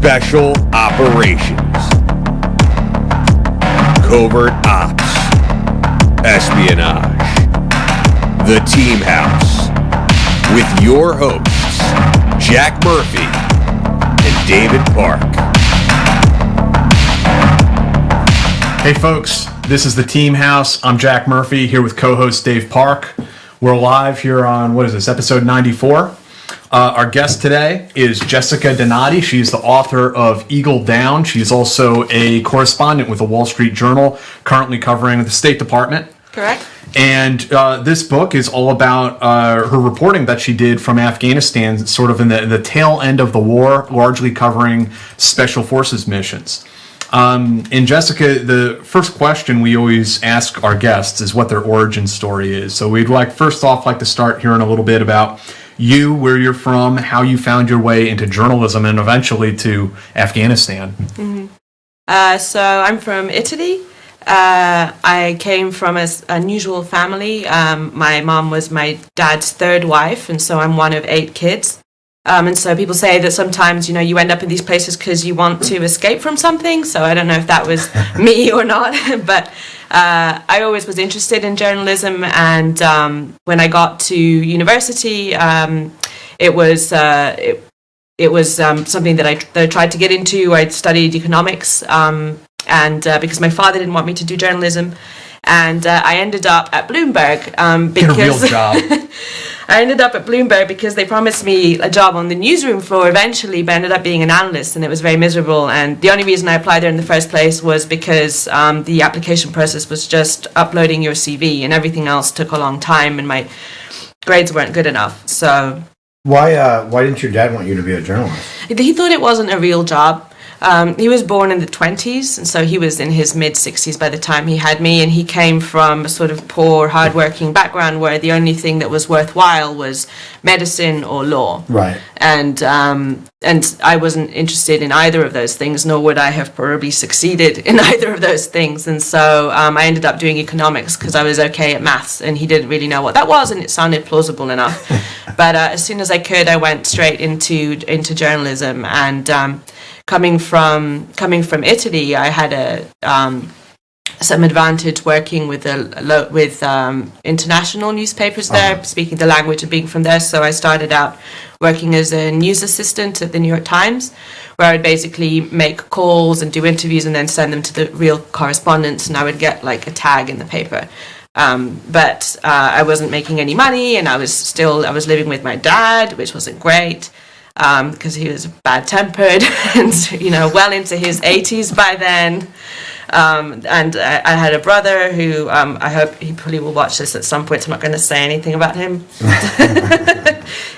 Special Operations, Covert Ops, Espionage, The Team House, with your hosts, Jack Murphy and David Park. Hey folks, this is The Team House. I'm Jack Murphy here with co-host Dave Park. We're live here on, episode 94. Our guest today is Jessica Donati. She's the author of Eagle Down. She's also a correspondent with the Wall Street Journal, currently covering the State Department. Correct. And this book is all about her reporting that she did from Afghanistan, sort of in the tail end of the war, largely covering special forces missions. And Jessica, the first question we always ask our guests is what their origin story is. So we'd first off like to start hearing a little bit about you, where you're from, how you found your way into journalism, and eventually to Afghanistan. Mm-hmm. So I'm from Italy. I came from an unusual family. My mom was my dad's third wife, and so I'm one of 8 kids. And so people say that sometimes, you end up in these places because you want to escape from something. So I don't know if that was me or not, but I always was interested in journalism. And when I got to university, it was something that I tried to get into. I studied economics, and because my father didn't want me to do journalism, and I ended up at Bloomberg because Get a real job. I ended up at Bloomberg because they promised me a job on the newsroom floor eventually, but I ended up being an analyst, and it was very miserable. And the only reason I applied there in the first place was because the application process was just uploading your CV, and everything else took a long time, and my grades weren't good enough. So why didn't your dad want you to be a journalist? He thought it wasn't a real job. He was born in the 20s, and so he was in his mid-60s by the time he had me, and he came from a sort of poor, hard-working background where the only thing that was worthwhile was medicine or law. Right. And I wasn't interested in either of those things, nor would I have probably succeeded in either of those things. And so I ended up doing economics because I was okay at maths, and he didn't really know what that was, and it sounded plausible enough. But as soon as I could, I went straight into journalism. And coming from Italy, I had some advantage working with international newspapers there, speaking the language and being from there. So I started out working as a news assistant at the New York Times, where I would basically make calls and do interviews and then send them to the real correspondents, and I would get like a tag in the paper. But I wasn't making any money, and I was living with my dad, which wasn't great. Because he was bad-tempered and, well into his 80s by then. And I had a brother who, I hope he probably will watch this at some point, so I'm not going to say anything about him.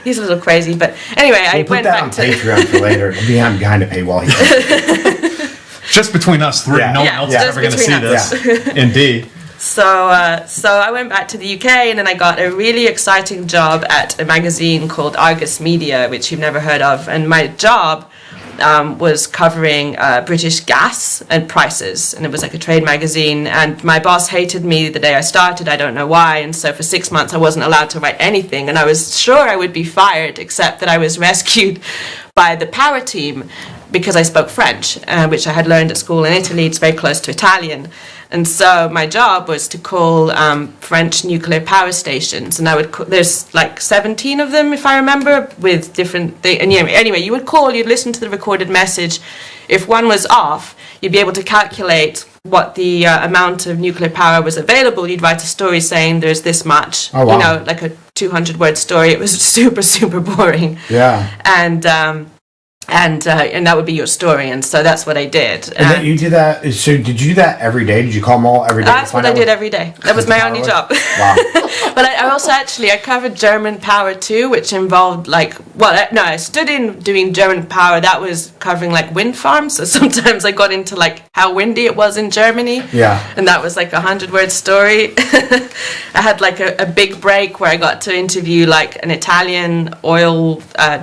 He's a little crazy, but anyway, I went back to... We'll put that on Patreon for later. It'll be behind a paywall. Just between us three. No one else is ever going to see this. Yeah. Indeed. So I went back to the UK, and then I got a really exciting job at a magazine called Argus Media, which you've never heard of. And my job was covering British gas and prices, and it was like a trade magazine. And my boss hated me the day I started. I don't know why. And so for 6 months, I wasn't allowed to write anything, and I was sure I would be fired, except that I was rescued by the power team because I spoke French, which I had learned at school in Italy. It's very close to Italian. And so my job was to call French nuclear power stations, and there's like 17 of them, if I remember, with different things. And anyway, you would call, you'd listen to the recorded message. If one was off, you'd be able to calculate what the amount of nuclear power was available. You'd write a story saying there's this much, oh, wow. Like a 200-word story. It was super, super boring. Yeah. And that would be your story, and so that's what I did. And then you did that. So did you do that every day? Did you call them all every day? That's what I did every day. That was my only job. Wow. But I also I covered German power too, which involved I stood in doing German power. That was covering like wind farms. So sometimes I got into like how windy it was in Germany. Yeah. And that was like a 100-word story. I had like a big break where I got to interview like an Italian oil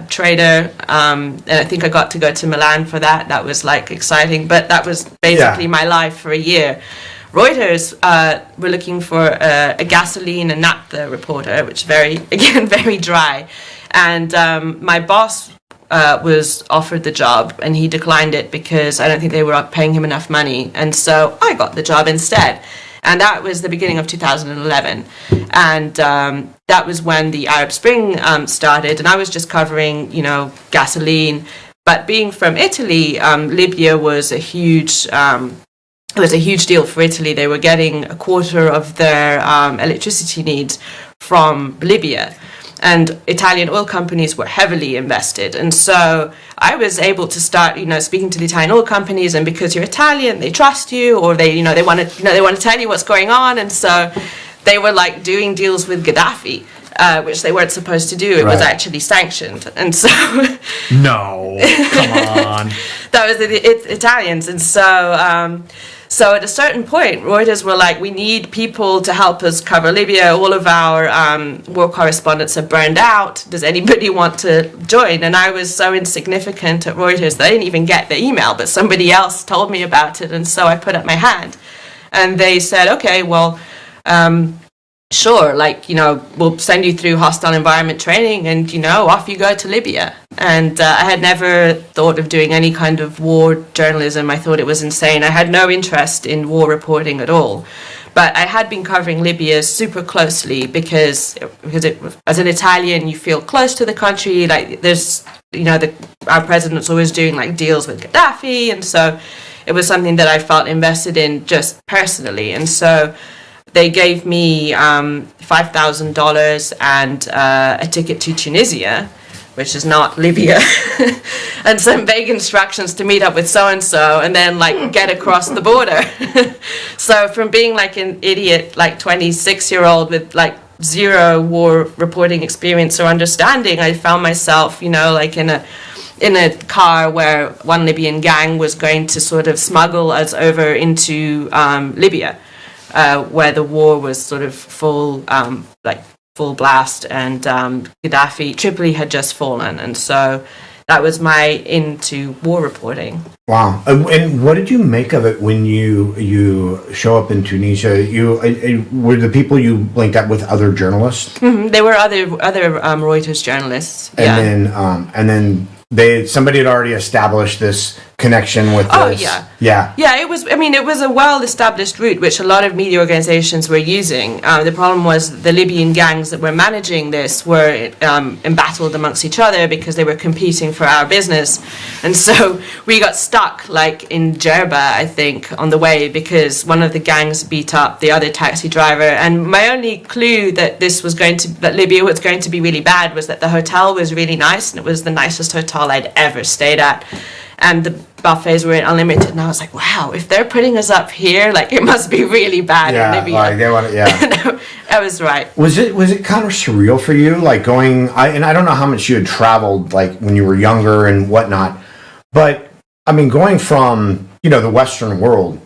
trader, and I think I got to go to Milan for that. That was like exciting, but that was basically my life for a year. Reuters were looking for a gasoline and naphtha reporter, which very dry. And my boss was offered the job, and he declined it because I don't think they were paying him enough money. And so I got the job instead. And that was the beginning of 2011. And that was when the Arab Spring started. And I was just covering, gasoline. But being from Italy, Libya was a huge deal for Italy. They were getting a quarter of their electricity needs from Libya. And Italian oil companies were heavily invested. And so I was able to start, speaking to the Italian oil companies, and because you're Italian, they trust you, or they want to tell you what's going on. And so they were like doing deals with Gaddafi, which they weren't supposed to do. It was actually sanctioned. And so No, come on. that was the Italians. And so at a certain point, Reuters were like, we need people to help us cover Libya. All of our war correspondents are burned out. Does anybody want to join? And I was so insignificant at Reuters that I didn't even get the email, but somebody else told me about it. And so I put up my hand. And they said, okay, well, sure, we'll send you through hostile environment training and, off you go to Libya. And I had never thought of doing any kind of war journalism. I thought it was insane. I had no interest in war reporting at all. But I had been covering Libya super closely because as an Italian, you feel close to the country. Like there's, our president's always doing like deals with Gaddafi. And so it was something that I felt invested in just personally. And so they gave me $5,000 and a ticket to Tunisia, which is not Libya, and some vague instructions to meet up with so-and-so and then get across the border. So from being like an idiot, 26-year-old with zero war reporting experience or understanding, I found myself, in a car where one Libyan gang was going to sort of smuggle us over into Libya. Where the war was sort of full blast, and Tripoli had just fallen, and so that was my into war reporting. Wow! And what did you make of it when you show up in Tunisia? Were the people you linked up with other journalists? Mm-hmm. There were other Reuters journalists, and then somebody had already established this connection with this. Oh, yeah. It was a well-established route, which a lot of media organizations were using. The problem was the Libyan gangs that were managing this were embattled amongst each other because they were competing for our business. And so we got stuck, in Jerba, I think, on the way, because one of the gangs beat up the other taxi driver. And my only clue that that Libya was going to be really bad was that the hotel was really nice, and it was the nicest hotel I'd ever stayed at. And the buffets were unlimited, and I was like, wow, if they're putting us up here, it must be really bad in Libya. They want it, I was right. Was it kind of surreal for you, going, and I don't know how much you had traveled, when you were younger and whatnot, but, going from, the Western world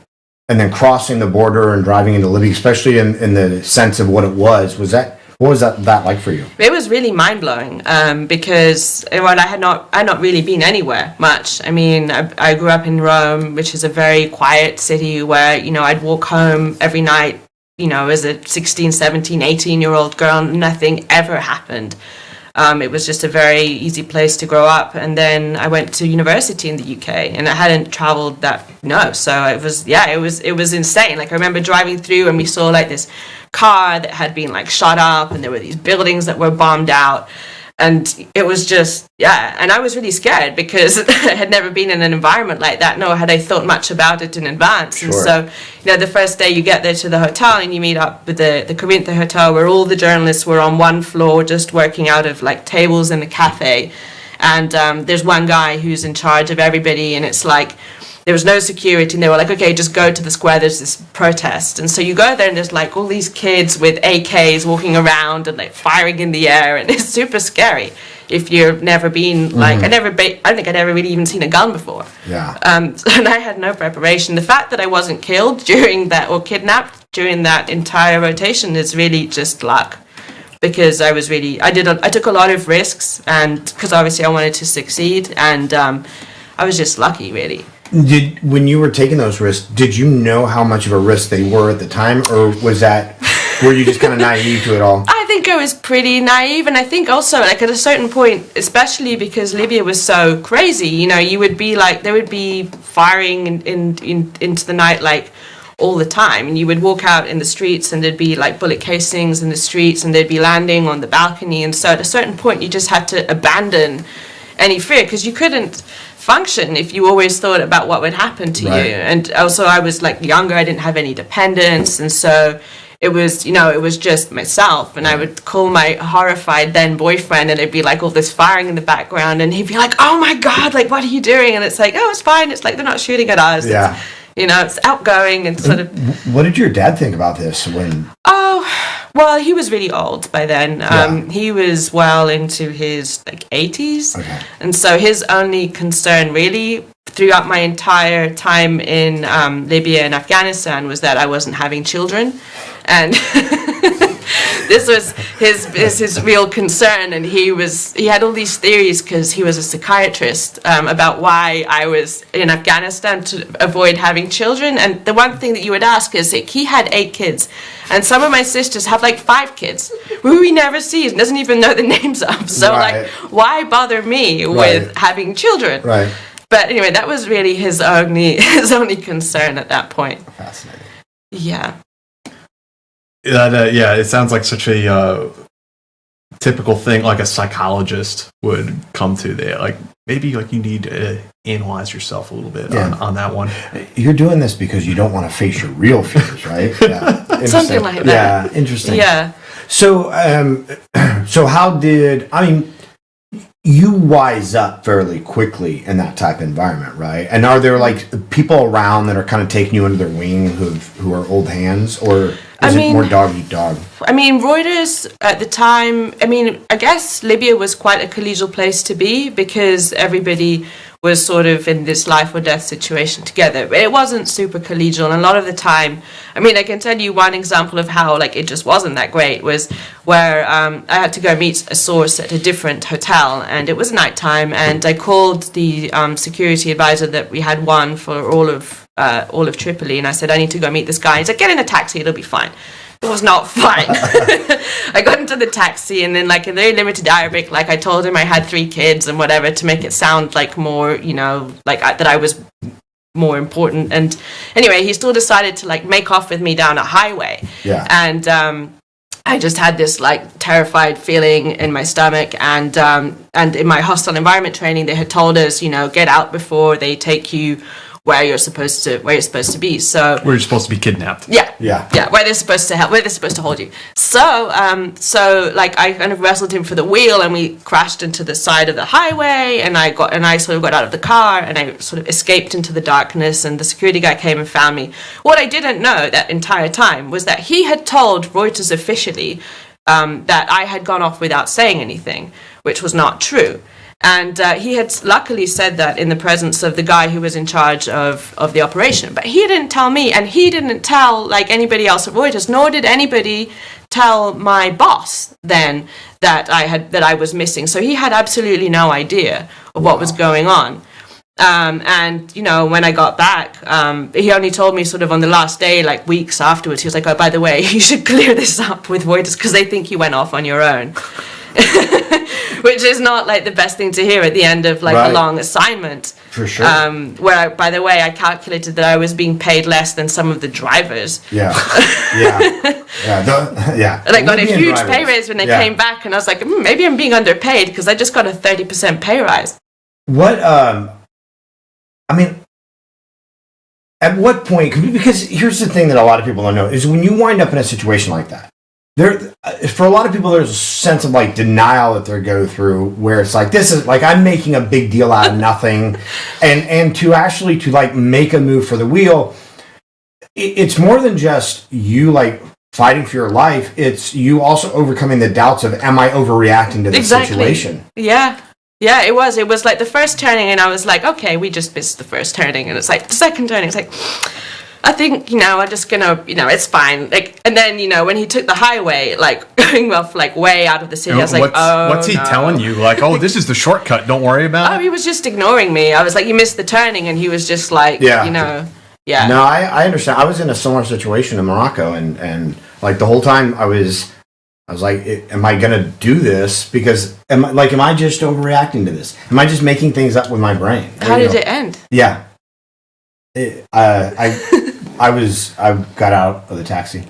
and then crossing the border and driving into Libya, especially in the sense of what it was what was that like for you? It was really mind-blowing because I had not really been anywhere much. I grew up in Rome, which is a very quiet city where, I'd walk home every night, as a 16, 17, 18-year-old girl. Nothing ever happened. It was just a very easy place to grow up. And then I went to university in the UK, and I hadn't traveled so it was insane. I remember driving through, and we saw this car that had been shot up, and there were these buildings that were bombed out, and it was just and I was really scared because I had never been in an environment like that, nor had I thought much about it in advance. Sure. And so the first day you get there to the hotel, and you meet up with the Corinthians hotel, where all the journalists were on one floor just working out of tables in the cafe, and there's one guy who's in charge of everybody, and it's there was no security, and they were okay, just go to the square, there's this protest. And so you go there, and there's all these kids with AKs walking around and firing in the air, and it's super scary if you've never been I don't think I'd ever really even seen a gun before. Yeah. And I had no preparation. The fact that I wasn't killed during that or kidnapped during that entire rotation is really just luck. Because I took a lot of risks, and because obviously I wanted to succeed, and I was just lucky, really. When you were taking those risks, did you know how much of a risk they were at the time, or was Were you just kind of naive to it all? I think I was pretty naive, and I think also, like, at a certain point, especially because Libya was so crazy, you know, you would be like, there would be firing into the night, like, all the time, and you would walk out in the streets and there'd be like bullet casings in the streets and they'd be landing on the balcony, and so at a certain point you just had to abandon any fear because you couldn't function if you always thought about what would happen to you. And also I was like younger, I didn't have any dependents, and so it was, you know, it was just myself, and I would call my horrified then boyfriend and it'd be like all this firing in the background and he'd be like, oh my god, like what are you doing? And it's like, oh, it's fine, it's like they're not shooting at us. Yeah. You know, it's outgoing and sort of... What did your dad think about this when... Oh, well, he was really old by then. He was well into his, like, 80s. Okay. And so his only concern, really, throughout my entire time in Libya and Afghanistan was that I wasn't having children. And... this was his real concern, and he had all these theories because he was a psychiatrist about why I was in Afghanistan to avoid having children. And the one thing that you would ask is, like, he had 8 kids, and some of my sisters have like 5 kids who he never sees and doesn't even know the names of. So like, why bother me with having children? Right. But anyway, that was really his only concern at that point. Fascinating. Yeah. Yeah, it sounds like such a typical thing, like a psychologist would come to there. Like maybe like you need to analyze yourself a little bit on that one. You're doing this because you don't want to face your real fears, right? Yeah, something like that. Yeah, interesting. Yeah. So, so how did you wise up fairly quickly in that type of environment, right? And are there like people around that are kind of taking you under their wing who are old hands, or is it more dog eat dog? I mean, Reuters at the time, I guess Libya was quite a collegial place to be because everybody was sort of in this life or death situation together. But it wasn't super collegial, and a lot of the time, I can tell you one example of how like it just wasn't that great was where I had to go meet a source at a different hotel, and it was nighttime, and I called the security advisor that we had one for all of Tripoli, and I said, I need to go meet this guy. He's like, get in a taxi, it'll be fine. It was not fine. I got into the taxi, and then like in very limited Arabic, like I told him I had 3 kids and whatever to make it sound like more, you know, like that I was more important. And anyway, he still decided to like make off with me down a highway. Yeah. And I just had this like terrified feeling in my stomach, and in my hostile environment training, they had told us, you know, get out before they take you where you're supposed to be. So where you're supposed to be kidnapped. Yeah. Where they're supposed to where they're supposed to hold you. So like I kind of wrestled him for the wheel, and we crashed into the side of the highway, and I sort of got out of the car, and I sort of escaped into the darkness, and the security guy came and found me. What I didn't know that entire time was that he had told Reuters officially that I had gone off without saying anything, which was not true. And he had luckily said that in the presence of the guy who was in charge of the operation. But he didn't tell me, and he didn't tell like anybody else at Reuters, nor did anybody tell my boss then that I was missing. So he had absolutely no idea of what was going on. And, you know, when I got back, he only told me sort of on the last day, like weeks afterwards, he was like, oh, by the way, you should clear this up with Reuters because they think you went off on your own. Which is not like the best thing to hear at the end of like a long assignment. For sure. Where, by the way, I calculated that I was being paid less than some of the drivers. Yeah. And I got a huge pay raise when I came back, and I was like, maybe I'm being underpaid because I just got a 30% pay rise. What, at what point, because here's the thing that a lot of people don't know, is when you wind up in a situation like that, for a lot of people, there's a sense of like denial that they go through, where it's like, this is like I'm making a big deal out of nothing, and to actually to like make a move for the wheel, it's more than just you like fighting for your life. It's you also overcoming the doubts of, am I overreacting to this situation? Yeah, it was like the first turning, and I was like, okay, we just missed the first turning, and it's like the second turning, it's like, I think, you know, I'm just gonna, you know, it's fine. Like, and then, you know, when he took the highway, like going off like way out of the city, I was like, what's he telling you? Like, oh, this is the shortcut. Don't worry about it. Oh, he was just ignoring me. I was like, you missed the turning, and he was just like, you know, No, I understand. I was in a similar situation in Morocco, and Like the whole time I was like, am I gonna do this? Because am I just overreacting to this? Am I just making things up with my brain? How did it end? Yeah. I got out of the taxi.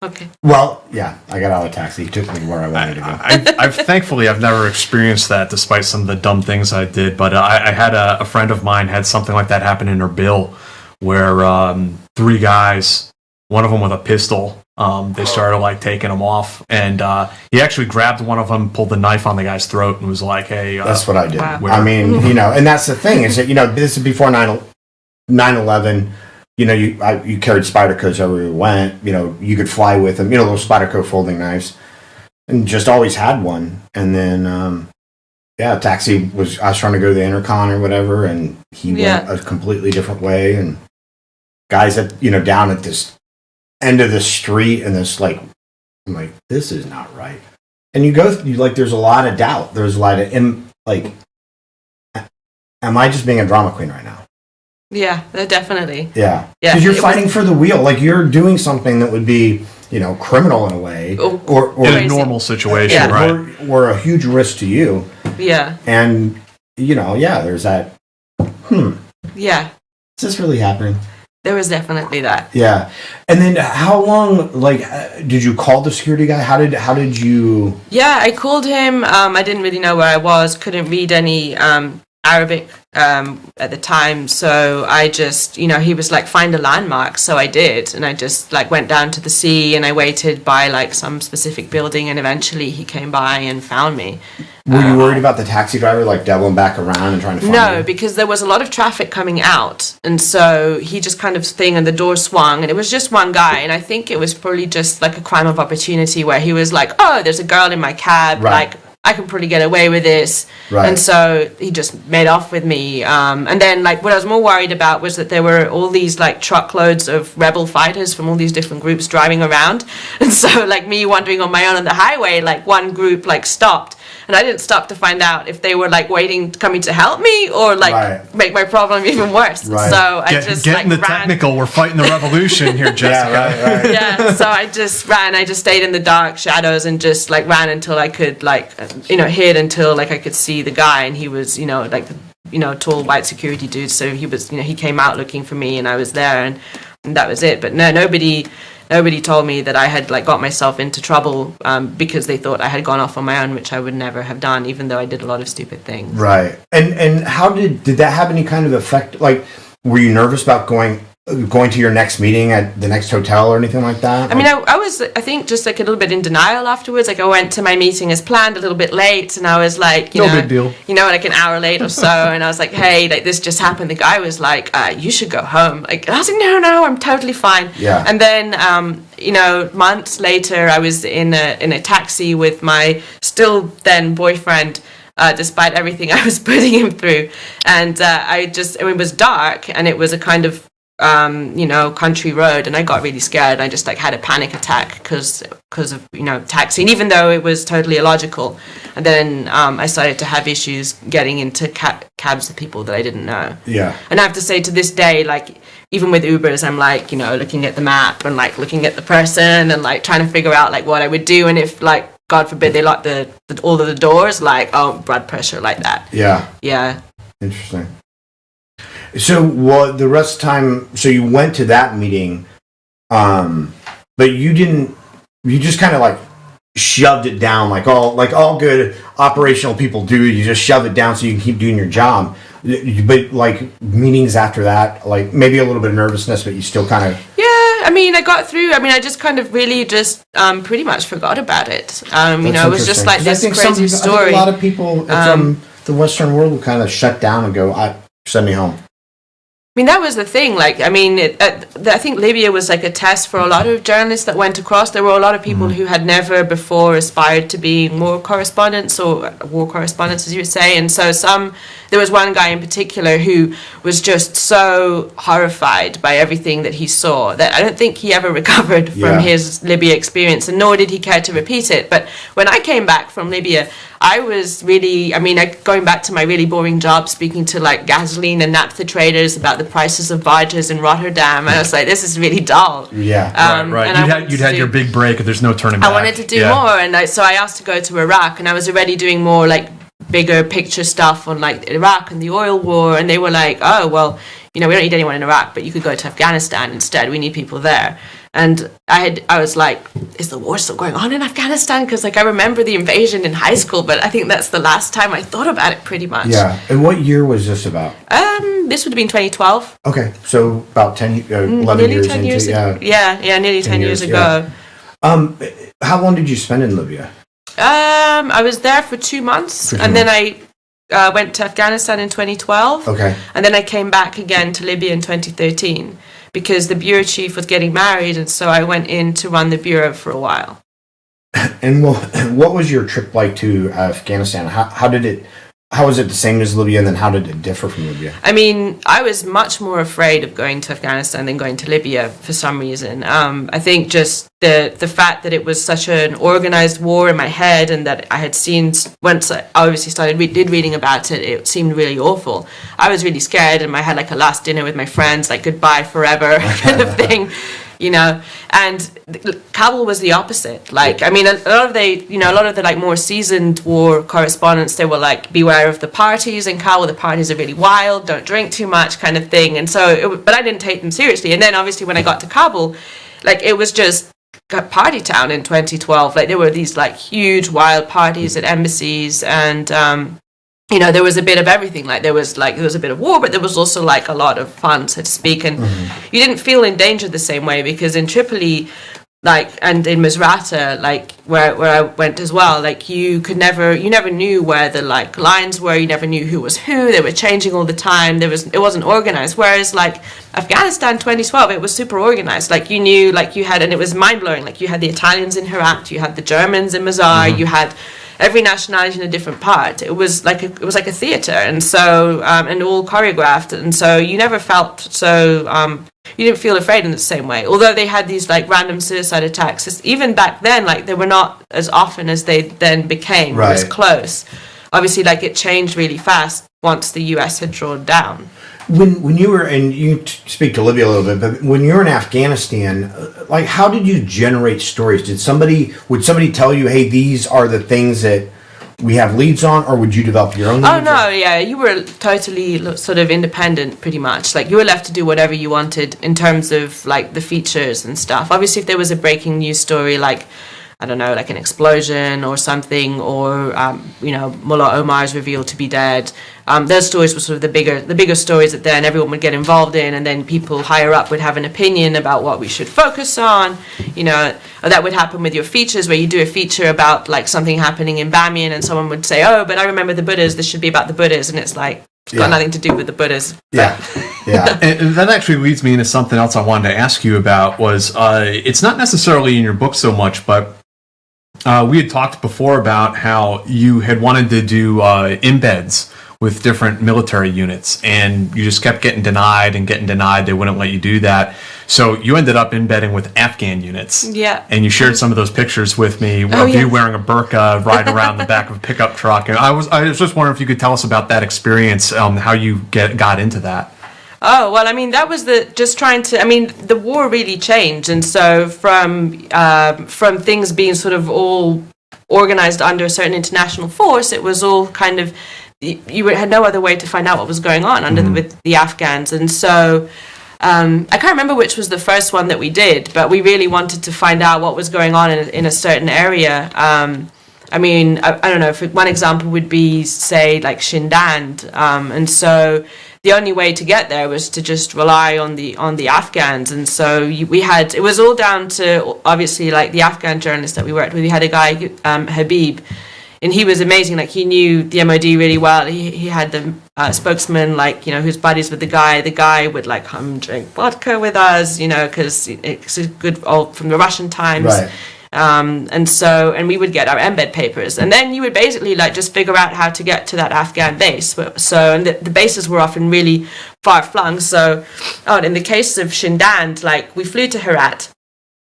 Okay. Well, yeah, I got out of the taxi. He took me where I wanted to go. I've never experienced that, despite some of the dumb things I did. But I had a friend of mine had something like that happen in her bill, where 3 guys, one of them with a pistol, they started like taking him off, and he actually grabbed one of them, pulled the knife on the guy's throat, and was like, "Hey." That's what I did. Wow. I mean, and that's the thing is that this is before 9/11. You carried Spydercos everywhere you went. You could fly with them. Little Spyderco folding knives, and just always had one. And then, taxi I was trying to go to the intercon or whatever, and he went a completely different way. And guys down at this end of the street, and this I'm like, this is not right. And there's a lot of doubt. There's a lot of am I just being a drama queen right now? Yeah, definitely. Yeah. Because you're fighting for the wheel. Like, you're doing something that would be, criminal in a way. Or in a normal situation, right? Or a huge risk to you. Yeah. And, there's that, Yeah. is this really happening? There was definitely that. Yeah. And then how long, did you call the security guy? How did you... Yeah, I called him. I didn't really know where I was. Couldn't read any Arabic at the time, so I just, he was like, find a landmark, so I did, and I just went down to the sea, and I waited by some specific building, and eventually he came by and found me. Were you worried about the taxi driver doubling back around and trying to find you? No, because there was a lot of traffic coming out, and so he just kind of and the door swung, and it was just one guy, and I think it was probably just a crime of opportunity where he was like, oh, there's a girl in my cab, right. I can probably get away with this. Right. And so he just made off with me. And then, what I was more worried about was that there were all these, truckloads of rebel fighters from all these different groups driving around. And so, me wandering on my own on the highway, one group, stopped. And I didn't stop to find out if they were, coming to help me or, right. make my problem even worse. Right. So I just, getting the ran. technical, we're fighting the revolution here, Jessica. Yeah, right. Yeah, so I just ran. I just stayed in the dark shadows and just ran until I could hid until I could see the guy, and he was tall white security dude. So he was he came out looking for me, and I was there, and that was it. But no, nobody told me that I had got myself into trouble because they thought I had gone off on my own, which I would never have done, even though I did a lot of stupid things. Right. And how did that have any kind of effect? Were you nervous about going to your next meeting at the next hotel or anything like that? I mean, I was, I think, just a little bit in denial afterwards. I went to my meeting as planned, a little bit late, and I was like, no big deal. An hour late or so, and I was like, hey, this just happened. The guy was like, you should go home. I was like, no, I'm totally fine. Yeah. And then, months later, I was in a taxi with my still then boyfriend, despite everything I was putting him through. And it was dark, and it was a kind of country road, and I got really scared. I just had a panic attack because of taxi, and even though it was totally illogical. And then I started to have issues getting into cabs with people that I didn't know. Yeah. And I have to say, to this day, even with Ubers, I'm looking at the map and looking at the person and trying to figure out what I would do, and if God forbid they lock all of the doors, blood pressure like that. Yeah. Yeah. Interesting. So the rest of the time, so you went to that meeting, but you just kind of shoved it down all good operational people do. You just shove it down so you can keep doing your job. But meetings after that, maybe a little bit of nervousness, but you still kind of... Yeah, I mean, I got through. I mean, I just kind of really just pretty much forgot about it. It was just this crazy story. I think a lot of people from the Western world will kind of shut down and go, send me home. I mean, that was the thing. I think Libya was a test for a lot of journalists that went across. There were a lot of people who had never before aspired to be war correspondents, as you would say. And so there was one guy in particular who was just so horrified by everything that he saw that I don't think he ever recovered from his Libya experience, and nor did he care to repeat it. But when I came back from Libya, I was really, going back to my really boring job, speaking to like gasoline and naphtha traders about the prices of barges in Rotterdam, and I was like, this is really dull. Yeah, right. You'd had your big break. There's no turning back. I wanted to do more, and so I asked to go to Iraq, and I was already doing more like bigger picture stuff on like Iraq and the oil war, and they were like, oh well, we don't need anyone in Iraq, but you could go to Afghanistan instead. We need people there. And I was like, is the war still going on in Afghanistan? Because like I remember the invasion in high school, but I think that's the last time I thought about it pretty much. Yeah. And what year was this about? This would have been 2012. Okay, so about 11 nearly years 10 into years it. Yeah, nearly 10 years ago. Yeah. How long did you spend in Libya? I was there for 2 months, and then I went to Afghanistan in 2012. Okay. And then I came back again to Libya in 2013 because the bureau chief was getting married, and so I went in to run the bureau for a while. And what was your trip like to Afghanistan? How was it the same as Libya, and then how did it differ from Libya? I mean, I was much more afraid of going to Afghanistan than going to Libya for some reason. I think just the fact that it was such an organized war in my head, and that I had seen, once I obviously did reading about it, it seemed really awful. I was really scared, and I had like a last dinner with my friends, like goodbye forever kind of thing. And Kabul was the opposite. Like, I mean, a lot of the like more seasoned war correspondents, they were like, beware of the parties in Kabul. The parties are really wild. Don't drink too much, kind of thing. And so, but I didn't take them seriously. And then obviously when I got to Kabul, like it was just a party town in 2012. Like there were these like huge wild parties at embassies, and there was a bit of everything. Like there was a bit of war, but there was also like a lot of fun, so to speak. And you didn't feel in danger the same way, because in Tripoli, like, and in Misrata, like where I went as well, like you never knew where the like lines were. You never knew who was who. They were changing all the time. It wasn't organized. Whereas like Afghanistan 2012, it was super organized. Like you knew, like you had, and it was mind blowing. Like you had the Italians in Herat, you had the Germans in Mazar, you had every nationality in a different part. It was like a theater, and so and all choreographed, and so you never felt so you didn't feel afraid in the same way. Although they had these like random suicide attacks, even back then, like they were not as often as they then became. Right. It was close. Obviously, like it changed really fast once the US had drawn down. When you were, and you speak to Libya a little bit, but when you were in Afghanistan, like how did you generate stories? Would somebody tell you, hey, these are the things that we have leads on, or would you develop your own leads? Oh no, yeah, you were totally sort of independent, pretty much. Like you were left to do whatever you wanted in terms of like the features and stuff. Obviously, if there was a breaking news story, like I don't know, like an explosion or something, or Mullah Omar is revealed to be dead. Those stories were sort of the bigger stories that then everyone would get involved in, and then people higher up would have an opinion about what we should focus on. Or that would happen with your features, where you do a feature about like something happening in Bamiyan, and someone would say, "Oh, but I remember the Buddhas. This should be about the Buddhas," and it's like it's got nothing to do with the Buddhas. Yeah. And that actually leads me into something else I wanted to ask you about. Was it's not necessarily in your book so much, but we had talked before about how you had wanted to do embeds with different military units, and you just kept getting denied. They wouldn't let you do that. So you ended up embedding with Afghan units. Yeah. And you shared some of those pictures with me of you wearing a burqa riding around the back of a pickup truck. And I was just wondering if you could tell us about that experience, how you got into that. Oh, well, I mean, that was the war really changed. And so from things being sort of all organized under a certain international force, it was all kind of, you had no other way to find out what was going on with the Afghans. And so I can't remember which was the first one that we did, but we really wanted to find out what was going on in a certain area. I mean, I don't know, one example would be, say, like Shindand. And so the only way to get there was to just rely on the Afghans. And so it was all down to, obviously, like the Afghan journalists that we worked with. We had a guy, Habib, and he was amazing. Like he knew the MOD really well. He had the spokesman, like, who's buddies with the guy. The guy would like come drink vodka with us, because it's a good old from the Russian times. Right. And we would get our embed papers, and then you would basically like just figure out how to get to that Afghan base. So, and the bases were often really far flung. So, in the case of Shindand, like we flew to Herat,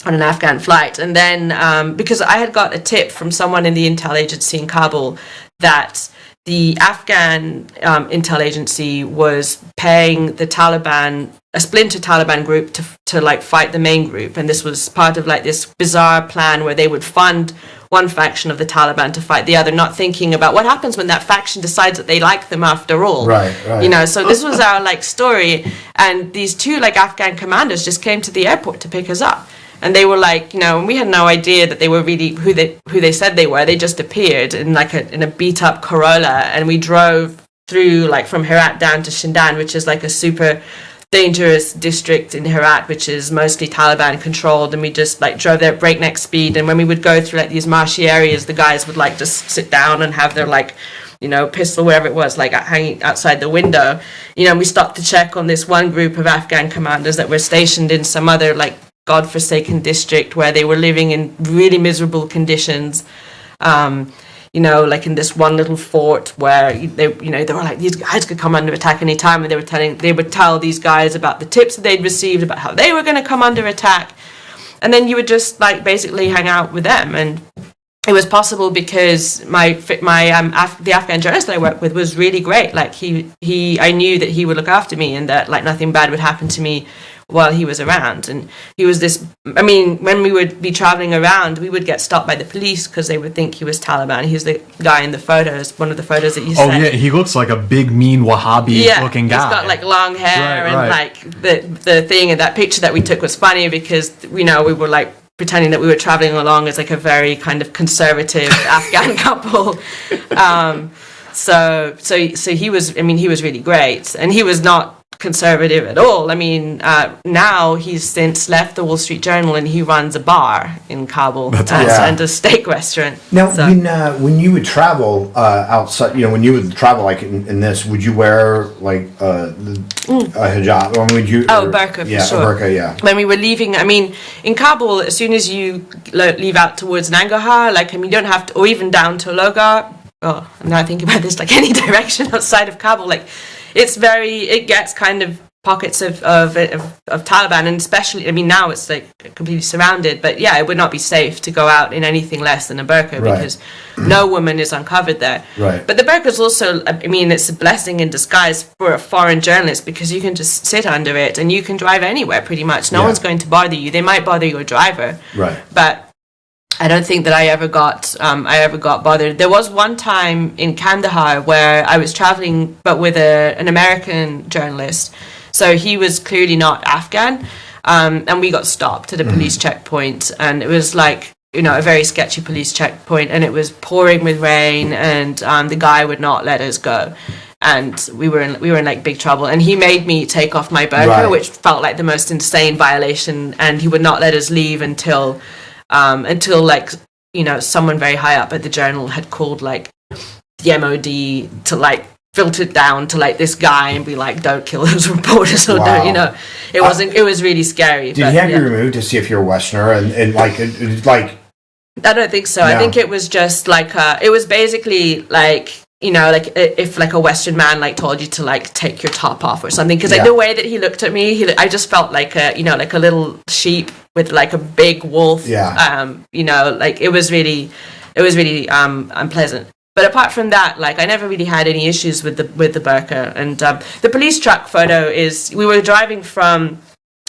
on an Afghan flight. And then because I had got a tip from someone in the intel agency in Kabul that the Afghan intel agency was paying the Taliban, a splinter Taliban group, to like fight the main group, and this was part of like this bizarre plan where they would fund one faction of the Taliban to fight the other, not thinking about what happens when that faction decides that they like them after all. Right. You know, so this was our like story, and these two like Afghan commanders just came to the airport to pick us up. And they were like, you know, and we had no idea that they were really who they said they were. They just appeared in like in a beat up Corolla, and we drove through like from Herat down to Shindan, which is like a super dangerous district in Herat, which is mostly Taliban controlled. And we just like drove there at breakneck speed. And when we would go through like these marshy areas, the guys would like just sit down and have their like, you know, pistol, wherever it was, like hanging outside the window. You know, and we stopped to check on this one group of Afghan commanders that were stationed in some other like godforsaken district where they were living in really miserable conditions, you know, like in this one little fort where they were like, these guys could come under attack any time, and they would tell these guys about the tips that they'd received about how they were going to come under attack, and then you would just like basically hang out with them. And it was possible because the Afghan journalist that I worked with was really great. Like I knew that he would look after me, and that like nothing bad would happen to me while he was around. And he was this, I mean, when we would be traveling around, we would get stopped by the police because they would think he was Taliban. He's the guy in the photos, one of the photos that you sent. Oh yeah, he looks like a big mean Wahhabi looking guy. He's got like long hair, right. Like the thing, and that picture that we took was funny because, you know, we were like pretending that we were traveling along as like a very kind of conservative Afghan couple. So he was, I mean, he was really great, and he was not conservative at all. I mean, now he's since left the Wall Street Journal, and he runs a bar in Kabul and a steak restaurant. Now, when you would travel outside, you know, when you would travel like in this, would you wear like a hijab, or would you? Burqa, for sure. Burqa, yeah. When we were leaving, I mean, in Kabul, as soon as you leave out towards Nangarhar, like, I mean, you don't have to, or even down to Logar. Oh, I'm now thinking about this, like any direction outside of Kabul, like. It gets kind of pockets of Taliban, and especially, I mean, now it's like completely surrounded, but yeah, it would not be safe to go out in anything less than a burqa because no woman is uncovered there. Right. But the burqa is also, I mean, it's a blessing in disguise for a foreign journalist because you can just sit under it and you can drive anywhere pretty much. No one's going to bother you. They might bother your driver. Right. But I don't think that I ever got bothered. There was one time in Kandahar where I was traveling, but with an American journalist. So he was clearly not Afghan, and we got stopped at a police checkpoint, and it was like, you know, a very sketchy police checkpoint, and it was pouring with rain, and the guy would not let us go. And we were in like big trouble, and he made me take off my burqa, which felt like the most insane violation, and he would not let us leave until like, you know, someone very high up at the Journal had called like the MOD to like filter it down to like this guy and be like, don't kill those reporters, or don't, you know, it was really scary. Did he have you removed to see if you're a Westerner and like I don't think so. No. I think it was just like it was basically like, you know, like if like a Western man like told you to like take your top off or something, because like the way that he looked at me, I just felt like a, you know, like a little sheep with like a big wolf. You know, like it was really unpleasant. But apart from that, like I never really had any issues with the burqa. And the police truck photo is, we were driving from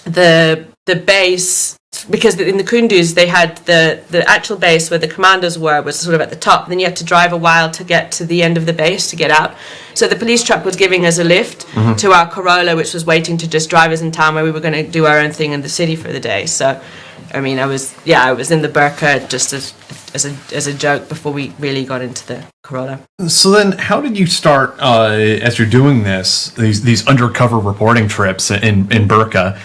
the base, because in the Kunduz they had the actual base where the commanders were was sort of at the top. Then you had to drive a while to get to the end of the base to get out. So the police truck was giving us a lift to our Corolla, which was waiting to just drive us in town where we were going to do our own thing in the city for the day. So, I mean, I was in the burqa just as a joke before we really got into the Corolla. So then, how did you start as you're doing these undercover reporting trips in burqa?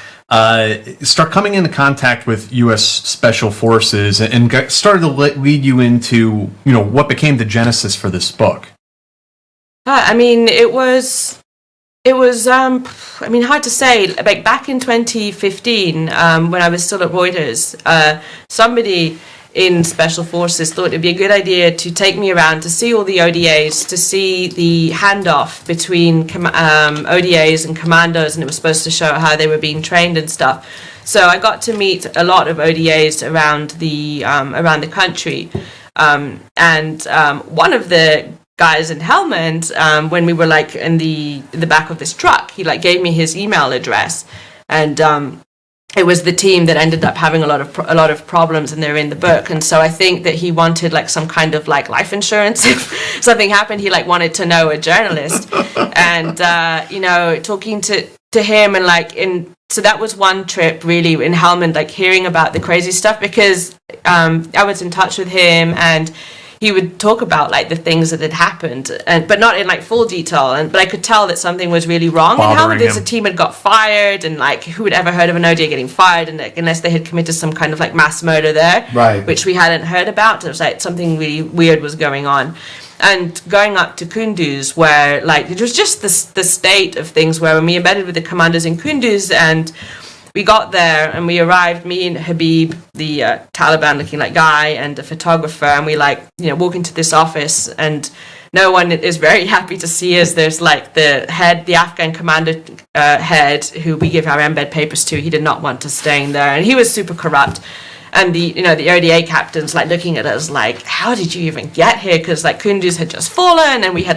Start coming into contact with U.S. Special Forces and started to lead you into, you know, what became the genesis for this book? I mean, it was I mean, hard to say. Like back in 2015, when I was still at Reuters, somebody in Special Forces thought it'd be a good idea to take me around to see all the ODAs, to see the handoff between ODAs and commandos, and it was supposed to show how they were being trained and stuff. So I got to meet a lot of ODAs around the country, and one of the guys in Helmand, when we were like in the back of this truck, he like gave me his email address, and it was the team that ended up having a lot of problems, and they're in the book. And so I think that he wanted like some kind of like life insurance if something happened. He like wanted to know a journalist, and talking to him, and so that was one trip really in Helmand, like hearing about the crazy stuff, because I was in touch with him, and he would talk about like the things that had happened, but not in like full detail. But I could tell that something was really wrong. And how a team had got fired, and like who had ever heard of an ODA getting fired, and like, unless they had committed some kind of like mass murder there, right, which we hadn't heard about. It was like something really weird was going on. And going up to Kunduz, where like it was just the state of things, where when we embedded with the commanders in Kunduz, and we got there and we arrived, me and Habib, the Taliban-looking like guy, and a photographer, and we walk into this office, and no one is very happy to see us. There's like the Afghan commander head, who we give our embed papers to. He did not want us staying there, and he was super corrupt. And the ODA captains like looking at us like, how did you even get here? Because like Kunduz had just fallen, and we had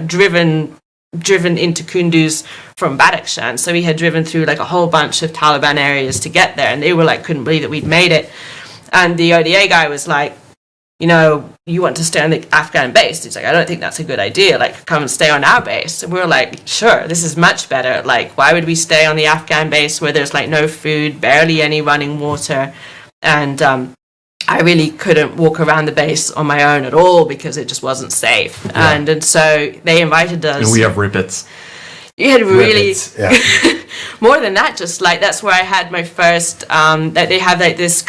driven into Kunduz from Badakhshan. So we had driven through like a whole bunch of Taliban areas to get there, and they were like, couldn't believe that we'd made it. And the ODA guy was like, you want to stay on the Afghan base? He's like, I don't think that's a good idea. Like, come and stay on our base. And we were like, sure, this is much better. Like, why would we stay on the Afghan base where there's like no food, barely any running water? And I really couldn't walk around the base on my own at all, because it just wasn't safe. Yeah. And so they invited us. And we have ribbits. You had really yeah. More than that, just like that's where I had my first. They have like this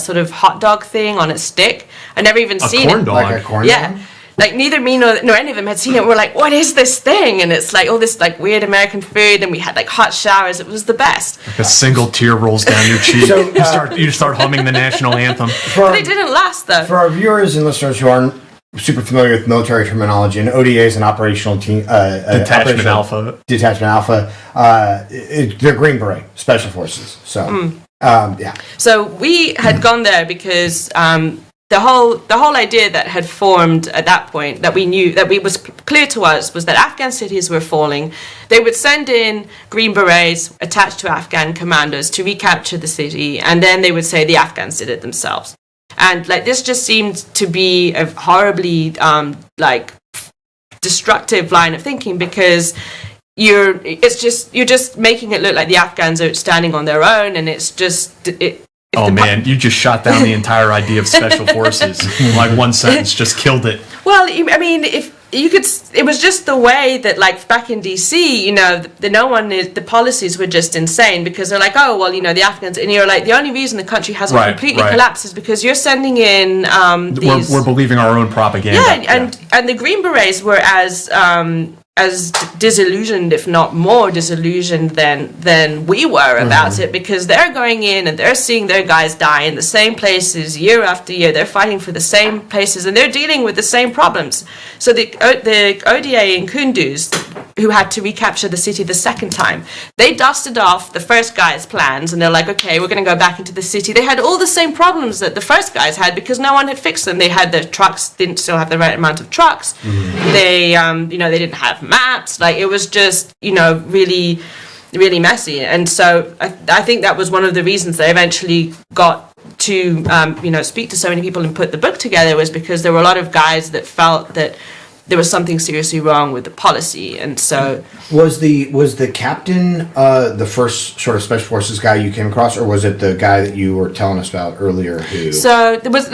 sort of hot dog thing on a stick. I never even seen corn it. dog. Like a corn yeah. dog? Like neither me nor any of them had seen it. We're like, what is this thing? And it's like all this like weird American food, and we had like hot showers. It was the best. Like a single tear rolls down your cheek. So, you start humming the national anthem. But it didn't last though. For our viewers and listeners who aren't super familiar with military terminology, an ODA is an operational team. Detachment Alpha. Detachment Alpha. They're Green Beret Special Forces. So, yeah. So we had gone there because the whole idea that had formed at that point, that we knew, that was clear to us, was that Afghan cities were falling. They would send in Green Berets attached to Afghan commandos to recapture the city, and then they would say the Afghans did it themselves. And like this just seemed to be a horribly destructive line of thinking, because you're just making it look like the Afghans are standing on their own, and it's just you just shot down the entire idea of special forces. Like one sentence just killed it. Well, I mean, if you could, it was just the way that, like, back in DC, the policies were just insane, because they're like, oh, well, the Afghans, and you're like, the only reason the country hasn't completely collapsed is because you're sending in these. We're believing our own propaganda. Yeah, and the Green Berets were as disillusioned, if not more disillusioned than we were about it, because they're going in and they're seeing their guys die in the same places year after year. They're fighting for the same places, and they're dealing with the same problems. So the ODA in Kunduz, who had to recapture the city the second time, they dusted off the first guy's plans, and they're like, okay, we're going to go back into the city. They had all the same problems that the first guys had, because no one had fixed them. They had their trucks, didn't still have the right amount of trucks. They they didn't have maps. Like, it was just really, really messy. And so I think that was one of the reasons they eventually got to speak to so many people and put the book together, was because there were a lot of guys that felt that there was something seriously wrong with the policy. And so was the captain the first sort of special forces guy you came across, or was it the guy that you were telling us about earlier? So he wasn't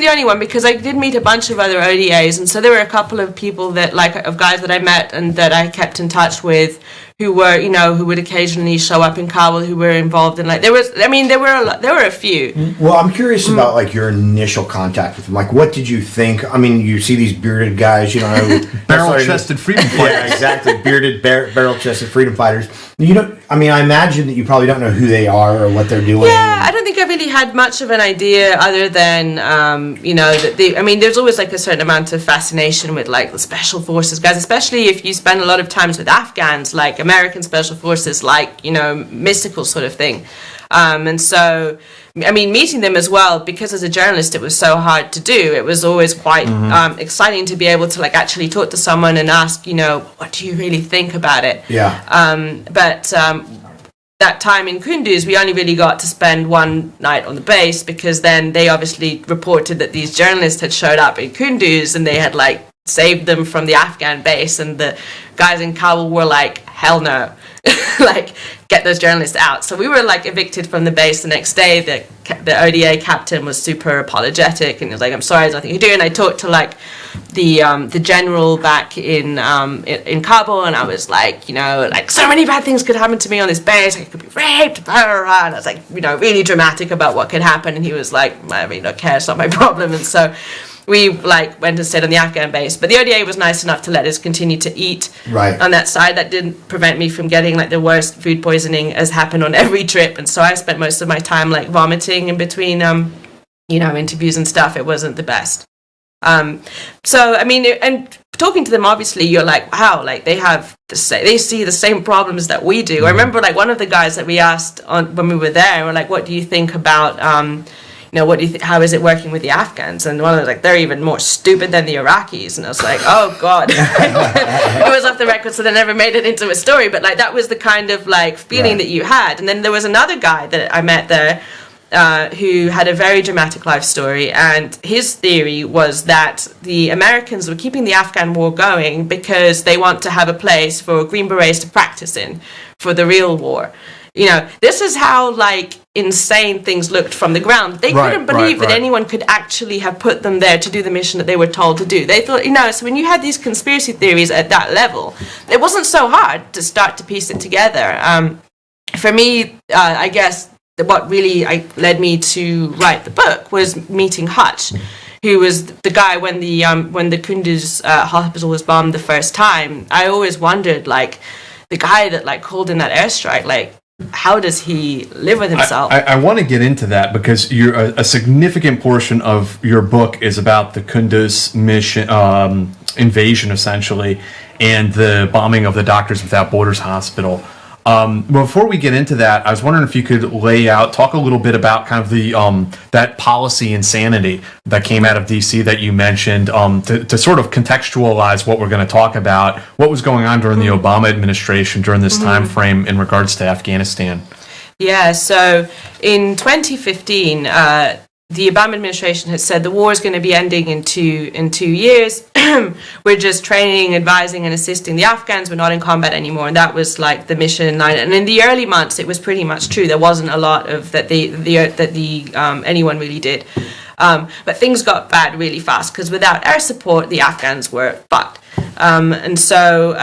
the only one, because I did meet a bunch of other ODAs, and so there were a couple of people of guys that I met and that I kept in touch with, who were, who would occasionally show up in Kabul, who were involved in, there were a few. Well, I'm curious about, your initial contact with them. Like, what did you think? I mean, you see these bearded guys, you don't know. Barrel-chested freedom fighters. Yeah, exactly. Bearded, barrel-chested freedom fighters. I imagine that you probably don't know who they are or what they're doing. Yeah, I don't think I really had much of an idea, other than, there's always, a certain amount of fascination with, the special forces guys, especially if you spend a lot of times with Afghans, American special forces, mystical sort of thing. And so, I mean, meeting them as well, because as a journalist, it was so hard to do. It was always quite exciting to be able to like actually talk to someone and ask, you know, what do you really think about it? But that time in Kunduz, we only really got to spend one night on the base, because then they obviously reported that these journalists had showed up in Kunduz and they had like saved them from the Afghan base, and the guys in Kabul were like, hell no, like get those journalists out. So we were like evicted from the base the next day. The ODA captain was super apologetic and he was like, I'm sorry, there's nothing you do. And I talked to like the general back in Kabul, and I was like, you know, like so many bad things could happen to me on this base. I could be raped, blah, blah, blah. And I was like, you know, really dramatic about what could happen. And he was like, I really don't care, it's not my problem. And so we like went and stayed on the Afghan base, but the ODA was nice enough to let us continue to eat on that side. That didn't prevent me from getting like the worst food poisoning as happened on every trip, and so I spent most of my time like vomiting in between you know, interviews and stuff. It wasn't the best. So I mean, and talking to them, obviously you're like, wow, like they see the same problems that we do. I remember like one of the guys that we asked when we were there, we're like, what do you think about you know, what do you how is it working with the Afghans? And one of them was like, they're even more stupid than the Iraqis. And I was like, oh God. It was off the record, so they never made it into a story. But like that was the kind of like feeling that you had. And then there was another guy that I met there who had a very dramatic life story. And his theory was that the Americans were keeping the Afghan war going because they want to have a place for Green Berets to practice in for the real war. You know, this is how like insane things looked from the ground. They couldn't believe that anyone could actually have put them there to do the mission that they were told to do. They thought, you know, so when you had these conspiracy theories at that level, it wasn't so hard to start to piece it together. For me, I guess what really led me to write the book was meeting Hutch, who was the guy when the Kunduz hospital was bombed the first time. I always wondered, like, the guy that like called in that airstrike, like, how does he live with himself? I want to get into that because a significant portion of your book is about the Kunduz mission invasion, essentially, and the bombing of the Doctors Without Borders hospital. Before we get into that, I was wondering if you could talk a little bit about kind of the that policy insanity that came out of DC that you mentioned, to sort of contextualize what we're going to talk about, what was going on during the Obama administration during this time frame in regards to Afghanistan. Yeah, so in 2015, the Obama administration had said the war is going to be ending in two years. We're just training, advising, and assisting the Afghans. We're not in combat anymore, and that was like the mission line. And in the early months, it was pretty much true. There wasn't a lot of that anyone really did. But things got bad really fast because without air support, the Afghans were fucked. And so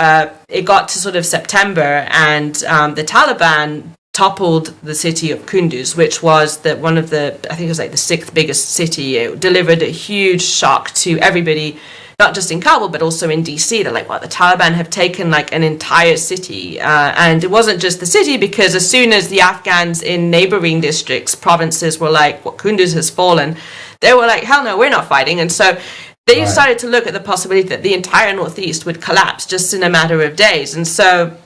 it got to sort of September, and the Taliban toppled the city of Kunduz, which was I think it was like the sixth biggest city. It delivered a huge shock to everybody, not just in Kabul, but also in DC. They're like, wow, the Taliban have taken like an entire city. And it wasn't just the city, because as soon as the Afghans in neighboring districts, provinces were like, well, Kunduz has fallen, they were like, hell no, we're not fighting. And so they started to look at the possibility that the entire Northeast would collapse just in a matter of days. And so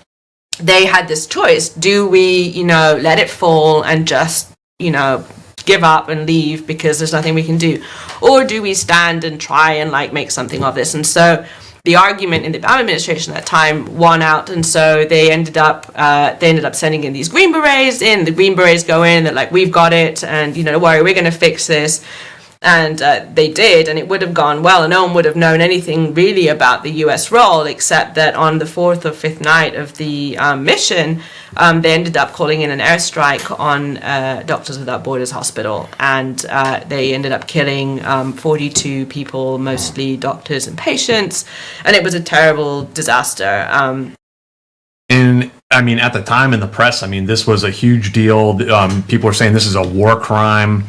they had this choice. Do we, you know, let it fall and just, you know, give up and leave because there's nothing we can do? Or do we stand and try and like make something of this? And so the argument in the Obama administration at that time won out, and so they ended up sending in these Green Berets in. The Green Berets go in, they're like, we've got it, and, you know, don't worry, we're going to fix this. And they did, and it would have gone well, and no one would have known anything really about the U.S. role, except that on the fourth or fifth night of the mission, they ended up calling in an airstrike on Doctors Without Borders hospital, and they ended up killing 42 people, mostly doctors and patients, and it was a terrible disaster. And I mean, at the time in the press, I mean, this was a huge deal. People were saying this is a war crime.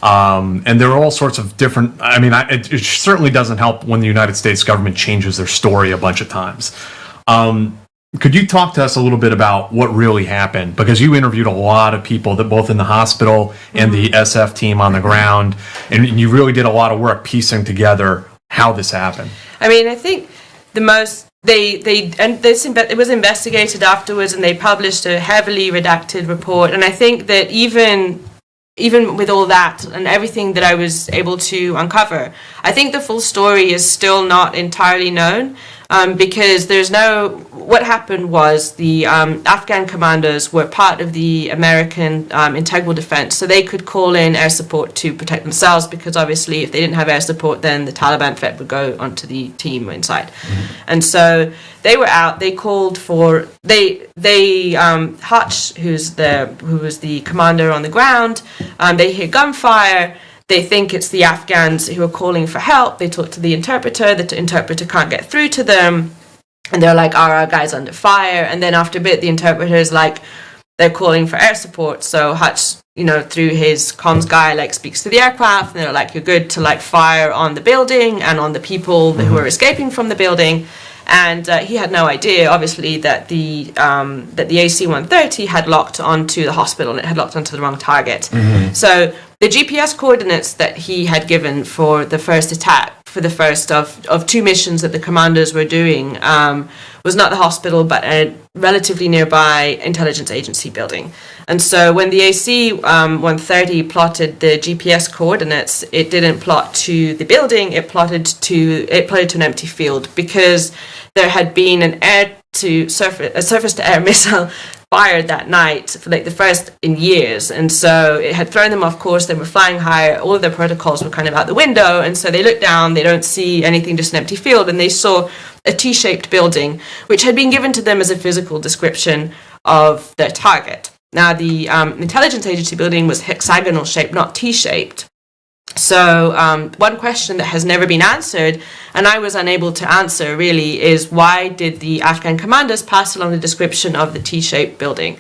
And there are all sorts of different, I mean, it certainly doesn't help when the United States government changes their story a bunch of times. Could you talk to us a little bit about what really happened? Because you interviewed a lot of people, that both in the hospital and the SF team on the ground, and you really did a lot of work piecing together how this happened. I mean, I think the most it was investigated afterwards, and they published a heavily redacted report. And I think that even with all that and everything that I was able to uncover, I think the full story is still not entirely known, because what happened was the Afghan commandos were part of the American integral defense, so they could call in air support to protect themselves, because obviously if they didn't have air support, then the Taliban threat would go onto the team inside. And so they were out. They called for Hutch, who was the commander on the ground. They hear gunfire. They think it's the Afghans who are calling for help. They talk to the interpreter. The interpreter can't get through to them, and they're like, "Are our guys under fire?" And then after a bit, the interpreter is like, "They're calling for air support." So Hutch, through his comms guy, speaks to the aircraft, and they're like, "You're good to fire on the building and on the people who are escaping from the building." And he had no idea, obviously, that the AC-130 had locked onto the hospital, and it had locked onto the wrong target. So the GPS coordinates that he had given for the first attack, for the first of two missions that the commanders were doing, was not the hospital, but a relatively nearby intelligence agency building. And so when the AC-130 plotted the GPS coordinates, it didn't plot to the building, it plotted to an empty field, because there had been a surface-to-air missile fired that night for the first in years, and so it had thrown them off course. They were flying higher, all of their protocols were kind of out the window, and so they look down, they don't see anything, just an empty field, and they saw a T-shaped building which had been given to them as a physical description of their target. Now the intelligence agency building was hexagonal shaped, not T-shaped. So one question that has never been answered, and I was unable to answer really, is why did the Afghan commanders pass along the description of the T-shaped building?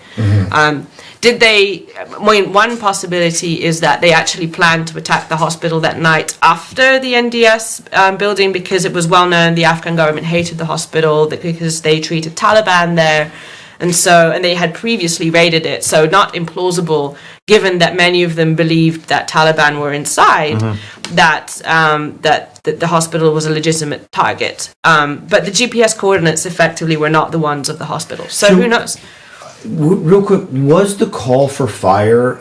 Did they, one possibility is that they actually planned to attack the hospital that night after the NDS building, because it was well known the Afghan government hated the hospital because they treated Taliban there. And they had previously raided it, so not implausible, given that many of them believed that Taliban were inside, that the hospital was a legitimate target. But the GPS coordinates effectively were not the ones of the hospital. So who knows? Real quick, was the call for fire?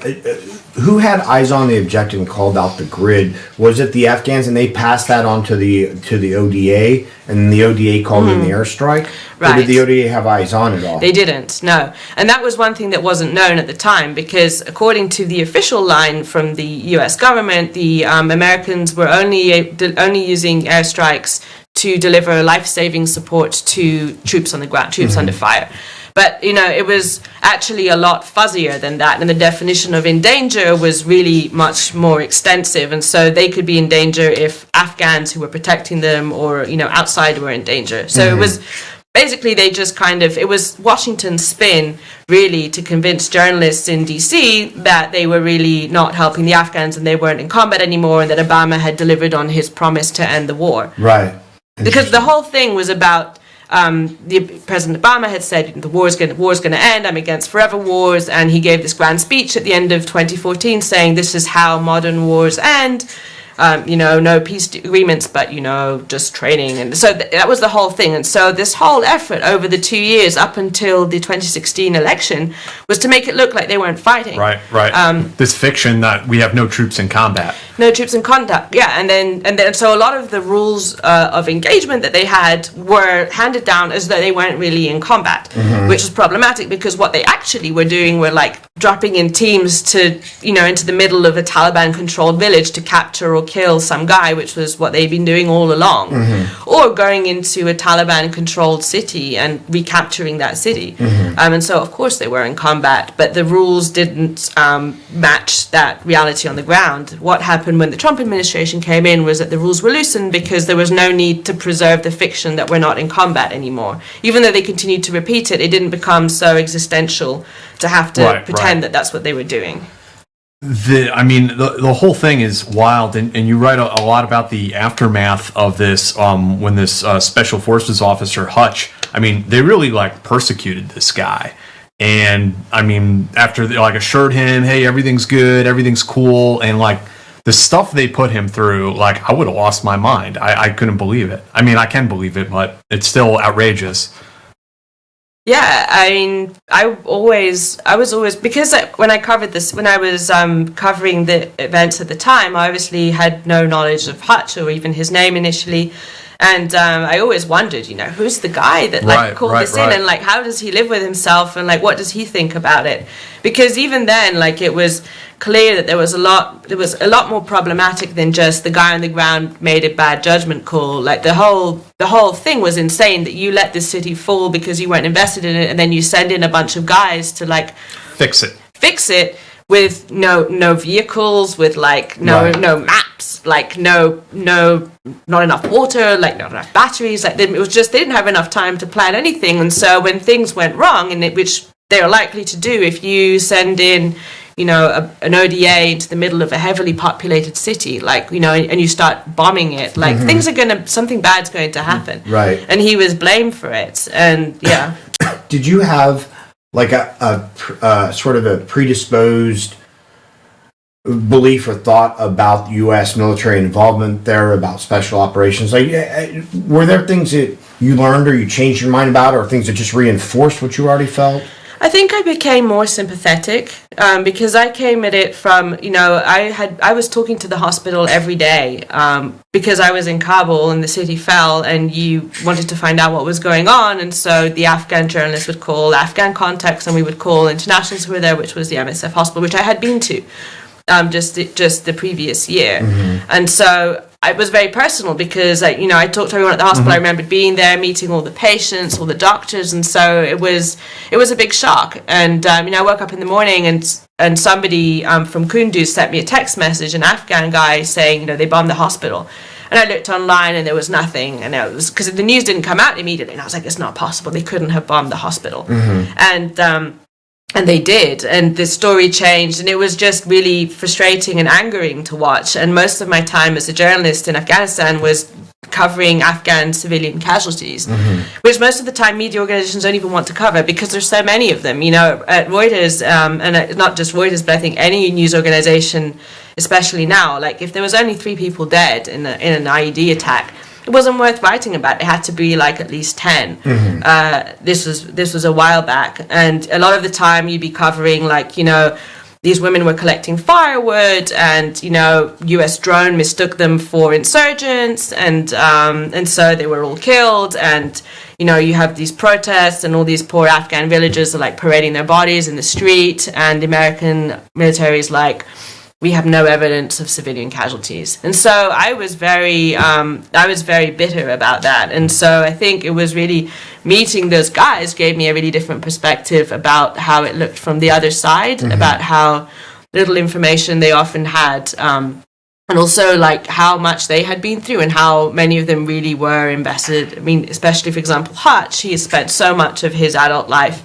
Who had eyes on the objective and called out the grid? Was it the Afghans, and they passed that on to the ODA, and the ODA called in the airstrike? Right. Or did the ODA have eyes on it all? They didn't, no. And that was one thing that wasn't known at the time, because according to the official line from the US government, the Americans were only using airstrikes to deliver life-saving support to troops on the ground, troops under fire. But, it was actually a lot fuzzier than that. And the definition of in danger was really much more extensive. And so they could be in danger if Afghans who were protecting them or, outside were in danger. So it was basically it was Washington's spin, really, to convince journalists in D.C. that they were really not helping the Afghans and they weren't in combat anymore, and that Obama had delivered on his promise to end the war. Right. Because the whole thing was about... President Obama had said the war's going to end. I'm against forever wars, and he gave this grand speech at the end of 2014 saying this is how modern wars end. No peace agreements, but just training, and so that was the whole thing. And so this whole effort over the 2 years up until the 2016 election was to make it look like they weren't fighting. Right. This fiction that we have no troops in combat. No troops in contact, yeah, and then so a lot of the rules of engagement that they had were handed down as though they weren't really in combat, which was problematic, because what they actually were doing were dropping in teams to into the middle of a Taliban-controlled village to capture or kill some guy, which was what they'd been doing all along, or going into a Taliban-controlled city and recapturing that city. And so, of course, they were in combat, but the rules didn't match that reality on the ground. What happened when the Trump administration came in was that the rules were loosened because there was no need to preserve the fiction that we're not in combat anymore. Even though they continued to repeat it, it didn't become so existential to have to pretend that that's what they were doing. The whole thing is wild, and you write a lot about the aftermath of this, when this Special Forces officer, Hutch, they really persecuted this guy. And after they assured him, hey, everything's good, everything's cool, and the stuff they put him through, like, I would have lost my mind. I couldn't believe it. I mean, I can believe it, but it's still outrageous. Yeah, I mean, I was always, because when I covered this, when I was covering the events at the time, I obviously had no knowledge of Hutch or even his name initially. And I always wondered, who's the guy that called this in, and like, how does he live with himself, and like, what does he think about it? Because even then, like, it was clear that there was a lot more problematic than just the guy on the ground made a bad judgment call. Like, the whole thing was insane, that you let this city fall because you weren't invested in it, and then you send in a bunch of guys to like fix it with no vehicles, with like no maps, like no not enough water, like not enough batteries. Like, it was just, they didn't have enough time to plan anything. And so when things went wrong, and which they are likely to do if you send in an ODA into the middle of a heavily populated city, like, and you start bombing it, like, something bad's going to happen. Right. And he was blamed for it. And yeah. Did you have like a sort of a predisposed belief or thought about U.S. military involvement there, about special operations? Like, were there things that you learned or you changed your mind about, or things that just reinforced what you already felt? I think I became more sympathetic because I came at it from, I was talking to the hospital every day because I was in Kabul and the city fell, and you wanted to find out what was going on. And so the Afghan journalists would call Afghan contacts, and we would call internationals who were there, which was the MSF hospital, which I had been to just the previous year. And so it was very personal because, I talked to everyone at the hospital. I remembered being there, meeting all the patients, all the doctors, and so it was a big shock. And I woke up in the morning, and somebody from Kunduz sent me a text message, an Afghan guy, saying they bombed the hospital. And I looked online, and there was nothing, and it was because the news didn't come out immediately. And I was like, it's not possible. They couldn't have bombed the hospital. And they did, and the story changed, and it was just really frustrating and angering to watch. And most of my time as a journalist in Afghanistan was covering Afghan civilian casualties, which most of the time media organizations don't even want to cover because there's so many of them. At Reuters, and not just Reuters, but I think any news organization, especially now, like, if there was only 3 people dead in an IED attack, it wasn't worth writing about. It had to be like at least 10. This was a while back, and a lot of the time you'd be covering, like, these women were collecting firewood, and U.S. drone mistook them for insurgents, and so they were all killed. And you have these protests, and all these poor Afghan villagers are like parading their bodies in the street, and the American military is like, we have no evidence of civilian casualties. And so I was very bitter about that. And so I think it was really meeting those guys gave me a really different perspective about how it looked from the other side, about how little information they often had, and also like how much they had been through and how many of them really were invested. I mean, especially, for example, Hutch, he has spent so much of his adult life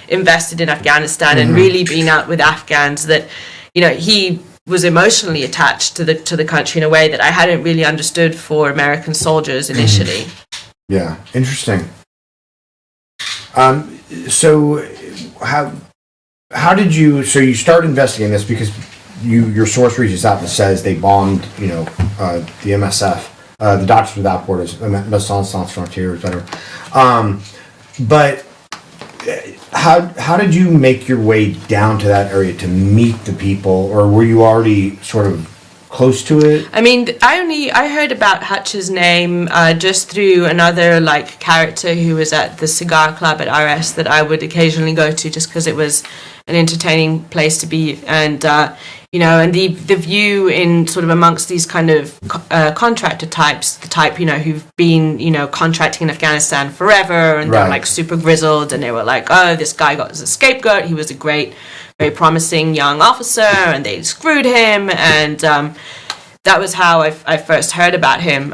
invested in Afghanistan and really being out with Afghans that, he was emotionally attached to the country in a way that I hadn't really understood for American soldiers initially. Yeah, interesting. So how did you? So you start investigating this because your source reaches out and says they bombed, the MSF, the Doctors Without Borders, Médecins Sans Frontières, whatever. But how did you make your way down to that area to meet the people, or were you already sort of close to it? I mean, I heard about Hutch's name just through another like character who was at the cigar club at RS that I would occasionally go to just because it was an entertaining place to be, and and the view in sort of amongst these kind of contractor types, the type who've been contracting in Afghanistan forever, and they're like super grizzled, and they were like, oh, this guy got as a scapegoat. He was a great, very promising young officer, and they screwed him, and that was how I first heard about him.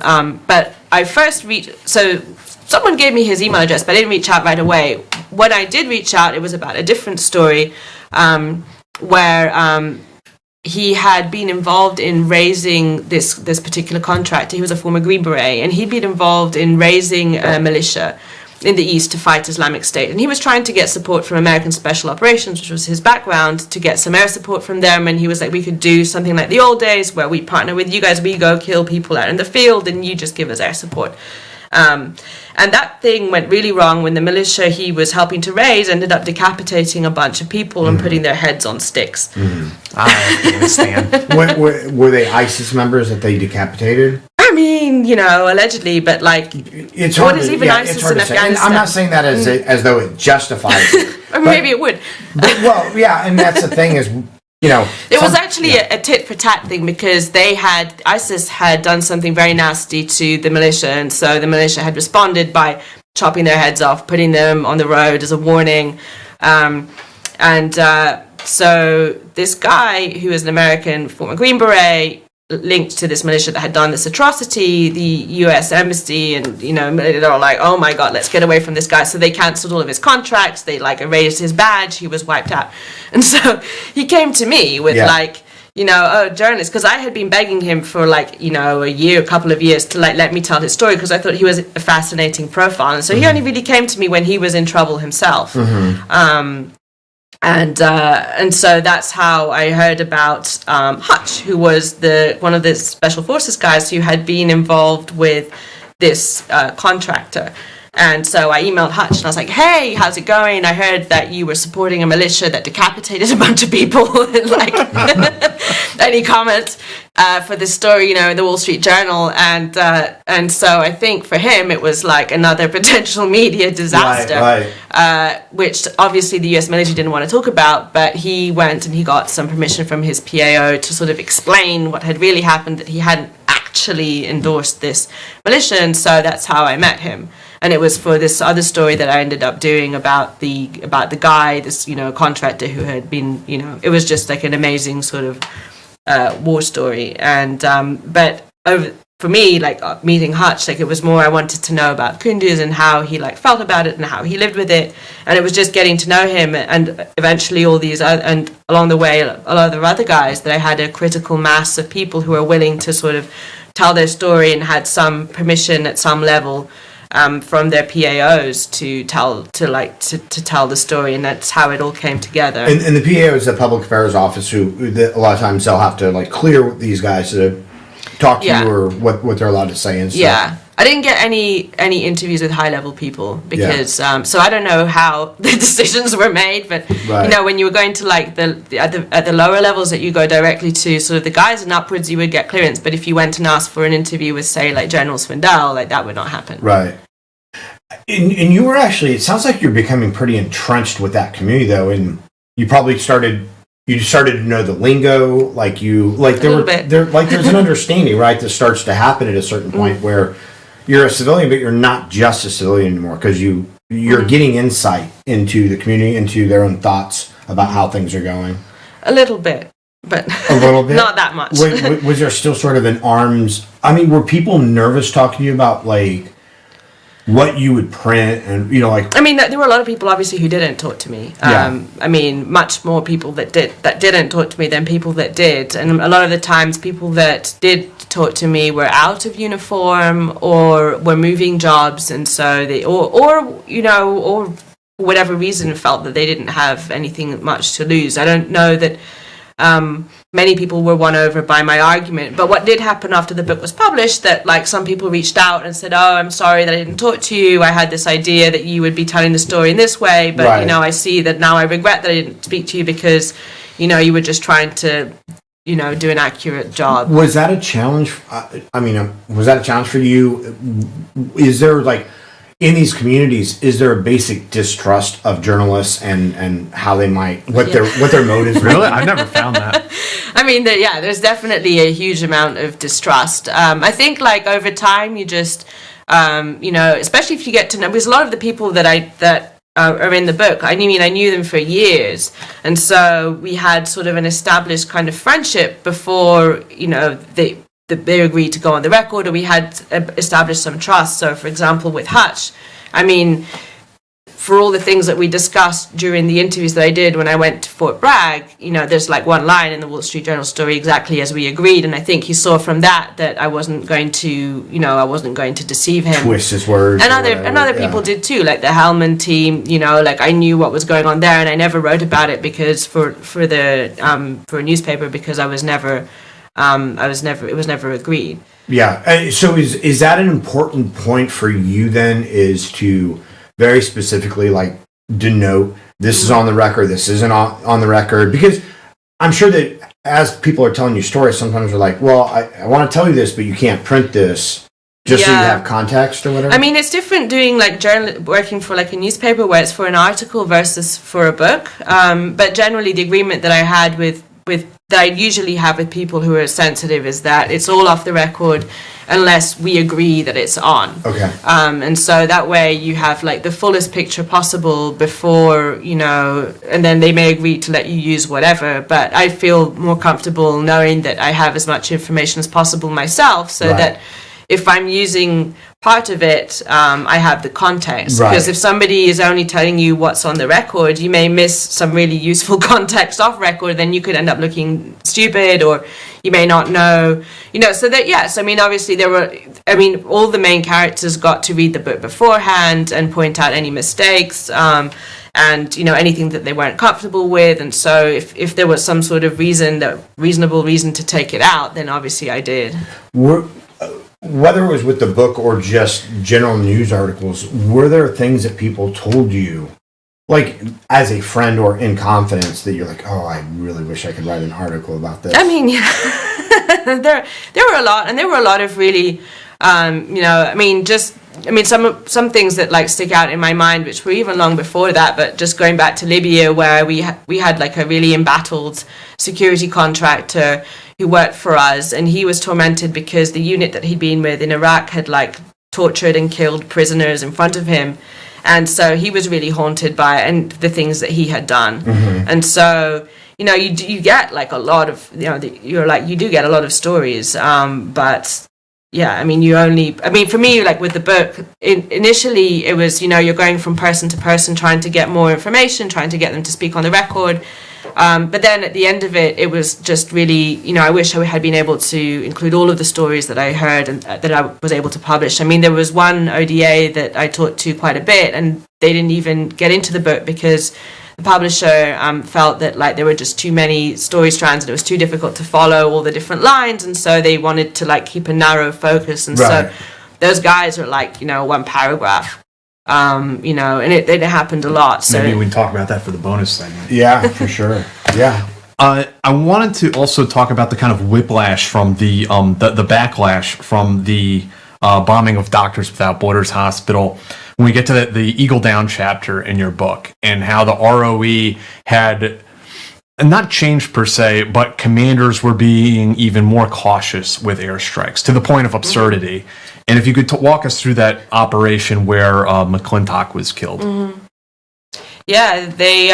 But I first someone gave me his email address, but I didn't reach out right away. When I did reach out, it was about a different story, where he had been involved in raising this particular contractor. He was a former Green Beret, and he'd been involved in raising a militia in the east to fight Islamic State, and he was trying to get support from American Special Operations, which was his background, to get some air support from them. And he was like, we could do something like the old days where we partner with you guys, we go kill people out in the field and you just give us air support. And that thing went really wrong when the militia he was helping to raise ended up decapitating a bunch of people and putting their heads on sticks. Afghanistan. Were they ISIS members that they decapitated? I mean, allegedly, but like, It's what hard is to- even yeah, ISIS it's hard in to say. And Afghanistan? I'm not saying that as though it justifies it. Or maybe it would. Well, yeah, and that's the thing is, It was actually a tit for tat thing, because ISIS had done something very nasty to the militia, and so the militia had responded by chopping their heads off, putting them on the road as a warning. So this guy, who is an American former Green Beret, linked to this militia that had done this atrocity, the U.S. Embassy, and they're all like, oh my god, let's get away from this guy. So they cancelled all of his contracts, they like erased his badge, he was wiped out. And so he came to me with journalist, because I had been begging him for a couple of years to let me tell his story, because I thought he was a fascinating profile. And so he only really came to me when he was in trouble himself. And so that's how I heard about Hutch, who was one of the special forces guys who had been involved with this contractor. And so I emailed Hutch and I was like, hey, how's it going? I heard that you were supporting a militia that decapitated a bunch of people. Any comments for this story, in the Wall Street Journal? And so I think for him it was like another potential media disaster, which obviously the US military didn't want to talk about, but he went and he got some permission from his PAO to sort of explain what had really happened, that he hadn't actually endorsed this militia. And so that's how I met him. And it was for this other story that I ended up doing about the guy, this contractor who had been, it was just like an amazing sort of war story. And but for me, meeting Hutch, it was more I wanted to know about Kunduz and how he felt about it and how he lived with it. And it was just getting to know him, and eventually all these and along the way a lot of other guys, that I had a critical mass of people who were willing to sort of tell their story and had some permission at some level from their PAOs to tell the story, and that's how it all came together. And the PAO is the public affairs office, who a lot of times they'll have to clear these guys to talk to you, or what they're allowed to say and stuff. Yeah. I didn't get any interviews with high level people because so I don't know how the decisions were made, but when you were going to at the lower levels that you go directly to sort of the guys and upwards, you would get clearance. But if you went and asked for an interview with say General Swindell, that would not happen. Right. And you were actually, it sounds like you're becoming pretty entrenched with that community though, and you probably started to know the lingo, there's an understanding, right, that starts to happen at a certain point where you're a civilian, but you're not just a civilian anymore, because you're getting insight into the community, into their own thoughts about how things are going. A little bit, but a little bit, not that much. Was there still sort of an arms? I mean, were people nervous talking to you about what you would print, and I mean, there were a lot of people obviously who didn't talk to me. I mean, much more people that didn't talk to me than people that did, and a lot of the times people that did talk to me were out of uniform or were moving jobs, and so they or whatever reason felt that they didn't have anything much to lose. I don't know that many people were won over by my argument, but what did happen after the book was published, that some people reached out and said, oh, I'm sorry that I didn't talk to you, I had this idea that you would be telling the story in this way, but I see that now I regret that I didn't speak to you because you were just trying to do an accurate job. Was that a challenge? Was that a challenge for you? Is there in these communities, is there a basic distrust of journalists and how they might what their motives? Really, I've never found that. I mean, there's definitely a huge amount of distrust. I think over time you just especially if you get to know, because a lot of the people that are in the book, I knew them for years, and so we had sort of an established kind of friendship before they agreed to go on the record, or we had established some trust. So, for example, with Hutch, I mean, for all the things that we discussed during the interviews that I did when I went to Fort Bragg, there's like one line in the Wall Street Journal story exactly as we agreed, and I think he saw from that I wasn't going to deceive him, twist his words, and other people did too, like the Hellman team. Like I knew what was going on there, and I never wrote about it because for a newspaper, because it was never agreed. Yeah. So is that an important point for you then, is to very specifically like denote this is on the record, this isn't on the record? Because I'm sure that as people are telling you stories, sometimes they're like, well, I want to tell you this, but you can't print this, just so you have context or whatever. I mean, it's different doing like working for like a newspaper where it's for an article versus for a book. But generally the agreement that I had with that I usually have with people who are sensitive is that it's all off the record unless we agree that it's on. Okay. And so that way you have like the fullest picture possible before, and then they may agree to let you use whatever, but I feel more comfortable knowing that I have as much information as possible myself, so that if I'm using part of it, I have the context. Because if somebody is only telling you what's on the record, you may miss some really useful context off record, then you could end up looking stupid, or you may not know, so that, yes, I mean, obviously all the main characters got to read the book beforehand and point out any mistakes, and anything that they weren't comfortable with. And so if there was some sort of reasonable reason to take it out, then obviously I did. Whether it was with the book or just general news articles, were there things that people told you, like as a friend or in confidence, that you're like, oh, I really wish I could write an article about this? I mean, yeah, there were a lot, and there were a lot of really, some things that like stick out in my mind, which were even long before that. But just going back to Libya, where we had like a really embattled security contractor who worked for us, and he was tormented because the unit that he'd been with in Iraq had like tortured and killed prisoners in front of him, and so he was really haunted by it and the things that he had done. And so you get like a lot of you do get a lot of stories, but yeah, I mean, for me, like with the book, initially it was, you're going from person to person trying to get more information, trying to get them to speak on the record. But then at the end of it, it was just really, I wish I had been able to include all of the stories that I heard and that I was able to publish. I mean, there was one ODA that I talked to quite a bit, and they didn't even get into the book because the publisher felt that like there were just too many story strands and it was too difficult to follow all the different lines, and so they wanted to like keep a narrow focus. And so those guys were like, one paragraph. And it happened a lot. So maybe we can talk about that for the bonus segment. Yeah, for sure. Yeah. I wanted to also talk about the kind of whiplash from the backlash from the bombing of Doctors Without Borders Hospital. When we get to the Eagle Down chapter in your book, and how the ROE had not changed per se, but commanders were being even more cautious with airstrikes to the point of absurdity. And if you could walk us through that operation where McClintock was killed. Yeah, they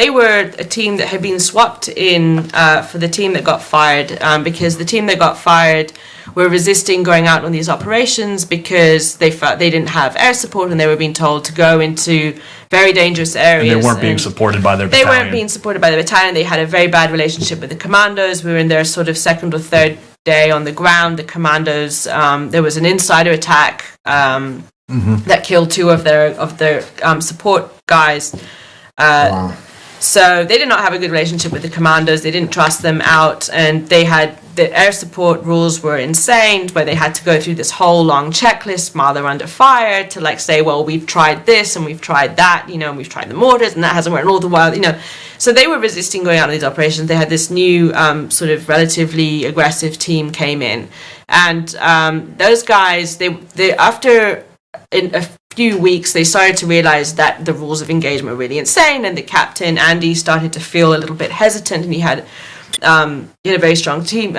were a team that had been swapped in for the team that got fired, because the team that got fired were resisting going out on these operations because they felt they didn't have air support, and they were being told to go into very dangerous areas. And they weren't being supported by their battalion. They weren't being supported by the battalion. They had a very bad relationship with the commandos. We were in their sort of second or third day on the ground. The commandos, there was an insider attack that killed two of their support guys. Wow. So they did not have a good relationship with the commandos. They didn't trust them out, and they had the air support rules were insane, where they had to go through this whole long checklist while they're under fire to like say, well, we've tried this and we've tried that, and we've tried the mortars and that hasn't worked, and all the while, So they were resisting going out on these operations. They had this new sort of relatively aggressive team came in, and those guys, they after in a few weeks, they started to realize that the rules of engagement were really insane, and the captain, Andy, started to feel a little bit hesitant, and he had a very strong team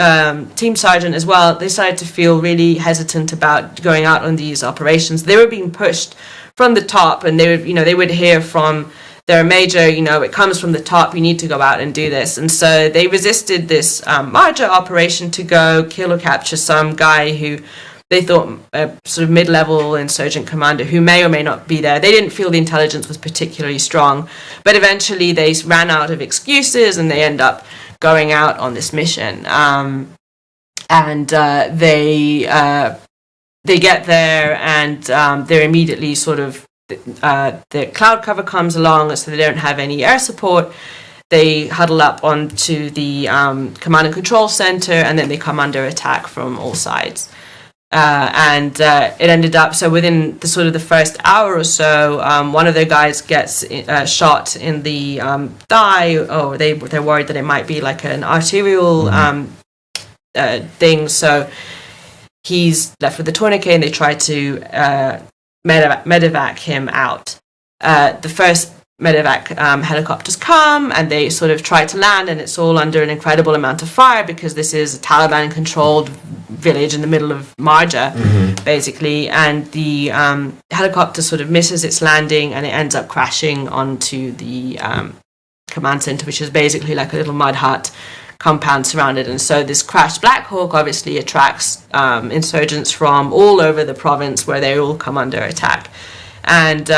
sergeant as well. They started to feel really hesitant about going out on these operations. They were being pushed from the top, and they would hear from their major, it comes from the top, you need to go out and do this. And so they resisted this Marja operation to go kill or capture some guy who they thought a sort of mid-level insurgent commander who may or may not be there. They didn't feel the intelligence was particularly strong, but eventually they ran out of excuses and they end up going out on this mission. And they get there and they're immediately sort of the cloud cover comes along, so they don't have any air support. They huddle up onto the command and control center, and then they come under attack from all sides. And it ended up, so within the sort of the first hour or so, one of their guys gets shot in the thigh. Oh, they're worried that it might be like an arterial thing. So he's left with a tourniquet, and they try to medevac him out. The first medevac helicopters come and they sort of try to land, and it's all under an incredible amount of fire because this is a Taliban-controlled village in the middle of Marja, basically, and the helicopter sort of misses its landing and it ends up crashing onto the command center, which is basically like a little mud hut compound surrounded. And so this crashed Black Hawk obviously attracts insurgents from all over the province, where they all come under attack. And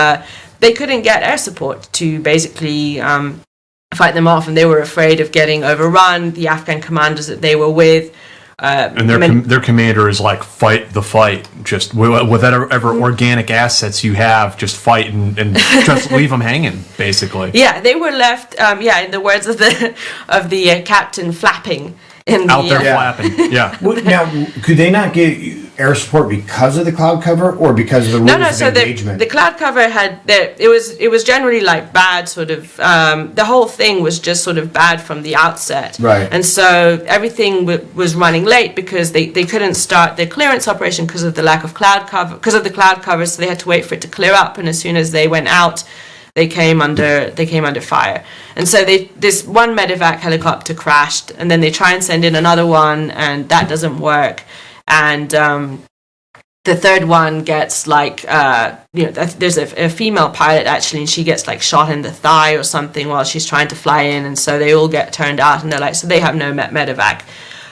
they couldn't get air support to basically fight them off, and they were afraid of getting overrun. The Afghan commanders that they were with, and their commander is like, fight the fight, just with whatever organic assets you have, just fight and just leave them hanging, basically. Yeah, they were left. In the words of the captain, flapping. Out there flapping, yeah. Now, could they not get air support because of the cloud cover, or because of the rules of engagement? The cloud cover had it was generally like bad, sort of. The whole thing was just sort of bad from the outset, right? And so everything was running late because they couldn't start their clearance operation because of the lack of cloud cover, because of the cloud cover. So they had to wait for it to clear up, and as soon as they went out, they came under fire. And so this one medevac helicopter crashed, and then they try and send in another one, and that doesn't work. And the third one gets like there's a female pilot actually, and she gets like shot in the thigh or something while she's trying to fly in, and so they all get turned out, and they're like, so they have no medevac.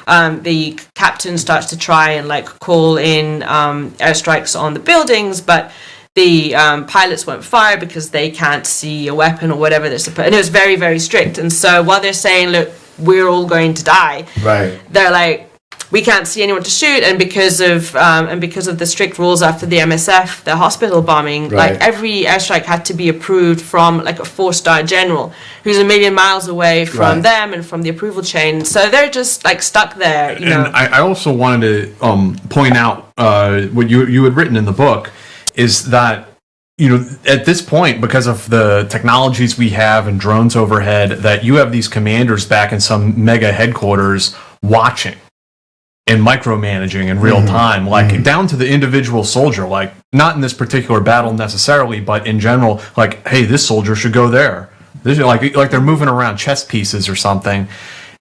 The captain starts to try and like call in airstrikes on the buildings, but the pilots won't fire because they can't see a weapon or whatever they're supposed. And it was very, very strict. And so while they're saying, look, we're all going to die, right, they're like, we can't see anyone to shoot. And because of the strict rules after the MSF, the hospital bombing, right, like every airstrike had to be approved from like a 4-star general who's a million miles away from them and from the approval chain. So they're just like stuck there, you know. And I also wanted to point out what you had written in the book, is that, you know, at this point, because of the technologies we have and drones overhead, that you have these commanders back in some mega headquarters watching and micromanaging in real time, like down to the individual soldier, like not in this particular battle necessarily, but in general, like, hey, this soldier should go there. This is like they're moving around chess pieces or something.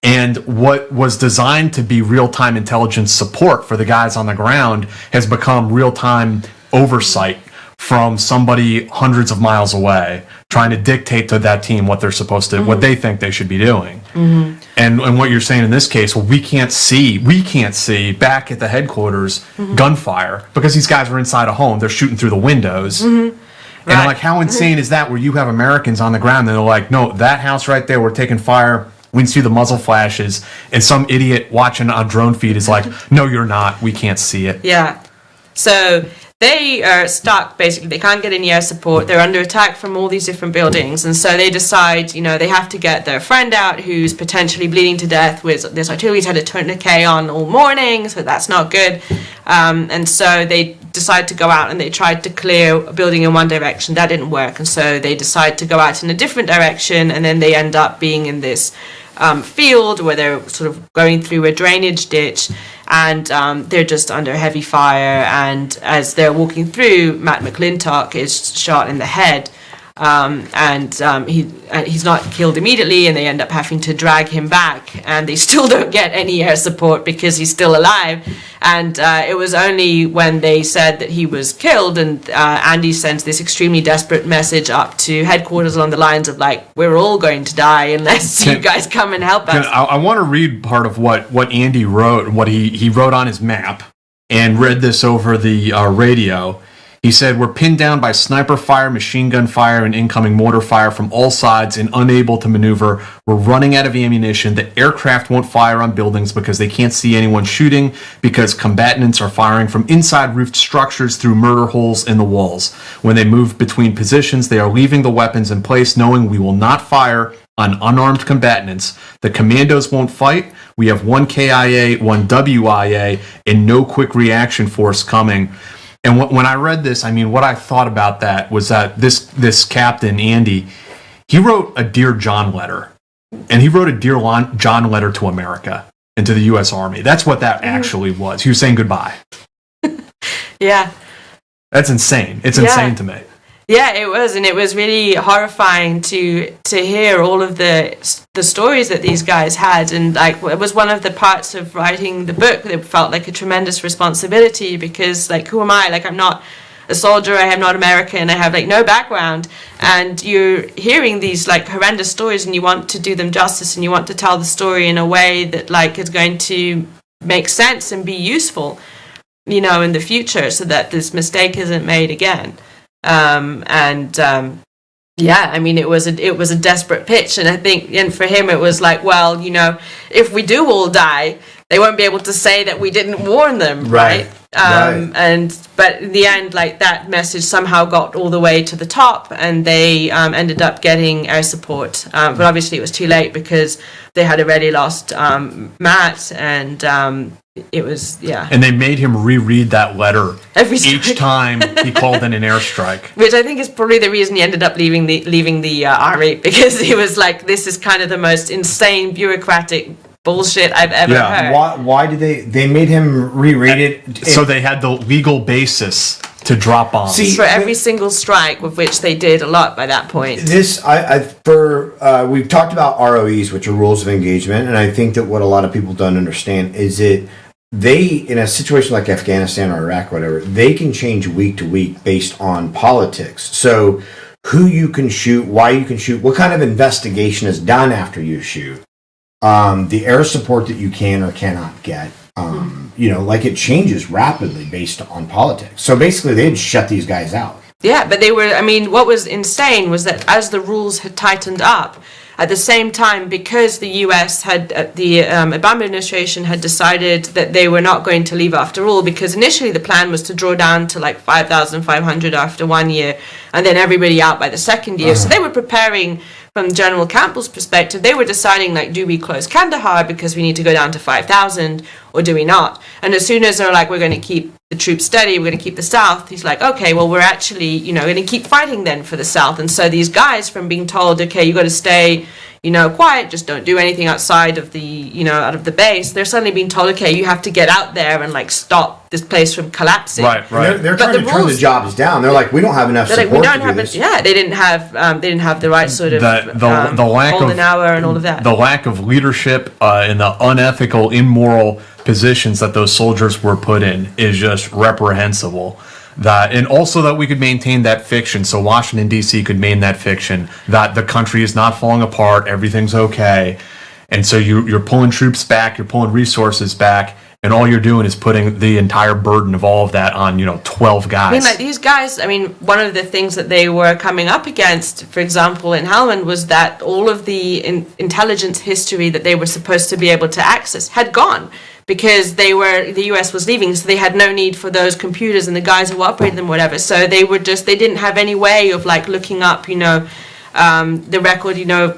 And what was designed to be real-time intelligence support for the guys on the ground has become real-time oversight from somebody hundreds of miles away, trying to dictate to that team what they're supposed to, what they think they should be doing. And what you're saying in this case, well, we can't see back at the headquarters gunfire because these guys are inside a home. They're shooting through the windows. And I'm like, how insane is that, where you have Americans on the ground and they're like, no, that house right there, we're taking fire. We can see the muzzle flashes, and some idiot watching on drone feed is like, no, you're not. We can't see it. Yeah. So they are stuck, basically. They can't get any air support. They're under attack from all these different buildings. And so they decide, you know, they have to get their friend out who's potentially bleeding to death with this artillery. He's had a tourniquet on all morning, so that's not good. And so they decide to go out, and they tried to clear a building in one direction. That didn't work. And so they decide to go out in a different direction, and then they end up being in this field where they're sort of going through a drainage ditch, and they're just under heavy fire. And as they're walking through, Matt McClintock is shot in the head, and he's not killed immediately, and they end up having to drag him back, and they still don't get any air support because he's still alive. And it was only when they said that he was killed, and Andy sends this extremely desperate message up to headquarters along the lines of like, we're all going to die unless you guys come and help us. I want to read part of what Andy wrote, what he wrote on his map. and read this over the radio. He said, "We're pinned down by sniper fire, machine gun fire, and incoming mortar fire from all sides and unable to maneuver. We're running out of ammunition. The aircraft won't fire on buildings because they can't see anyone shooting because combatants are firing from inside roofed structures through murder holes in the walls. When they move between positions, they are leaving the weapons in place knowing we will not fire on unarmed combatants. The commandos won't fight. We have one KIA, one WIA, and no quick reaction force coming." And when I read this, I mean, what I thought about that was that this captain, Andy, he wrote a Dear John letter. And he wrote a Dear John letter to America and to the U.S. Army. That's what that actually was. He was saying goodbye. Yeah. That's insane. It's insane to me. Yeah, it was, and it was really horrifying to hear all of the stories that these guys had, and like it was one of the parts of writing the book that felt like a tremendous responsibility because like who am I? Like I'm not a soldier, I am not American, I have like no background, and you're hearing these like horrendous stories and you want to do them justice and you want to tell the story in a way that like is going to make sense and be useful, you know, in the future so that this mistake isn't made again. Yeah, I mean, it was a desperate pitch, and I think, and for him, it was like, well, you know, if we do all die, they won't be able to say that we didn't warn them, right? But in the end, like that message somehow got all the way to the top, and they ended up getting air support. But obviously, it was too late because they had already lost Matt, and it was, yeah. And they made him reread that letter each time he called in an airstrike. Which I think is probably the reason he ended up leaving the army, because he was like, this is kind of the most insane bureaucratic bullshit I've ever heard. Why did they made him reread it? So they had the legal basis to drop bombs. See, for every single strike, with which they did a lot by that point. We've talked about ROEs, which are rules of engagement, and I think that what a lot of people don't understand is that they, in a situation like Afghanistan or Iraq or whatever, they can change week to week based on politics. So who you can shoot, why you can shoot, what kind of investigation is done after you shoot, the air support that you can or cannot get. You know, like it changes rapidly based on politics. So basically, they'd shut these guys out. Yeah, but they were, I mean, what was insane was that as the rules had tightened up, at the same time, because the US had, the Obama administration had decided that they were not going to leave after all, because initially the plan was to draw down to like 5,500 after 1 year, and then everybody out by the second year. So they were preparing, from General Campbell's perspective, they were deciding, like, do we close Kandahar because we need to go down to 5,000, or do we not? And as soon as they're like, we're going to keep the troops steady, we're going to keep the South, he's like, okay, well, we're actually, you know, going to keep fighting then for the South. And so these guys, from being told, okay, you got to stay, you know, quiet, just don't do anything outside of the, you know, out of the base, they're suddenly being told, okay, you have to get out there and, like, stop this place from collapsing. Right. They're trying to turn the jobs down. They're like, we don't have enough support we don't to have do this. Yeah, they didn't have the right sort of the lack golden of hour and all of that. The lack of leadership and the unethical, immoral positions that those soldiers were put in is just reprehensible. And also that we could maintain that fiction, so Washington, D.C. could maintain that fiction, that the country is not falling apart, everything's okay. And so you're pulling troops back, you're pulling resources back, and all you're doing is putting the entire burden of all of that on, 12 guys. I mean, like, these guys, one of the things that they were coming up against, for example, in Helmand, was that all of the intelligence history that they were supposed to be able to access had gone, because the US was leaving, so they had no need for those computers and the guys who operated them, whatever. So they didn't have any way of, like, looking up, the record,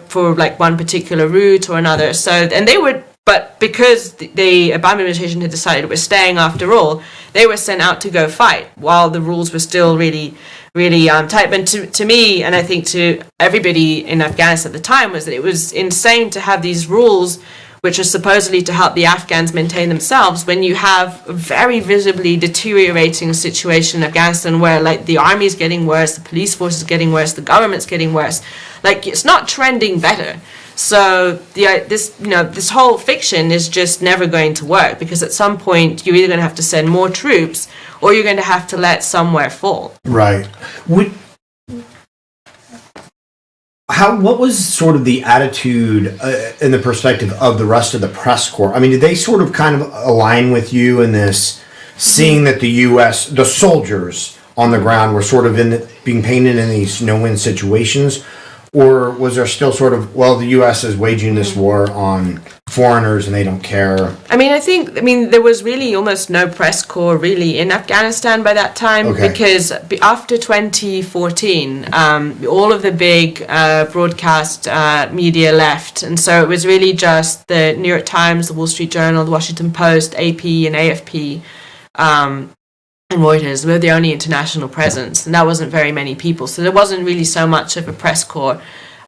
for, like, one particular route or another. So, and they were, but because the Obama administration had decided it was staying after all, they were sent out to go fight while the rules were still really, really tight. But to me, and I think to everybody in Afghanistan at the time, was that it was insane to have these rules which are supposedly to help the Afghans maintain themselves, when you have a very visibly deteriorating situation in Afghanistan where, like, the army's getting worse, the police force is getting worse, the government's getting worse. Like, it's not trending better. So this whole fiction is just never going to work, because at some point you're either going to have to send more troops or you're going to have to let somewhere fall. Right. What was sort of the attitude and the perspective of the rest of the press corps? I mean, did they sort of kind of align with you in this seeing that the U.S., the soldiers on the ground were sort of being painted in these no-win situations? Or was there still sort of, well, the U.S. is waging this war on foreigners and they don't care? I mean, there was really almost no press corps really in Afghanistan by that time, because after 2014, all of the big broadcast media left. And so it was really just the New York Times, the Wall Street Journal, the Washington Post, AP and AFP, and Reuters were the only international presence, and that wasn't very many people, so there wasn't really so much of a press corps.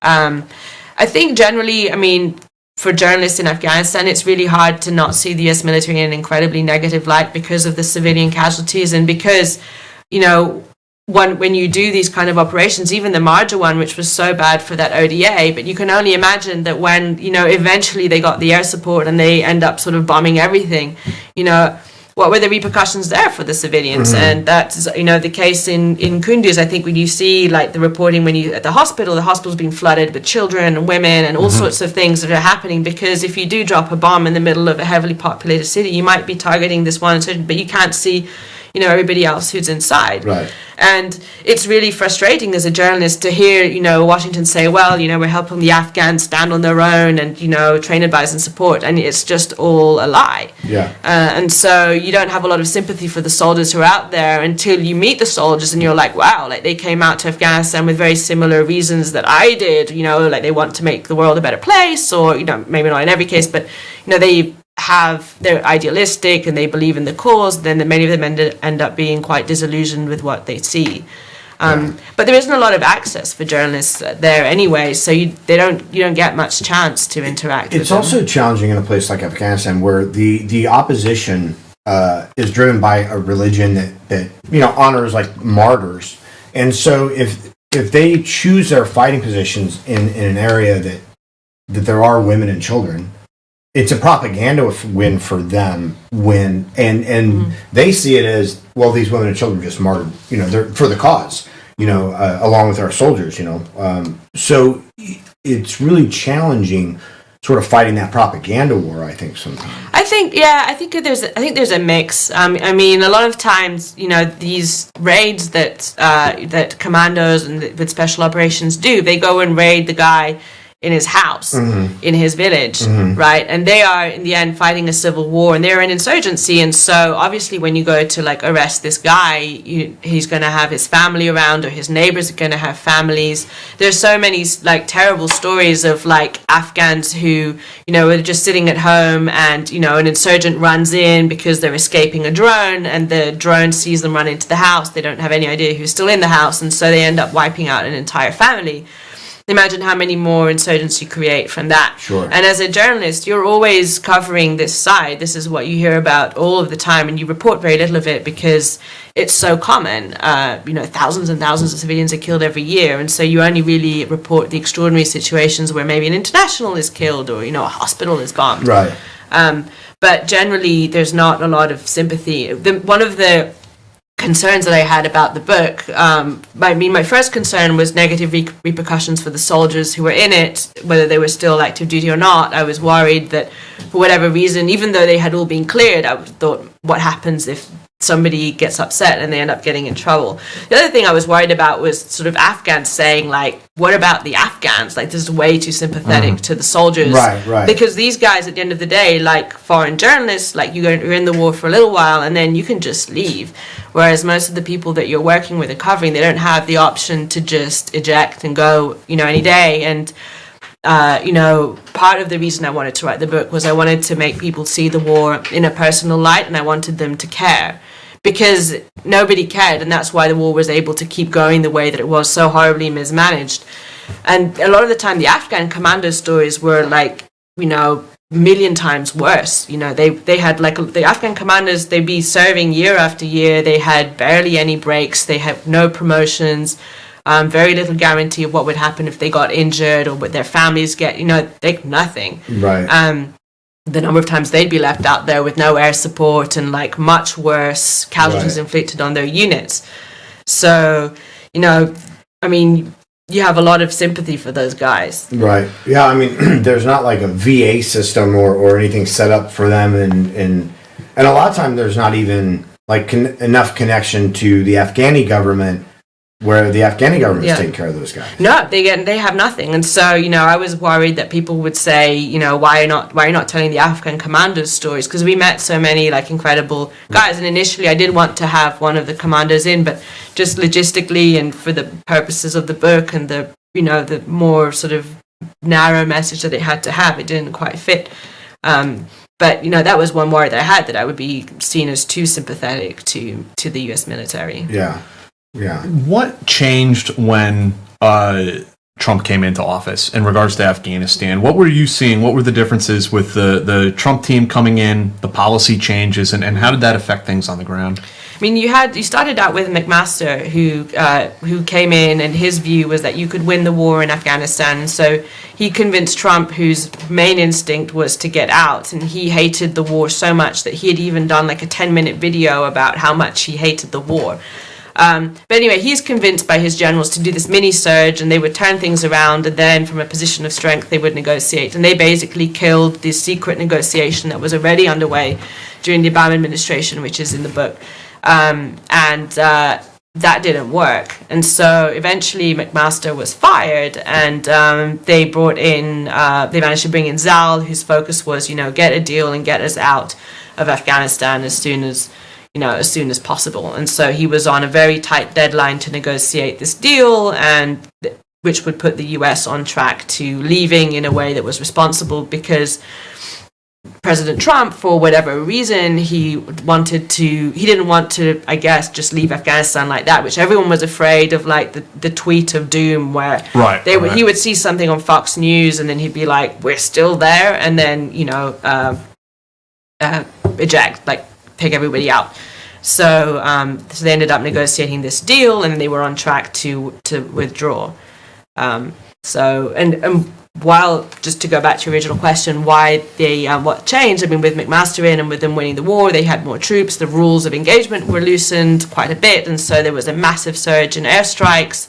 I think generally, I mean, for journalists in Afghanistan, it's really hard to not see the US military in an incredibly negative light because of the civilian casualties, and because, you know, when you do these kind of operations, even the Marja one, which was so bad for that ODA, but you can only imagine that when, you know, eventually they got the air support and they end up sort of bombing everything, you know, what were the repercussions there for the civilians? And that's, you know, the case in Kunduz. I think when you see like the reporting when you at the hospital's being flooded with children and women and all sorts of things that are happening, because if you do drop a bomb in the middle of a heavily populated city, you might be targeting this one insurgent, but you can't see, you know, everybody else who's inside. Right. And it's really frustrating as a journalist to hear, you know, Washington say, well, you know, we're helping the Afghans stand on their own and, you know, train, advise and support. And it's just all a lie. Yeah. And so you don't have a lot of sympathy for the soldiers who are out there until you meet the soldiers and you're like, wow, like they came out to Afghanistan with very similar reasons that I did, you know, like they want to make the world a better place, or, you know, maybe not in every case, but, you know, they're idealistic and they believe in the cause. Then many of them end up being quite disillusioned with what they see. But there isn't a lot of access for journalists there anyway, so you don't get much chance to interact with them. It's also challenging in a place like Afghanistan, where the opposition is driven by a religion that you know honors like martyrs, and so if they choose their fighting positions in an area that there are women and children, it's a propaganda win for them. And they see it as, well, these women and children just martyred, you know, they're for the cause, you know, along with our soldiers, you know. So it's really challenging, sort of fighting that propaganda war, I think sometimes. I think there's a mix. I mean, a lot of times, you know, these raids that commandos and with special operations do, they go and raid the guy in his house, in his village, right? And they are, in the end, fighting a civil war, and they're an insurgency. And so, obviously, when you go to, like, arrest this guy, he's going to have his family around, or his neighbors are going to have families. There's so many, like, terrible stories of, like, Afghans who, you know, are just sitting at home and, you know, an insurgent runs in because they're escaping a drone, and the drone sees them run into the house. They don't have any idea who's still in the house, and so they end up wiping out an entire family. Imagine how many more insurgents you create from that. Sure. And as a journalist, you're always covering this side. This is what you hear about all of the time, and you report very little of it because it's so common. You know, thousands and thousands of civilians are killed every year, and so you only really report the extraordinary situations where maybe an international is killed or, you know, a hospital is bombed. Right. But generally, there's not a lot of sympathy. One of the concerns that I had about the book, my first concern was negative repercussions for the soldiers who were in it, whether they were still active duty or not. I was worried that for whatever reason, even though they had all been cleared, I thought, what happens if somebody gets upset and they end up getting in trouble? The other thing I was worried about was sort of Afghans saying, like, what about the Afghans? Like, this is way too sympathetic to the soldiers. Right. Because these guys, at the end of the day, like foreign journalists, like you're in the war for a little while and then you can just leave. Whereas most of the people that you're working with and covering, they don't have the option to just eject and go, you know, any day. And you know, part of the reason I wanted to write the book was I wanted to make people see the war in a personal light, and I wanted them to care, because nobody cared, and that's why the war was able to keep going the way that it was, so horribly mismanaged. And a lot of the time the Afghan commando stories were like, you know, million times worse. You know, they had like the Afghan commanders, they'd be serving year after year, they had barely any breaks, they had no promotions, very little guarantee of what would happen if they got injured or what their families get, you know, nothing. Right. The number of times they'd be left out there with no air support and like much worse casualties inflicted on their units. So, you know, I mean, you have a lot of sympathy for those guys. Right. Yeah, I mean, there's not like a VA system or anything set up for them, and a lot of time there's not even like enough connection to the Afghani government, where the Afghani government is taking care of those guys. No, they have nothing, and so I was worried that people would say, why are you not telling the Afghan commanders' stories? Because we met so many like incredible guys, and initially I did want to have one of the commanders in, but just logistically and for the purposes of the book and the the more sort of narrow message that it had to have, it didn't quite fit. But that was one worry that I had, that I would be seen as too sympathetic to the U.S. military. Yeah. Yeah. What changed when Trump came into office in regards to Afghanistan? What were you seeing? What were the differences with the Trump team coming in, the policy changes, and how did that affect things on the ground? I mean, you started out with McMaster, who came in, and his view was that you could win the war in Afghanistan. So he convinced Trump, whose main instinct was to get out, and he hated the war so much that he had even done like a 10-minute video about how much he hated the war. But anyway, he's convinced by his generals to do this mini surge, and they would turn things around, and then from a position of strength they would negotiate. And they basically killed this secret negotiation that was already underway during the Obama administration, which is in the book. That didn't work. And so eventually McMaster was fired, and they managed to bring in Zal, whose focus was, get a deal and get us out of Afghanistan as soon as possible. And so he was on a very tight deadline to negotiate this deal, and which would put the US on track to leaving in a way that was responsible, because President Trump, for whatever reason, he didn't want to, I guess, just leave Afghanistan like that, which everyone was afraid of, like the tweet of doom, where he would see something on Fox News and then he'd be like, we're still there, and then eject, like take everybody out. So they ended up negotiating this deal, and they were on track to withdraw. While, just to go back to your original question, why what changed? I mean, with McMaster in and with them winning the war, they had more troops. The rules of engagement were loosened quite a bit, and so there was a massive surge in airstrikes.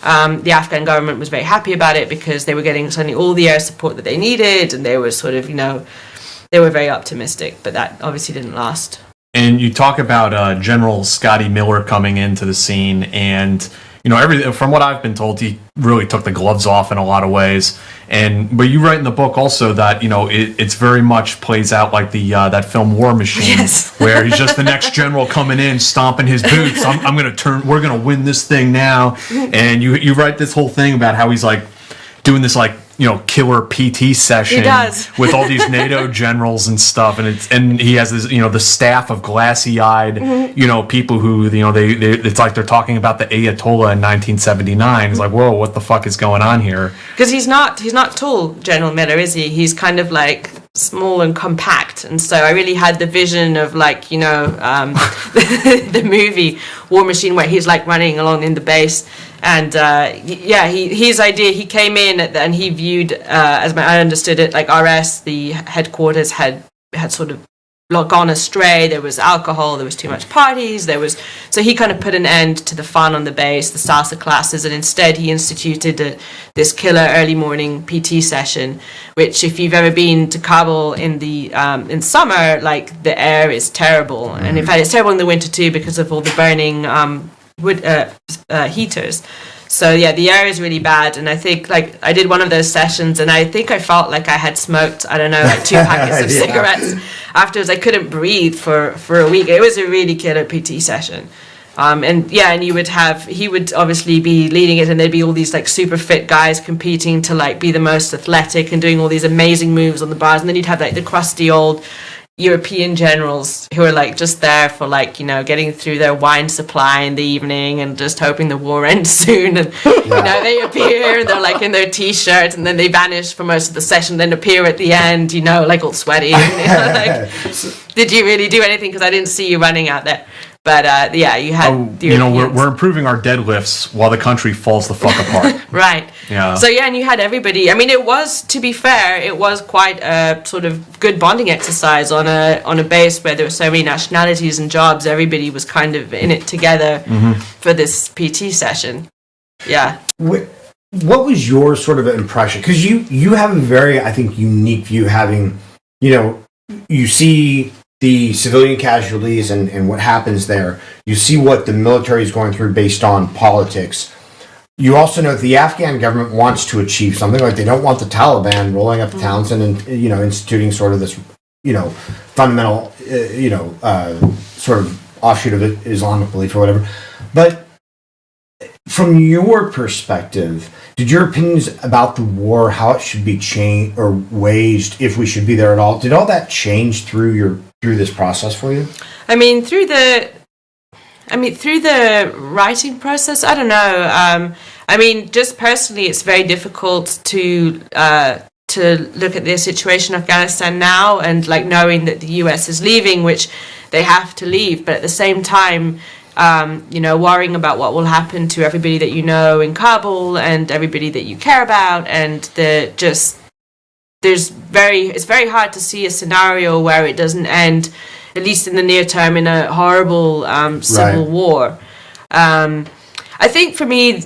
The Afghan government was very happy about it because they were getting suddenly all the air support that they needed, and they were sort of, they were very optimistic, but that obviously didn't last. And you talk about General Scotty Miller coming into the scene, and from what I've been told, he really took the gloves off in a lot of ways. But you write in the book also that it's very much plays out like the that film War Machine, yes. where he's just the next general coming in, stomping his boots. We're gonna win this thing now. And you write this whole thing about how he's like doing this like killer PT session with all these NATO generals and stuff, and he has this the staff of glassy-eyed people who it's like they're talking about the Ayatollah in 1979. It's like, whoa, what the fuck is going on here? Because he's not tall, General Miller, is he? He's kind of like small and compact, and so I really had the vision of like the movie War Machine, where he's like running along in the base. And his idea, he came in and he viewed, as I understood it, like RS, the headquarters had sort of gone astray. There was alcohol, there was too much parties, so he kind of put an end to the fun on the base, the salsa classes, and instead he instituted this killer early morning PT session, which if you've ever been to Kabul in summer, like the air is terrible, and in fact it's terrible in the winter too because of all the burning wood heaters. So yeah, the air is really bad, and I think like I did one of those sessions, and I think I felt like I had smoked, I don't know, like 2 packets of cigarettes. Afterwards, I couldn't breathe for a week. It was a really killer PT session. And he would obviously be leading it, and there'd be all these like super fit guys competing to like be the most athletic and doing all these amazing moves on the bars, and then you'd have like the crusty old European generals who are like just there for like getting through their wine supply in the evening and just hoping the war ends soon, and they appear and they're like in their t-shirts, and then they vanish for most of the session, then appear at the end like all sweaty and, like, did you really do anything, because I didn't see you running out there. But you had we're improving our deadlifts while the country falls the fuck apart. Right. Yeah. So and you had everybody. I mean, it was, to be fair, it was quite a sort of good bonding exercise on a base where there were so many nationalities and jobs. Everybody was kind of in it together for this PT session. Yeah. What was your sort of impression? Because you have a very, I think, unique view, having you see the civilian casualties and what happens there. You see what the military is going through based on politics. You also know that the Afghan government wants to achieve something. Like, they don't want the Taliban rolling up the towns and instituting sort of this, fundamental, sort of offshoot of Islamic belief or whatever. But from your perspective, did your opinions about the war, how it should be changed or waged, if we should be there at all, did all that change through this process for you? I mean, through the writing process, I don't know. Just personally, it's very difficult to look at the situation in Afghanistan now, and like knowing that the US is leaving, which they have to leave, but at the same time, worrying about what will happen to everybody that you know in Kabul and everybody that you care about, and it's very hard to see a scenario where it doesn't end, at least in the near term, in a horrible civil war. I think for me,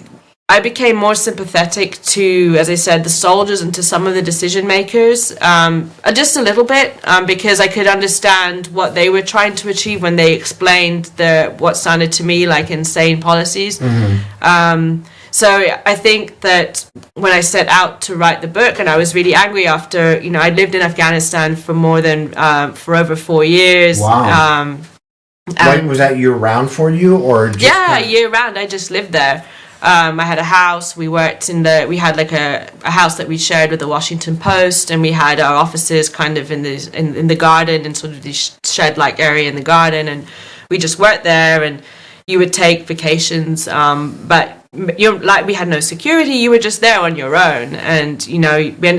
I became more sympathetic to, as I said, the soldiers and to some of the decision makers, just a little bit, because I could understand what they were trying to achieve when they explained what sounded to me like insane policies. So I think that when I set out to write the book, and I was really angry after, I lived in Afghanistan for for over 4 years. Wow. Was that year round for you, or just year round? I just lived there. I had a house. We had like a house that we shared with the Washington Post, and we had our offices kind of in the garden, and sort of this shed-like area in the garden, and we just worked there. And you would take vacations, but we had no security. You were just there on your own, and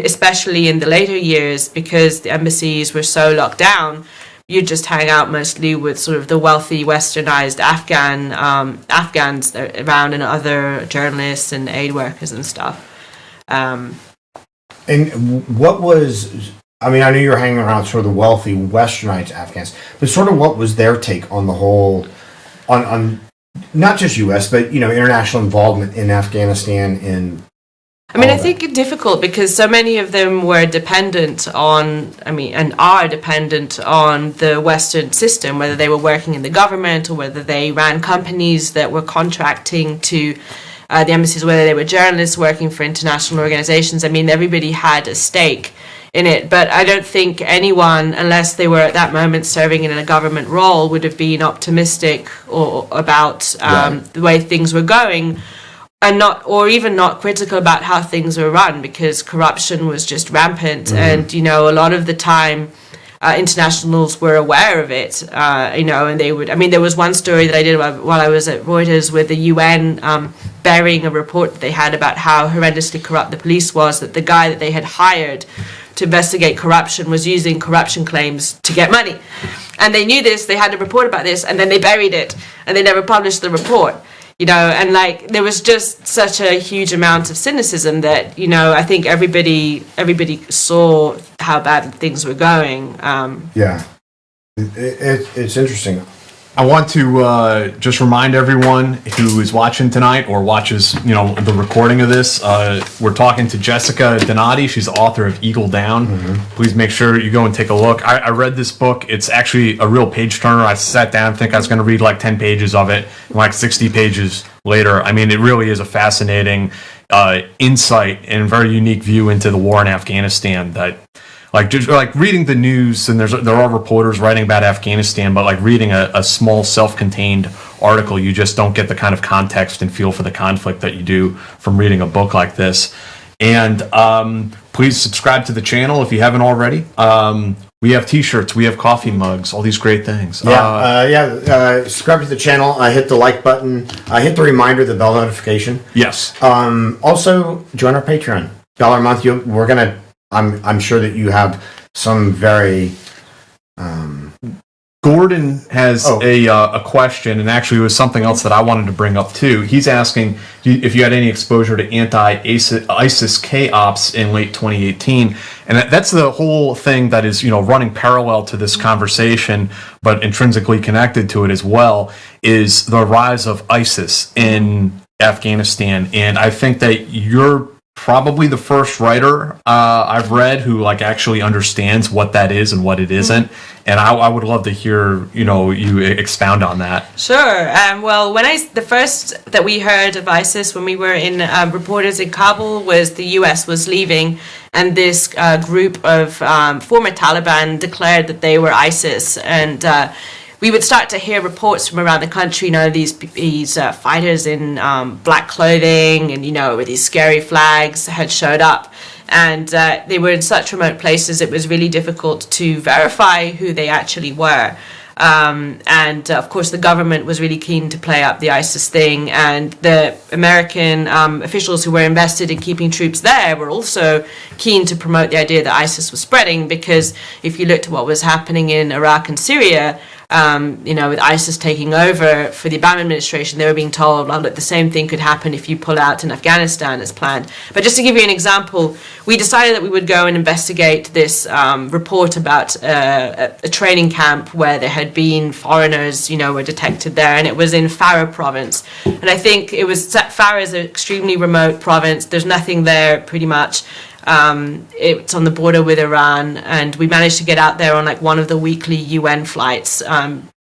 especially in the later years, because the embassies were so locked down, you just hang out mostly with sort of the wealthy, westernized Afghans around, and other journalists and aid workers and stuff. And what was, I know you were hanging around sort of the wealthy, westernized Afghans, but sort of what was their take on the whole, on not just U.S., but, international involvement in Afghanistan and I think it's difficult because so many of them were dependent on, and are dependent on the Western system, whether they were working in the government or whether they ran companies that were contracting to the embassies, whether they were journalists working for international organizations. Everybody had a stake in it, but I don't think anyone, unless they were at that moment serving in a government role, would have been optimistic or about the way things were going. And not critical about how things were run, because corruption was just rampant. And a lot of the time internationals were aware of it, and they would, there was one story that I did while I was at Reuters with the UN burying a report that they had about how horrendously corrupt the police was, that the guy that they had hired to investigate corruption was using corruption claims to get money. And they knew this, they had a report about this, and then they buried it, and they never published the report. And there was just such a huge amount of cynicism that, I think everybody saw how bad things were going. It's interesting. I want to just remind everyone who is watching tonight or watches, the recording of this. We're talking to Jessica Donati. She's the author of Eagle Down. Please make sure you go and take a look. I read this book. It's actually a real page turner. I sat down and think I was going to read like 10 pages of it. And like 60 pages later, it really is a fascinating insight and very unique view into the war in Afghanistan that, just reading the news, and there are reporters writing about Afghanistan, but reading a small self-contained article, you just don't get the kind of context and feel for the conflict that you do from reading a book like this. And please subscribe to the channel if you haven't already. We have t-shirts, we have coffee mugs, all these great things. Subscribe to the channel, hit the like button, hit the reminder, the bell notification. Yes. Also, join our Patreon. $1 a month, I'm sure that you have some very... Gordon has a question, and actually it was something else that I wanted to bring up too. He's asking if you had any exposure to anti-ISIS K-ops in late 2018. And that's the whole thing that is, running parallel to this conversation, but intrinsically connected to it as well, is the rise of ISIS in Afghanistan. And I think that your probably the first writer I've read who like actually understands what that is and what it isn't. And I would love to hear, you expound on that. Sure. Well, the first that we heard of ISIS when we were in reporters in Kabul was the US was leaving, and this group of former Taliban declared that they were ISIS, and we would start to hear reports from around the country, these fighters in black clothing and, with these scary flags had showed up. And they were in such remote places, it was really difficult to verify who they actually were. And of course, the government was really keen to play up the ISIS thing. And the American officials who were invested in keeping troops there were also keen to promote the idea that ISIS was spreading, because if you looked at what was happening in Iraq and Syria, with ISIS taking over for the Obama administration, they were being told, well, look, the same thing could happen if you pull out in Afghanistan as planned. But just to give you an example, we decided that we would go and investigate this report about a training camp where there had been foreigners, were detected there, and it was in Farah province. And I think Farah is an extremely remote province. There's nothing there pretty much. It's on the border with Iran, and we managed to get out there on like one of the weekly UN flights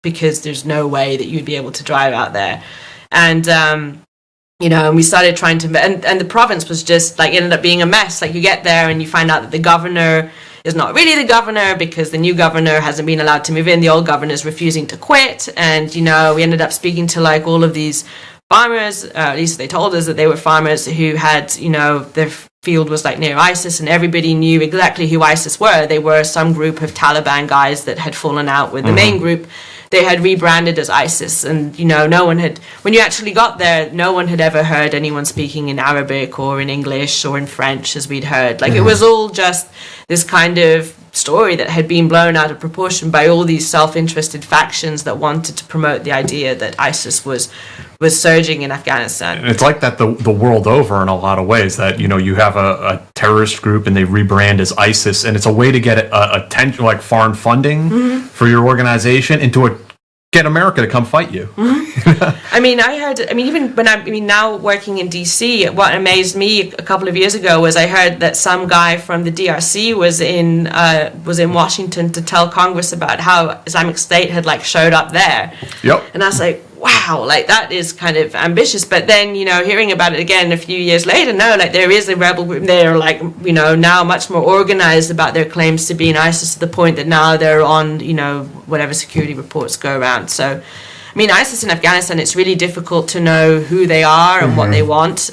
because there's no way that you'd be able to drive out there. And and we started trying to, and the province was just like ended up being a mess. Like you get there and you find out that the governor is not really the governor because the new governor hasn't been allowed to move in. The old governor is refusing to quit, and we ended up speaking to like all of these farmers, at least they told us that they were farmers who had, their field was like near ISIS, and everybody knew exactly who ISIS were. They were some group of Taliban guys that had fallen out with the main group. They had rebranded as ISIS, and no one had, when you actually got there, no one had ever heard anyone speaking in Arabic or in English or in French as we'd heard. Like it was all just this kind of story that had been blown out of proportion by all these self-interested factions that wanted to promote the idea that ISIS was surging in Afghanistan. And it's like that the world over in a lot of ways, that you have a terrorist group and they rebrand as ISIS, and it's a way to get attention, like foreign funding for your organization, and to get America to come fight you. Even when now working in DC, what amazed me a couple of years ago was I heard that some guy from the DRC was in Washington to tell Congress about how Islamic State had like showed up there. Yep. And I was like, wow, like that is kind of ambitious. But then, hearing about it again a few years later, no, like there is a rebel group. They're like, now much more organized about their claims to be in ISIS, to the point that now they're on, whatever security reports go around. So, ISIS in Afghanistan, it's really difficult to know who they are and what they want.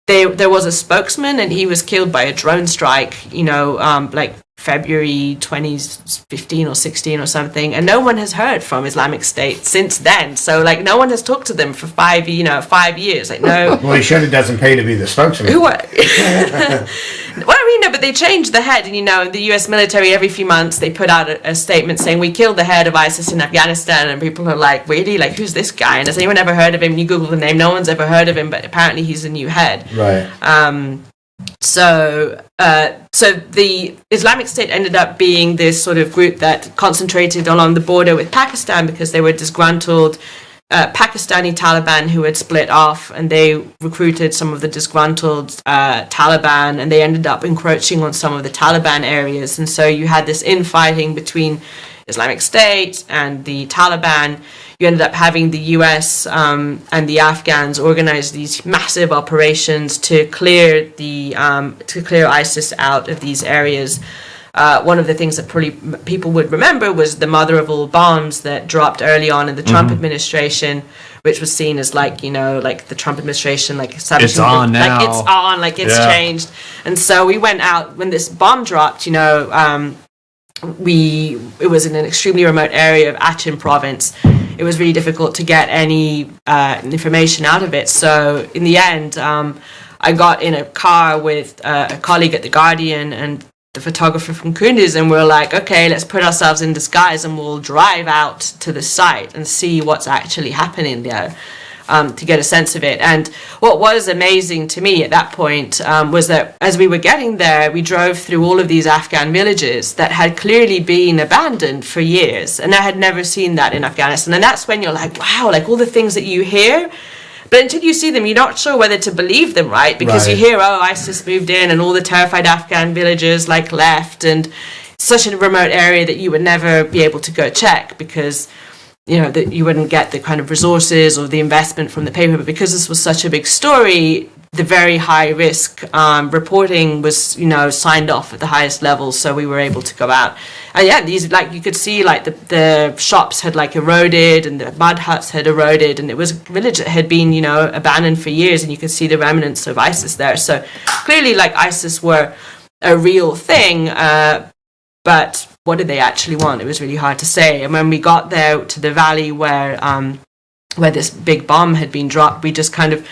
There was a spokesman, and he was killed by a drone strike, like February 2015 or 16 or something, and no one has heard from Islamic State since then. So like no one has talked to them for 5 years. Like no. Well, he sure it doesn't pay to be the spokesman. No, but they changed the head, and the U.S. military every few months they put out a statement saying we killed the head of ISIS in Afghanistan, and people are like, really, like who's this guy? And has anyone ever heard of him? You Google the name, no one's ever heard of him, but apparently he's a new head. Right. So the Islamic State ended up being this sort of group that concentrated along the border with Pakistan because they were disgruntled Pakistani Taliban who had split off, and they recruited some of the disgruntled Taliban, and they ended up encroaching on some of the Taliban areas. And so you had this infighting between Islamic State and the Taliban. You ended up having the US and the Afghans organize these massive operations to clear ISIS out of these areas. One of the things that probably people would remember was the mother of all bombs that dropped early on in the Trump administration, which was seen as like the Trump administration it's on now, like it's on, like it's changed. And so we went out when this bomb dropped. It was in an extremely remote area of Achin province. It was really difficult to get any information out of it. So in the end, I got in a car with a colleague at The Guardian and the photographer from Kunduz, and we're like, okay, let's put ourselves in disguise and we'll drive out to the site and see what's actually happening there. To get a sense of it. And what was amazing to me at that point was that as we were getting there, we drove through all of these Afghan villages that had clearly been abandoned for years, and I had never seen that in Afghanistan. And that's when you're like, wow, like all the things that you hear But until you see them, you're not sure whether to believe them, right? Because you hear, oh, ISIS moved in and all the terrified Afghan villagers like left, and such a remote area that you would never be able to go check because, you know, that you wouldn't get the kind of resources or the investment from the paper. But because this was such a big story, the very high risk reporting was, you know, signed off at the highest levels, so we were able to go out. And yeah, these, like, you could see like the shops had like eroded and the mud huts had eroded, and it was a village that had been, you know, abandoned for years, and you could see the remnants of ISIS there. So clearly, like, ISIS were a real thing, but what did they actually want? It was really hard to say. And when we got there to the valley where this big bomb had been dropped, we just kind of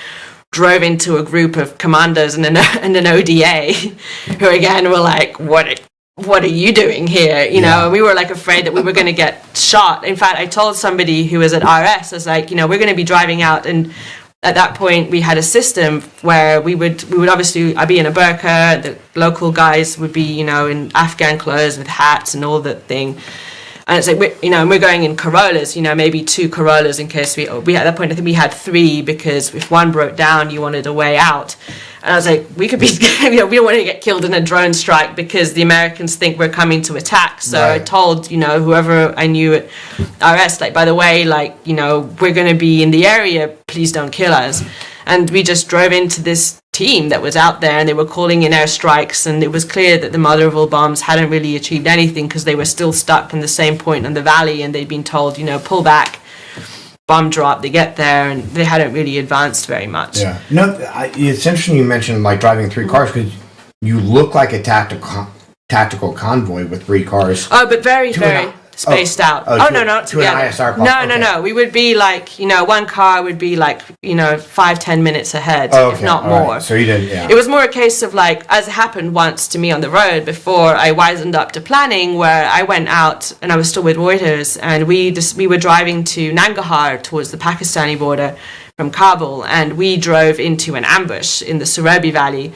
drove into a group of commandos and an ODA who again were like, what are you doing here? You know, and we were like afraid that we were going to get shot. In fact, I told somebody who was at RS, I was like, you know, we're going to be driving out, and at that point we had a system where we would obviously, I'd be in a burqa, the local guys would be, you know, in Afghan clothes with hats and all that thing. And it's like, we're going in Corollas, you know, maybe 2 Corollas in case we at that point, I think we had 3, because if one broke down, you wanted a way out. And I was like, we could be, you know, we don't want to get killed in a drone strike because the Americans think we're coming to attack. So I told, you know, whoever I knew at RS, like, by the way, like, you know, we're going to be in the area, please don't kill us. And we just drove into this team that was out there, and they were calling in airstrikes, and it was clear that the mother of all bombs hadn't really achieved anything because they were still stuck in the same point in the valley, and they'd been told, you know, pull back, bomb drop. They get there, and they hadn't really advanced very much. Yeah. No, it's interesting you mentioned like driving 3 cars, because you look like a tactical convoy with 3 cars. Oh, but very spaced out. No, not to an ISR car. No. We would be like, you know, one car would be like, you know, 5-10 minutes ahead, if not more. Right. So you didn't, yeah. It was more a case of like, as it happened once to me on the road before I wisened up to planning, where I went out and I was still with Reuters, and we were driving to Nangarhar towards the Pakistani border from Kabul, and we drove into an ambush in the Surabi Valley.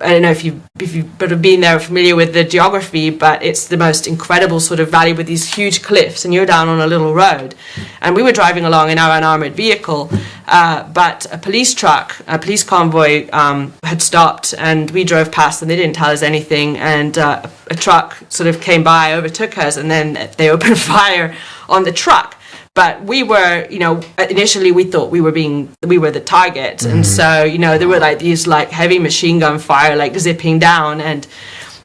I don't know if you've been there or familiar with the geography, but it's the most incredible sort of valley with these huge cliffs, and you're down on a little road. And we were driving along in our unarmored vehicle, but a police convoy had stopped, and we drove past, and they didn't tell us anything. And a truck sort of came by, overtook us, and then they opened fire on the truck. But we were, you know, initially we thought we were the target. Mm-hmm. And so, you know, there were like these like heavy machine gun fire, like zipping down. And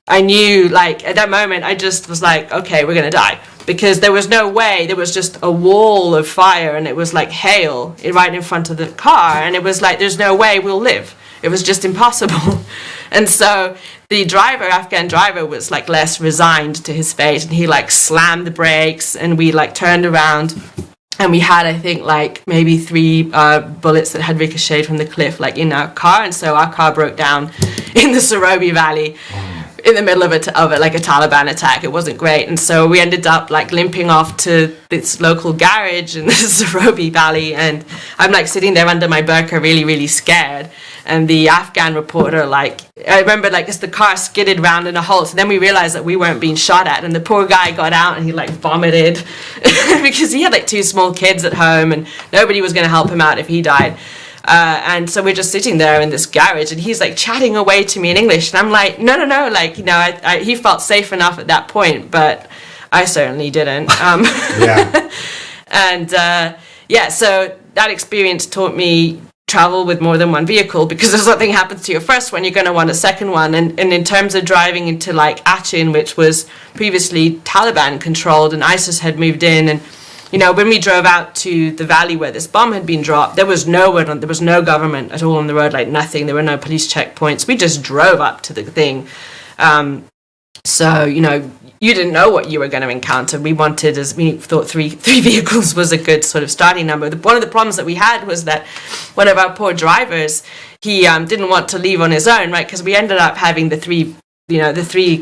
I knew, like, at that moment, I just was like, okay, we're going to die. Because there was no way, there was just a wall of fire, and it was like hail right in front of the car. And it was like, there's no way we'll live. It was just impossible. And so the Afghan driver was like less resigned to his fate, and he like slammed the brakes, and we like turned around, and we had, I think, like maybe 3 bullets that had ricocheted from the cliff like in our car. And so our car broke down in the Surabi Valley in the middle of a Taliban attack. It wasn't great. And so we ended up like limping off to this local garage in the Surabi Valley, and I'm like sitting there under my burqa really, really scared. And the Afghan reporter, like, I remember, like, as the car skidded round in a halt, and then we realized that we weren't being shot at, and the poor guy got out and he, like, vomited because he had, like, 2 small kids at home, and nobody was going to help him out if he died. And so we're just sitting there in this garage, and he's, like, chatting away to me in English, and I'm like, no, like, you know, he felt safe enough at that point, but I certainly didn't. Yeah. And, so that experience taught me travel with more than one vehicle, because if something happens to your first one, you're going to want a second one. And in terms of driving into like Achin, which was previously Taliban controlled, and ISIS had moved in, and you know, when we drove out to the valley where this bomb had been dropped, there was no government at all on the road, like nothing. There were no police checkpoints. We just drove up to the thing. So, you know, you didn't know what you were going to encounter. We thought three vehicles was a good sort of starting number. One of the problems that we had was that one of our poor drivers, he didn't want to leave on his own, right? Because we ended up having the 3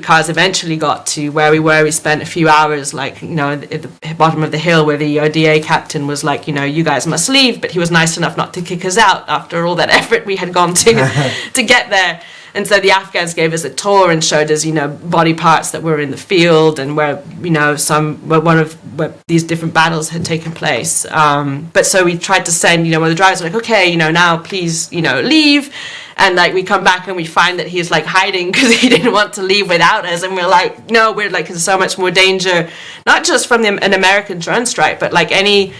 cars eventually got to where we were. We spent a few hours, like, you know, at the bottom of the hill, where the ODA captain was like, you know, you guys must leave. But he was nice enough not to kick us out after all that effort we had gone to get there. And so the Afghans gave us a tour and showed us, body parts that were in the field and where, where these different battles had taken place. But so we tried to send, one of the drivers were like, okay, now please, leave. And like we come back and we find that he's like hiding because he didn't want to leave without us. And we're like, no, we're like in so much more danger, not just from an American drone strike, but like any,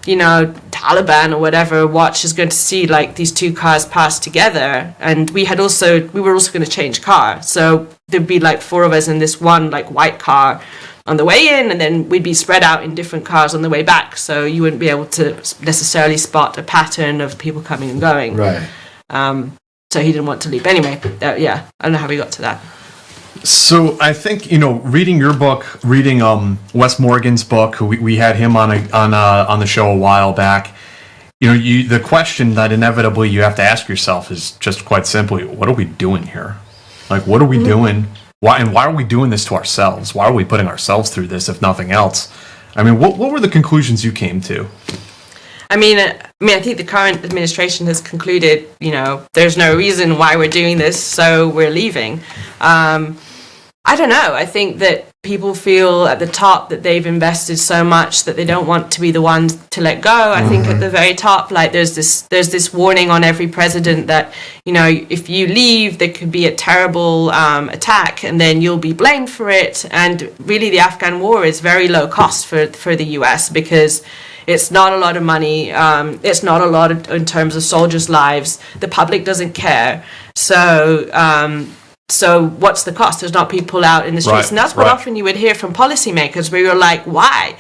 Taliban or whatever watch is going to see like these two cars pass together. And we were also going to change car. So there'd be like 4 of us in this one like white car on the way in, and then we'd be spread out in different cars on the way back. So you wouldn't be able to necessarily spot a pattern of people coming and going. Right. So he didn't want to leave. Anyway, I don't know how we got to that. So I think, reading your book, reading Wes Morgan's book, we had him on the show a while back, the question that inevitably you have to ask yourself is just quite simply, what are we doing here? Like, what are we doing? Why are we doing this to ourselves? Why are we putting ourselves through this, if nothing else? I mean, what were the conclusions you came to? I mean, I think the current administration has concluded, there's no reason why we're doing this, so we're leaving. I don't know. I think that people feel at the top that they've invested so much that they don't want to be the ones to let go. I think at the very top, like there's this warning on every president that, if you leave, there could be a terrible attack and then you'll be blamed for it. And really the Afghan war is very low cost for the US because it's not a lot of money. It's not a lot in terms of soldiers' lives. The public doesn't care. So what's the cost? There's not people out in the streets. Right, And that's what often you would hear from policymakers where you're like, why?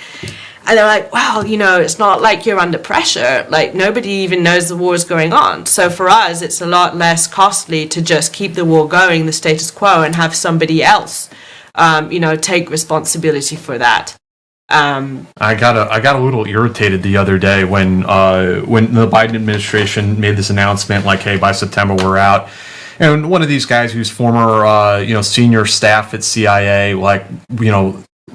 And they're like, well, it's not like you're under pressure. Like nobody even knows the war is going on. So for us, it's a lot less costly to just keep the war going, the status quo, and have somebody else, take responsibility for that. I got a little irritated the other day when the Biden administration made this announcement, like, hey, by September we're out. And one of these guys who's former, senior staff at CIA, like,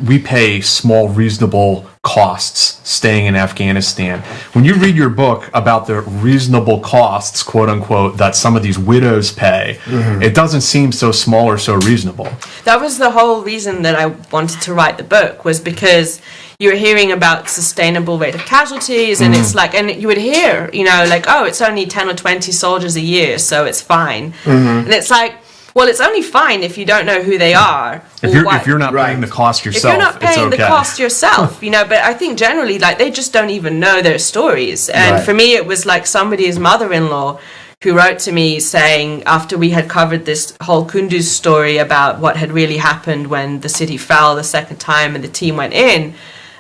we pay small, reasonable costs staying in Afghanistan. When you read your book about the reasonable costs, quote unquote, that some of these widows pay, it doesn't seem so small or so reasonable. That was the whole reason that I wanted to write the book, was because you were hearing about sustainable rate of casualties, and it's like, and you would hear, like, oh, it's only 10 or 20 soldiers a year, so it's fine. And it's like, well, it's only fine if you don't know who they are. If you're not paying the cost yourself, if you're not paying the cost yourself, but I think generally, like, they just don't even know their stories. And for me, it was like somebody's mother-in-law who wrote to me saying, after we had covered this whole Kunduz story about what had really happened when the city fell the second time and the team went in,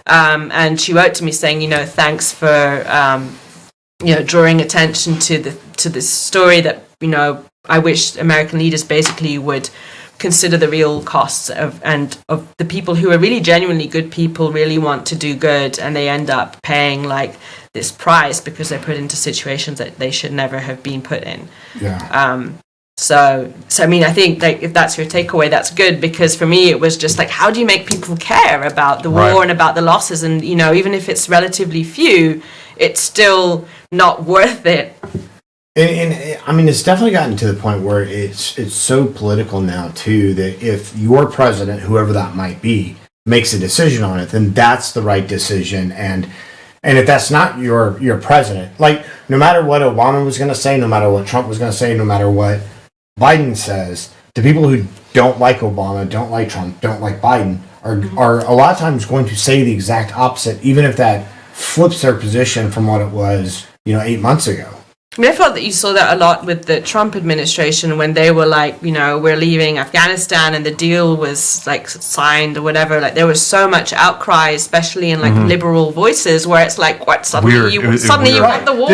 and she wrote to me saying, thanks for, drawing attention to this story that, I wish American leaders basically would consider the real costs of the people who are really genuinely good people, really want to do good, and they end up paying like this price because they're put into situations that they should never have been put in. Yeah. So I mean, I think like if that's your takeaway, that's good, because for me it was just like, how do you make people care about the war and about the losses? And even if it's relatively few, it's still not worth it. And I mean, it's definitely gotten to the point where it's so political now too, that if your president, whoever that might be, makes a decision on it, then that's the right decision. And if that's not your president, like no matter what Obama was going to say, no matter what Trump was going to say, no matter what Biden says, the people who don't like Obama, don't like Trump, don't like Biden are a lot of times going to say the exact opposite, even if that flips their position from what it was, 8 months ago. I mean, I felt that you saw that a lot with the Trump administration when they were like, we're leaving Afghanistan and the deal was like signed or whatever. Like there was so much outcry, especially in like liberal voices, where it's like, what, suddenly you want the war?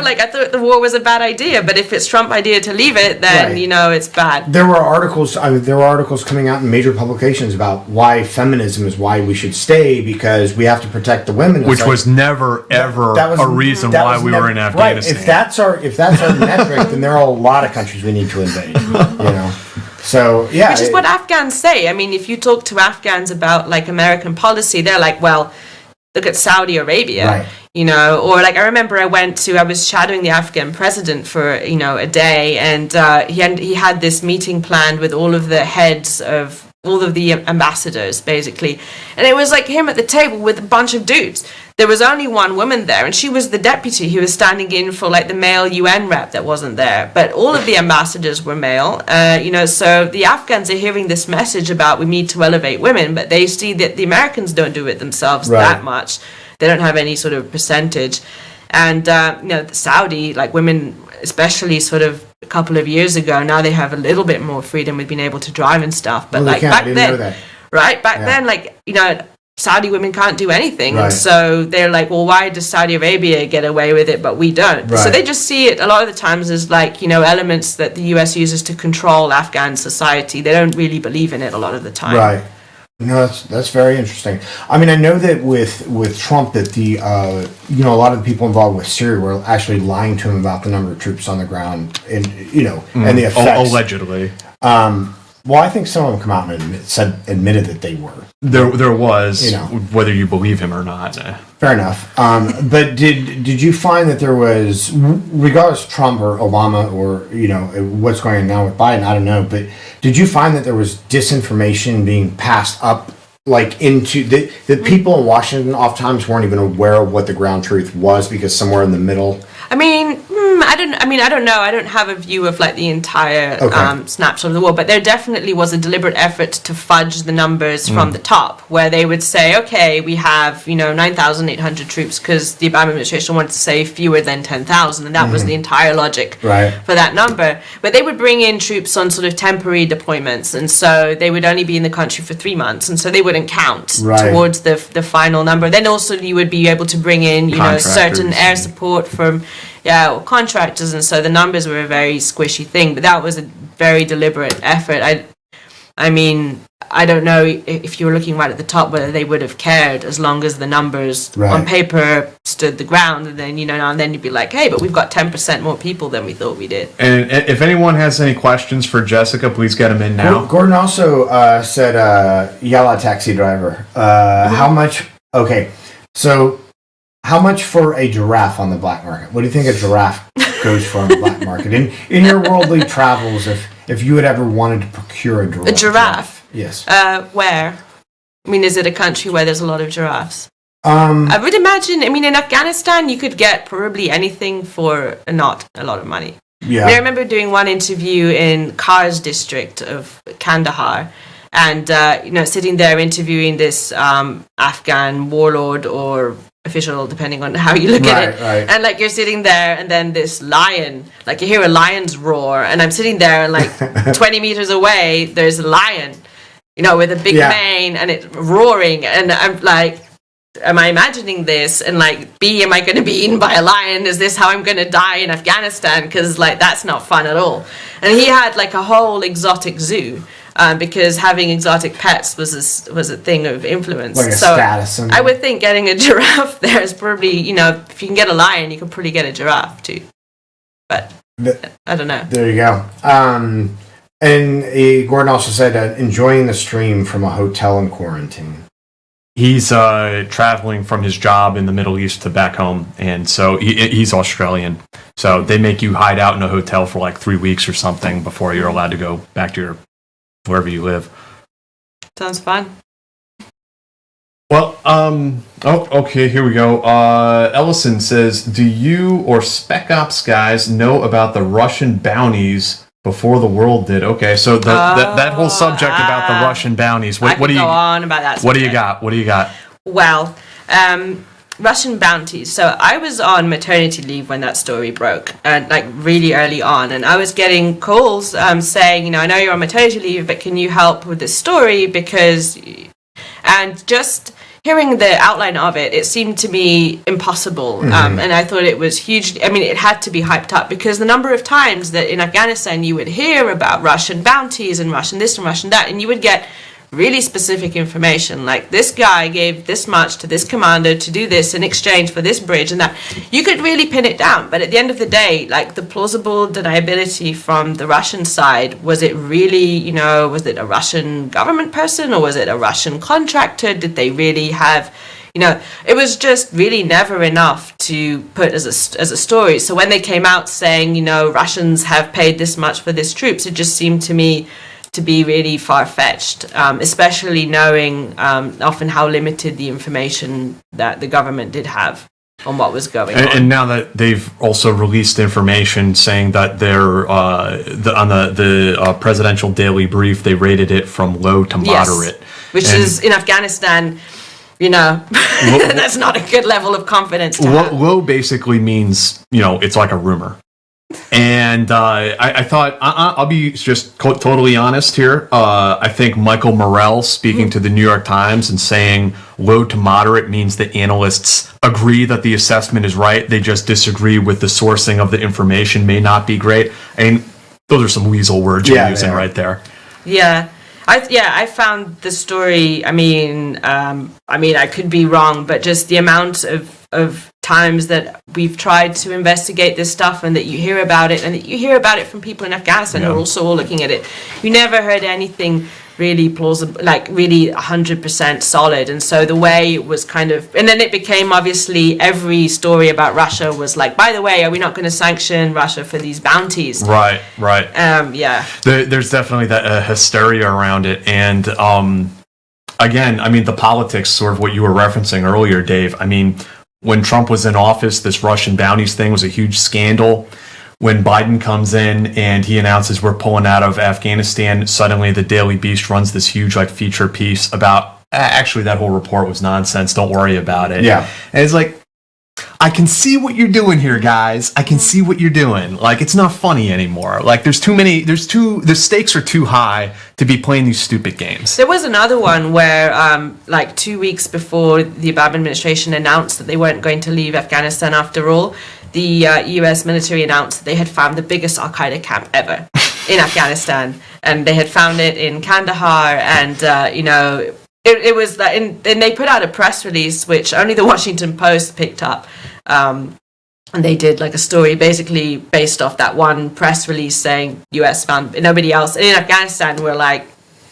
Like I thought the war was a bad idea, but if it's Trump idea to leave it, then it's bad. There were articles coming out in major publications about why feminism is why we should stay, because we have to protect the women. Which was never ever a reason why we were in Afghanistan. If that's our metric, then there are a lot of countries we need to invade. So yeah, which is what Afghans say. I mean, if you talk to Afghans about like American policy, they're like, well, look at Saudi Arabia, Right. you know, or like I remember I was shadowing the Afghan president for, you know, a day, and he had this meeting planned with all of the heads of all of the ambassadors, basically. And it was like him at the table with a bunch of dudes. There was only one woman there, and she was the deputy who was standing in for like the male UN rep that wasn't there. But all of the ambassadors were male, you know, so the Afghans are hearing this message about we need to elevate women, but they see that the Americans don't do it themselves that much. They don't have any sort of percentage. And, you know, the Saudi, like women, especially sort of a couple of years ago, now they have a little bit more freedom with being able to drive and stuff. But like back then, then, like, you know, Saudi women can't do anything. Right. And so they're like, well, why does Saudi Arabia get away with it, but we don't? Right. So they just see it a lot of the times as like, you know, elements that the US uses to control Afghan society. They don't really believe in it a lot of the time. Right. No, that's very interesting. I mean, I know that with Trump that the you know, a lot of the people involved with Syria were actually lying to him about the number of troops on the ground, and you know, and the effects. Allegedly. Well, I think some of them come out and admitted that they were. There was, you know, whether you believe him or not. Fair enough. But did you find that there was, regardless of Trump or Obama or, you know, what's going on now with Biden, I don't know, but did you find that there was disinformation being passed up, like into the people in Washington oftentimes weren't even aware of what the ground truth was because somewhere in the middle? I mean, I don't know. I don't have a view of like the entire snapshot of the war, but there definitely was a deliberate effort to fudge the numbers from the top, where they would say, okay, we have, you know, 9,800 troops because the Obama administration wanted to say fewer than 10,000, and that was the entire logic for that number. But they would bring in troops on sort of temporary deployments, and so they would only be in the country for 3 months, and so they wouldn't count towards the final number. Then also you would be able to bring in, you know, certain air support from contractors, and so the numbers were a very squishy thing, but that was a very deliberate effort. I mean, I don't know if you were looking right at the top whether they would have cared as long as the numbers on paper stood the ground, and then, you know, and then you'd be like, hey, but we've got 10% more people than we thought we did. And if anyone has any questions for Jessica, please get them in now. Gordon also said, Yalla taxi driver, how much, so how much for a giraffe on the black market? What do you think a giraffe goes for on the black market? In your worldly travels, if you had ever wanted to procure a giraffe. A giraffe? Yes. Where? I mean, is it a country where there's a lot of giraffes? I would imagine, I mean, in Afghanistan, you could get probably anything for not a lot of money. Yeah. I mean, I remember doing one interview in Kars district of Kandahar, and, you know, sitting there interviewing this Afghan warlord or official, depending on how you look at it. Right. And like you're sitting there, and then this lion, like you hear a lion's roar, and I'm sitting there, and like 20 meters away, there's a lion, you know, with a big mane, and it's roaring, and I'm like, am I imagining this? And like, B, am I going to be eaten by a lion? Is this how I'm going to die in Afghanistan? Because like, that's not fun at all. And he had like a whole exotic zoo. Because having exotic pets was a thing of influence. Like a so status symbol. I would think getting a giraffe there is probably, you know, if you can get a lion, you can probably get a giraffe too. But I don't know. There you go. And Gordon also said enjoying the stream from a hotel in quarantine. He's traveling from his job in the Middle East to back home, and so he's Australian. So they make you hide out in a hotel for like 3 weeks or something before you're allowed to go back to your wherever you live. Sounds fun. Well, okay, here we go. Ellison says, do you or Spec Ops guys know about the Russian bounties before the world did? Okay, so that whole subject about the Russian bounties. What do you go on about that subject. What do you got? Well, Russian bounties. So I was on maternity leave when that story broke, and like really early on, and I was getting calls saying, you know, I know you're on maternity leave, but can you help with this story? Because, and just hearing the outline of it, it seemed to me impossible, and I thought it was huge. I mean, it had to be hyped up because the number of times that in Afghanistan you would hear about Russian bounties and Russian this and Russian that, and you would get really specific information, like this guy gave this much to this commander to do this in exchange for this bridge and that. You could really pin it down, but at the end of the day, like the plausible deniability from the Russian side, was it really, you know, was it a Russian government person or was it a Russian contractor? Did they really have, it was just really never enough to put as a story. So when they came out saying, Russians have paid this much for these troops, it just seemed to me to be really far-fetched, especially knowing often how limited the information that the government did have on what was going on. And now that they've also released information saying that they're on the presidential daily brief, they rated it from low to moderate. Yes, which is in Afghanistan, that's not a good level of confidence to have. Low basically means, it's like a rumor. And I thought, I'll be just totally honest here. I think Michael Morell speaking to the New York Times and saying low to moderate means that analysts agree that the assessment is right. They just disagree with the sourcing of the information may not be great. And those are some weasel words you're using right there. Yeah. I found the story, I could be wrong, but just the amount of times that we've tried to investigate this stuff and that you hear about it and that you hear about it from people in Afghanistan who are also all looking at it. You never heard anything really plausible, like really 100% solid. And so the way it was and then it became obviously every story about Russia was like, by the way, are we not going to sanction Russia for these bounties? Right. Yeah. There's definitely that hysteria around it. And again, the politics, sort of what you were referencing earlier, Dave. When Trump was in office, this Russian bounties thing was a huge scandal. When Biden comes in and he announces we're pulling out of Afghanistan, suddenly the Daily Beast runs this huge feature piece about, actually that whole report was nonsense, don't worry about it. Yeah. And it's like, I can see what you're doing here, guys. I can see what you're doing. It's not funny anymore. The stakes are too high to be playing these stupid games. There was another one where, 2 weeks before the Obama administration announced that they weren't going to leave Afghanistan after all, the U.S. military announced that they had found the biggest Al-Qaeda camp ever in Afghanistan. And they had found it in Kandahar, and, it was that, and they put out a press release which only the Washington Post picked up, and they did a story basically based off that one press release saying U.S. found nobody else. And in Afghanistan, we're like,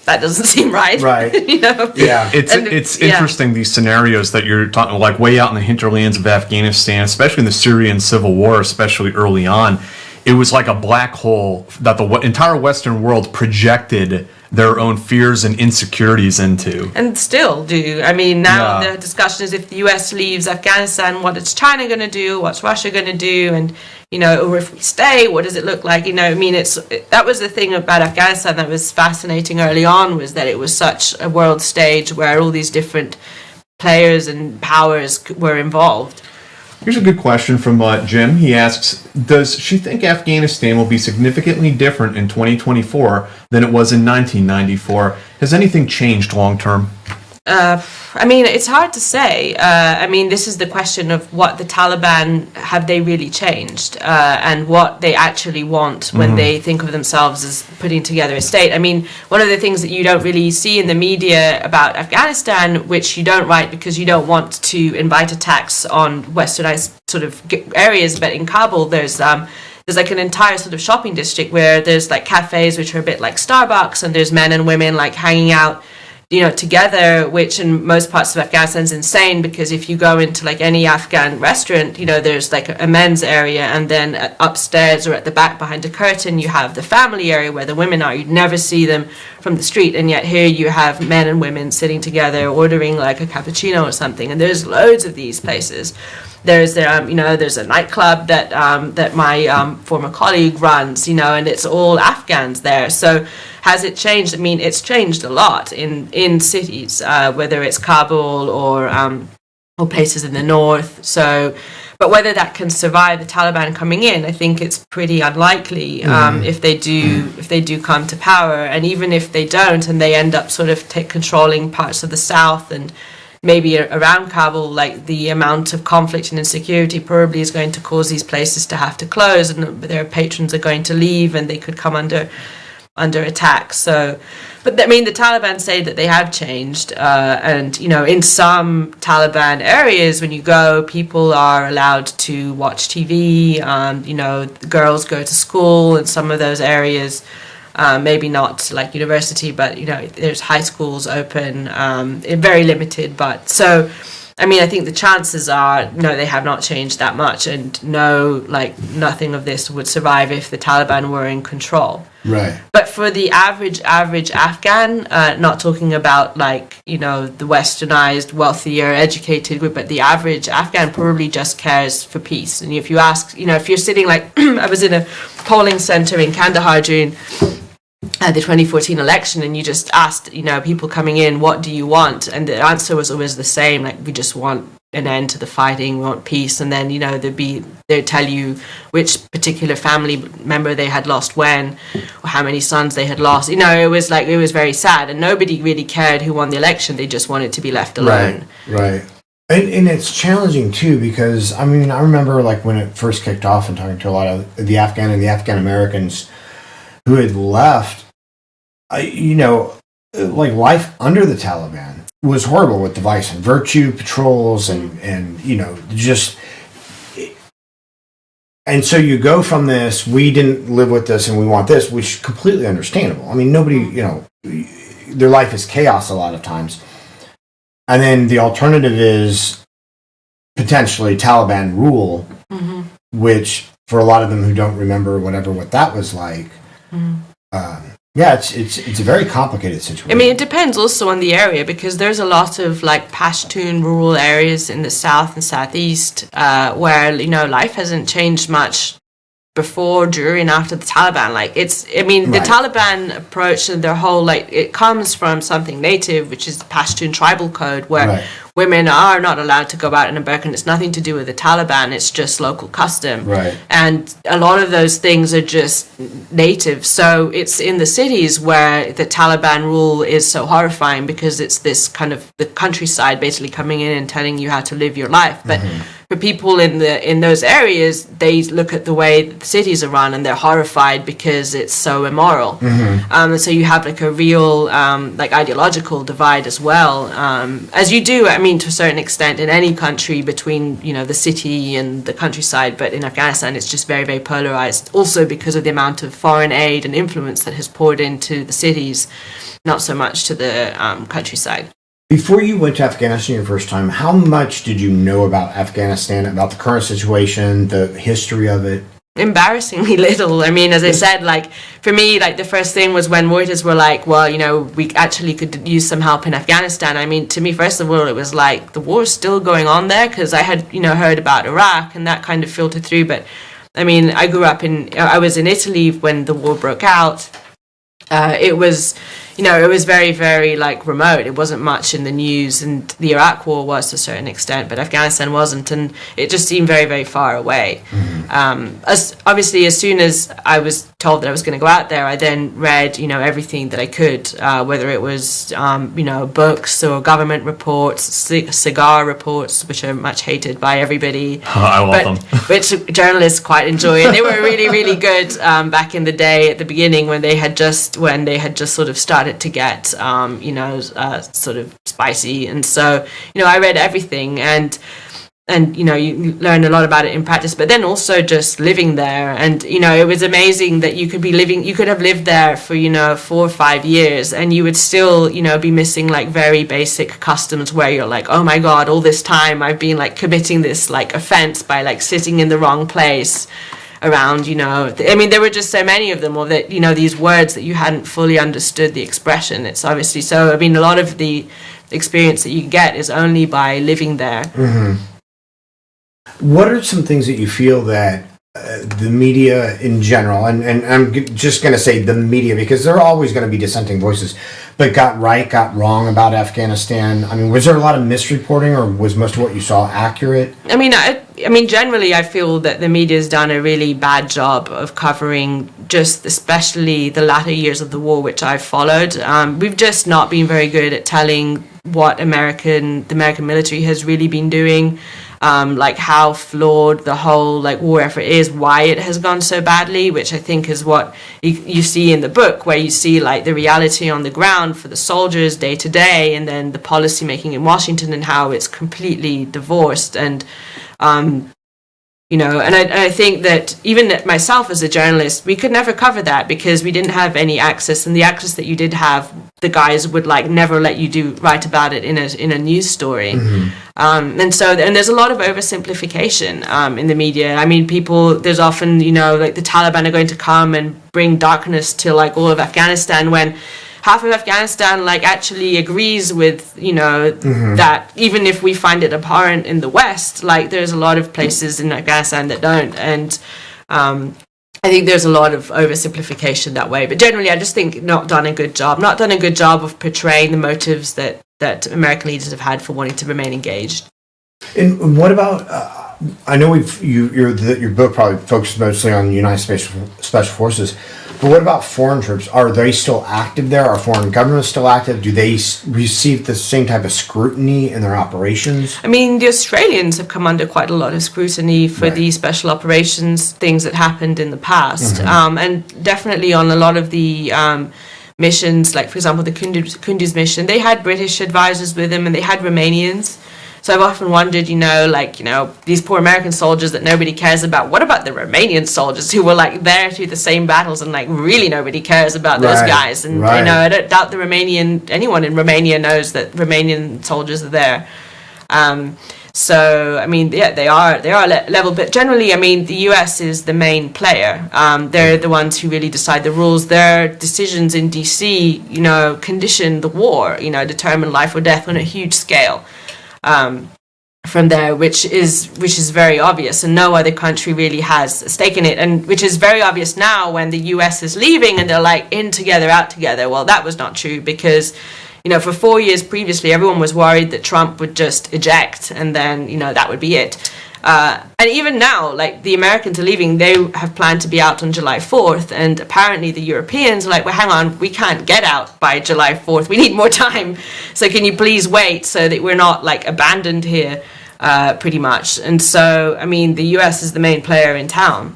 that doesn't seem right. Right. Yeah. It's interesting, these scenarios that you're talking, way out in the hinterlands of Afghanistan, especially in the Syrian civil war, especially early on. It was like a black hole that the entire Western world projected their own fears and insecurities into. And still do. Now the discussion is if the US leaves Afghanistan, what is China going to do? What's Russia going to do? And, or if we stay, what does it look like? That was the thing about Afghanistan that was fascinating early on, was that it was such a world stage where all these different players and powers were involved. Here's a good question from Jim. He asks, does she think Afghanistan will be significantly different in 2024 than it was in 1994? Has anything changed long term? It's hard to say. This is the question of what the Taliban, have they really changed? And what they actually want when they think of themselves as putting together a state. One of the things that you don't really see in the media about Afghanistan, which you don't write because you don't want to invite attacks on westernized sort of areas, but in Kabul there's an entire sort of shopping district where there's cafes which are a bit like Starbucks, and there's men and women hanging out together, which in most parts of Afghanistan is insane, because if you go into any Afghan restaurant, there's a men's area, and then upstairs or at the back behind a curtain you have the family area where the women are. You'd never see them from the street, and yet here you have men and women sitting together ordering a cappuccino or something, and there's loads of these places. There's a nightclub that my former colleague runs, and it's all Afghans there. So has it changed? It's changed a lot in cities, whether it's Kabul or places in the north. So, but whether that can survive the Taliban coming in, I think it's pretty unlikely if they do come to power. And even if they don't, and they end up sort of controlling parts of the south and maybe around Kabul, the amount of conflict and insecurity probably is going to cause these places to have to close, and their patrons are going to leave, and they could come under attack. So, but the Taliban say that they have changed, and in some Taliban areas, when you go, people are allowed to watch TV. Girls go to school in some of those areas. Maybe not university, but there's high schools open, very limited. But so, I mean, I think the chances are, no, they have not changed that much, and no, like, nothing of this would survive if the Taliban were in control. Right. But for the average Afghan, not talking about, like, you know, the westernized, wealthier, educated group, but the average Afghan probably just cares for peace. And if you ask, you know, if you're sitting, like, I was in a polling center in Kandahar during the 2014 election, and you just asked, you know, people coming in, what do you want? And the answer was always the same, like, we just want an end to the fighting, we want peace. And then, you know, they'd tell you which particular family member they had lost when, or how many sons they had lost. You know, it was very sad, and nobody really cared who won the election. They just wanted to be left alone. Right. And it's challenging too, because I mean, I remember like when it first kicked off and talking to a lot of the Afghan and the Afghan Americans who had left, you know, like life under the Taliban was horrible with the vice and virtue patrols and you know, just, and so you go from this, we didn't live with this and we want this, which is completely understandable. I mean, nobody, you know, their life is chaos a lot of times. And then the alternative is potentially Taliban rule, which for a lot of them who don't remember what that was like, yeah, it's a very complicated situation. I mean, it depends also on the area, because there's a lot of like Pashtun rural areas in the south and southeast where, you know, life hasn't changed much before, during, after the Taliban. Like, it's, I mean, the Taliban approach and their whole, like, it comes from something native, which is the Pashtun tribal code, where women are not allowed to go out in a burqa, and it's nothing to do with the Taliban, it's just local custom. Right. And a lot of those things are just native. So it's in the cities where the Taliban rule is so horrifying, because it's this kind of the countryside basically coming in and telling you how to live your life. But for people in those areas, they look at the way the cities are run and they're horrified because it's so immoral. And so you have like a real like ideological divide as well, as you do, I mean, to a certain extent in any country, between, you know, the city and the countryside. But in Afghanistan, it's just very, very polarized, also because of the amount of foreign aid and influence that has poured into the cities, not so much to the countryside. Before you went to Afghanistan your first time, how much did you know about Afghanistan, about the current situation, the history of it? Embarrassingly little. I mean, as I said, like, for me, like, the first thing was when Reuters were like, well, you know, we actually could use some help in Afghanistan. I mean, to me, first of all, it was like, the war's still going on there, because I had, you know, heard about Iraq, and that kind of filtered through. But I mean, I was in Italy when the war broke out. It was, you know, it was very, very, like, remote. It wasn't much in the news, and the Iraq war was to a certain extent, but Afghanistan wasn't, and it just seemed very, very far away. As soon as I was told that I was going to go out there, I then read, you know, everything that I could, whether it was, you know, books or government reports, cigar reports, which are much hated by everybody. I love them. Which journalists quite enjoy, and they were really, really good back in the day at the beginning, when they had just sort of started to get, you know, sort of spicy. And so, you know, I read everything, and you know, you learn a lot about it in practice, but then also just living there. And, you know, it was amazing that you could have lived there for, you know, 4 or 5 years, and you would still, you know, be missing like very basic customs, where you're like, oh my God, all this time I've been like committing this like offense by like sitting in the wrong place around, you know, I mean, there were just so many of them, or that, you know, these words that you hadn't fully understood the expression. It's obviously so, I mean, a lot of the experience that you get is only by living there. What are some things that you feel that the media in general, and I'm just going to say the media, because there are always going to be dissenting voices, but got wrong about Afghanistan? I mean, was there a lot of misreporting, or was most of what you saw accurate? I mean, generally, I feel that the media's done a really bad job of covering just especially the latter years of the war, which I've followed. We've just not been very good at telling what the American military has really been doing. Like how flawed the whole like war effort is, why it has gone so badly, which I think is what you see in the book, where you see like the reality on the ground for the soldiers day to day, and then the policy making in Washington, and how it's completely divorced. And you know, and I think that even myself as a journalist, we could never cover that, because we didn't have any access, and the access that you did have the guys would like never let you write about it in a news story. And there's a lot of oversimplification in the media. I mean, there's often, like the Taliban are going to come and bring darkness to like all of Afghanistan, when half of Afghanistan like actually agrees with that, even if we find it abhorrent in the West, like there's a lot of places in Afghanistan that don't. And I think there's a lot of oversimplification that way. But generally, I just think not done a good job of portraying the motives that American leaders have had for wanting to remain engaged. And what about, I know your book probably focuses mostly on United States Special Forces, but what about foreign troops? Are they still active there? Are foreign governments still active? Do they receive the same type of scrutiny in their operations? I mean, the Australians have come under quite a lot of scrutiny for these special operations, things that happened in the past. And definitely on a lot of the missions, like, for example, the Kunduz mission, they had British advisors with them and they had Romanians. So I've often wondered, these poor American soldiers that nobody cares about. What about the Romanian soldiers who were like there through the same battles and like really nobody cares about those guys? And I don't doubt anyone in Romania knows that Romanian soldiers are there. So I mean, they are level, but generally, I mean, the US is the main player. They're the ones who really decide the rules. Their decisions in DC, condition the war. Determine life or death on a huge scale. From there, which is very obvious, and no other country really has a stake in it, and which is very obvious now when the US is leaving and they're like in together, out together. Well, that was not true because, for 4 years previously, everyone was worried that Trump would just eject and then, that would be it. And even now, like the Americans are leaving, they have planned to be out on July 4th. And apparently the Europeans are like, well, hang on, we can't get out by July 4th. We need more time. So can you please wait so that we're not like abandoned here, pretty much. And so, I mean, the US is the main player in town.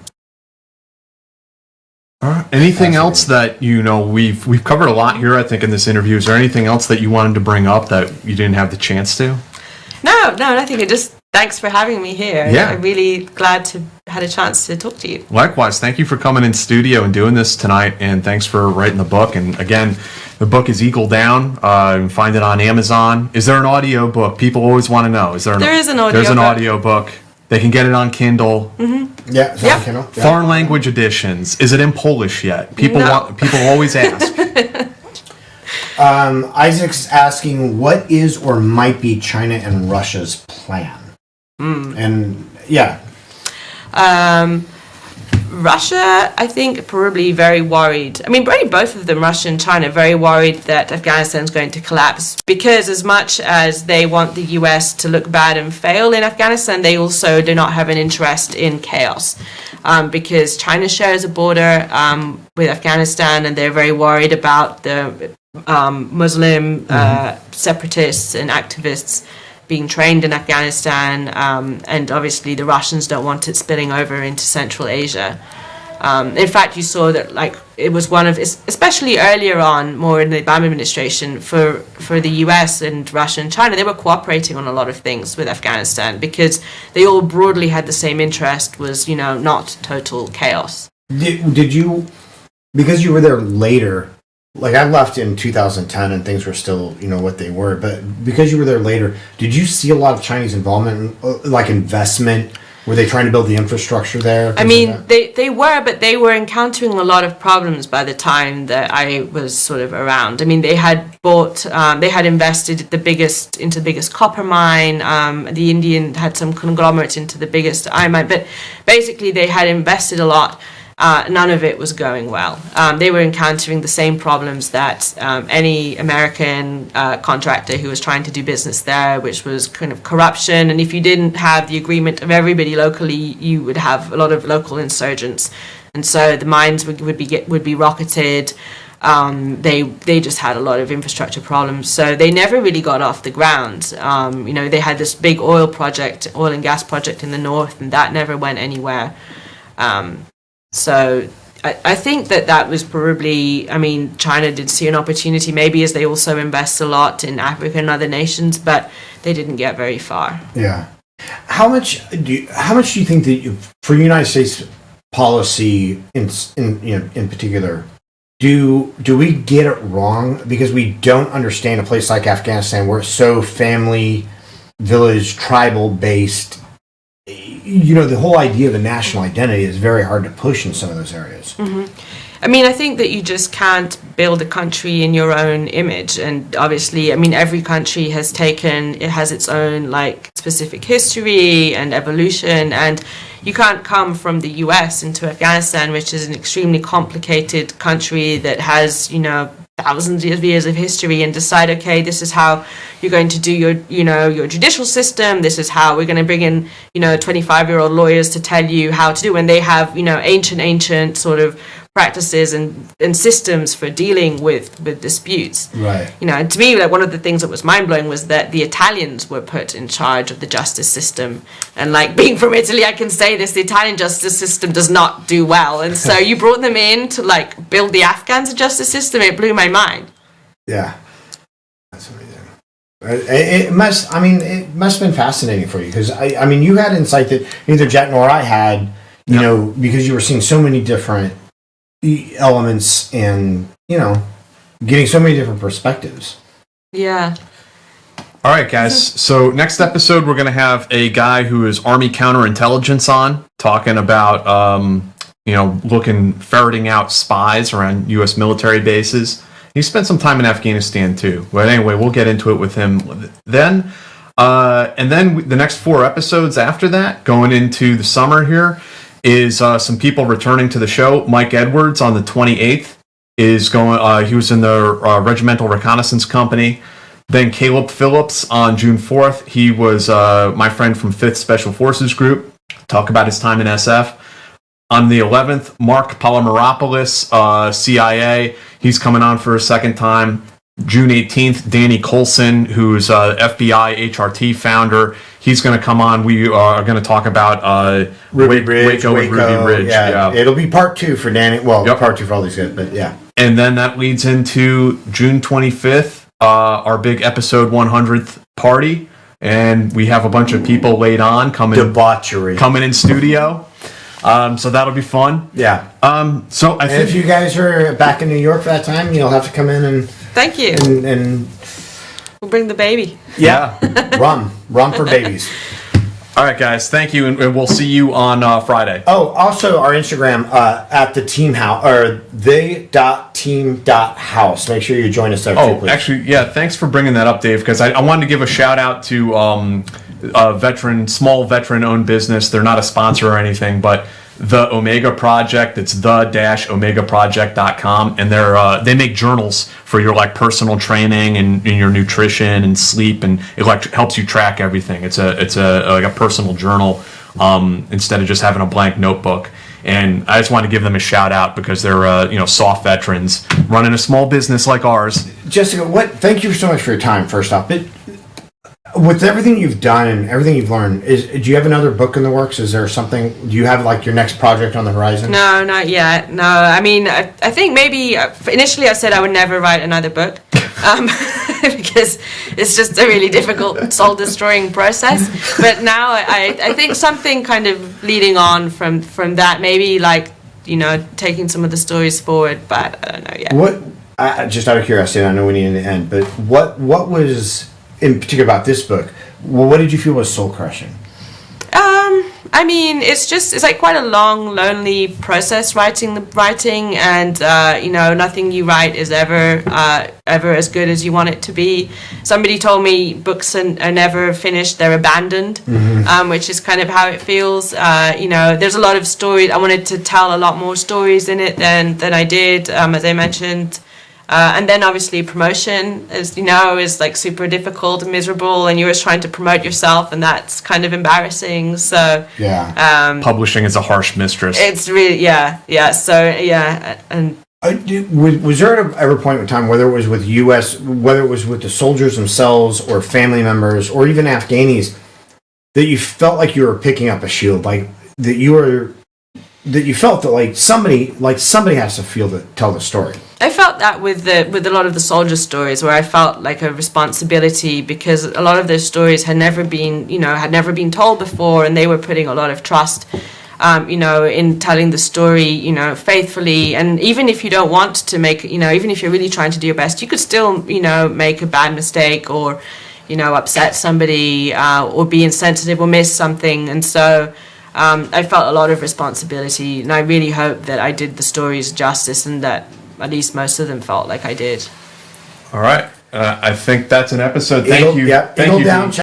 All right. Anything else that, we've covered a lot here, I think, in this interview. Is there anything else that you wanted to bring up that you didn't have the chance to? No, nothing. Thanks for having me here. Yeah. I'm really glad to had a chance to talk to you. Likewise. Thank you for coming in studio and doing this tonight, and thanks for writing the book. And again, the book is Eagle Down. You can find it on Amazon. Is there an audio book? People always want to know. There is an audio book. There's an audio book. They can get it on Kindle. Mm-hmm. Yeah, it's on Kindle. Yeah. Foreign language editions. Is it in Polish yet? People always ask. Isaac's asking, what is or might be China and Russia's plan? And yeah. Russia, I think, probably very worried. I mean, probably both of them, Russia and China, very worried that Afghanistan is going to collapse, because as much as they want the US to look bad and fail in Afghanistan, they also do not have an interest in chaos, because China shares a border with Afghanistan, and they're very worried about the Muslim separatists and activists being trained in Afghanistan, and obviously the Russians don't want it spilling over into Central Asia. In fact, you saw that, like, it was one of, especially earlier on, more in the Obama administration, for the US and Russia and China, they were cooperating on a lot of things with Afghanistan because they all broadly had the same interest, was, not total chaos. Did you, because you were there later, like I left in 2010 and things were still, what they were, but because you were there later, did you see a lot of Chinese involvement, like investment? Were they trying to build the infrastructure there? I mean, they were, but they were encountering a lot of problems by the time that I was sort of around. I mean, they had invested into the biggest copper mine. The Indian had some conglomerates into the biggest iron mine, but basically they had invested a lot. None of it was going well. They were encountering the same problems that any American contractor who was trying to do business there, which was kind of corruption. And if you didn't have the agreement of everybody locally, you would have a lot of local insurgents. And so the mines would be rocketed. They just had a lot of infrastructure problems. So they never really got off the ground. They had this big oil and gas project in the north, and that never went anywhere. So I think that was probably, I mean, China did see an opportunity, maybe as they also invest a lot in Africa and other nations, but they didn't get very far. Yeah. How much do you think that for United States policy in particular, do we get it wrong because we don't understand a place like Afghanistan where it's so family, village, tribal based? The whole idea of a national identity is very hard to push in some of those areas. Mm-hmm. I mean, I think that you just can't build a country in your own image. And obviously, I mean, every country has its own like specific history and evolution. And you can't come from the US into Afghanistan, which is an extremely complicated country that has, thousands of years of history, and decide, okay, this is how you're going to do your judicial system. This is how we're going to bring in, 25-year-old lawyers to tell you how to do. And they have, ancient sort of practices and systems for dealing with disputes. Right. And to me, like, one of the things that was mind-blowing was that the Italians were put in charge of the justice system. And like, being from Italy, I can say this, the Italian justice system does not do well. And so you brought them in to like build the Afghan's justice system. It blew my mind. Yeah. That's amazing. It must have been fascinating for you because you had insight that neither Jack nor I had, because you were seeing so many different elements and getting so many different perspectives. Yeah. All right, guys. So next episode, we're going to have a guy who is Army counterintelligence on, talking about ferreting out spies around U.S. military bases. He spent some time in Afghanistan too. But anyway, we'll get into it with him then. And then the next 4 episodes after that, going into the summer here, is some people returning to the show. Mike Edwards on the 28th is going. He was in the Regimental Reconnaissance Company. Then Caleb Phillips on June 4th. He was my friend from 5th Special Forces Group. Talk about his time in SF. On the 11th, Mark Polymeropoulos, CIA. He's coming on for a second time. June 18th, Danny Colson, who's FBI HRT founder. He's going to come on. We are going to talk about Waco and Ruby Ridge. Yeah. It'll be part 2 for Danny. Well, part 2 for all these guys, but yeah. And then that leads into June 25th, our big episode 100th party. And we have a bunch of people laid on coming in studio. So that'll be fun. Yeah. So I think if you guys are back in New York for that time, you'll have to come in and thank you. And we'll bring the baby. Yeah. rum for babies. All right, guys. Thank you, and we'll see you on Friday. Oh, also our Instagram at the team house or the.team.house. Make sure you join us there. Oh, too, actually, yeah. Thanks for bringing that up, Dave. Because I wanted to give a shout out to a small veteran-owned business. They're not a sponsor or anything, but the Omega Project. It's the-omegaproject.com, and they make journals for your like personal training and your nutrition and sleep, and it like helps you track everything. It's a personal journal instead of just having a blank notebook. And I just want to give them a shout out because they're soft veterans running a small business like ours. Jessica, thank you so much for your time. First off, but with everything you've done and everything you've learned, do you have another book in the works? Is there something? Do you have like your next project on the horizon? No, not yet. No, I mean, I think maybe initially I said I would never write another book because it's just a really difficult soul-destroying process. But now I think something kind of leading on from that, maybe like taking some of the stories forward. But I don't know yet. What? Just out of curiosity, I know we need to end, but what was in particular about this book, what did you feel was soul crushing? I mean, it's like quite a long, lonely process writing, and nothing you write is ever as good as you want it to be. Somebody told me books are never finished; they're abandoned, which is kind of how it feels. There's a lot of stories. I wanted to tell a lot more stories in it than I did, as I mentioned. And then obviously promotion, as is like super difficult and miserable, and you're always trying to promote yourself, and that's kind of embarrassing. So yeah, publishing is a harsh mistress. It's really So and was there ever a point in time, whether it was with whether it was with the soldiers themselves or family members or even Afghanis, that you felt like you were picking up a shield, like that you felt that like somebody has to tell the story? I felt that with a lot of the soldier stories, where I felt like a responsibility because a lot of those stories had never been told before, and they were putting a lot of trust in telling the story, faithfully. And even if you don't want to make, even if you're really trying to do your best, you could still, make a bad mistake or, upset somebody or be insensitive or miss something. And so I felt a lot of responsibility, and I really hope that I did the stories justice and that at least most of them felt like I did. All right. I think that's an episode. Thank you. Yep. Thank Eagle you, down. Dean.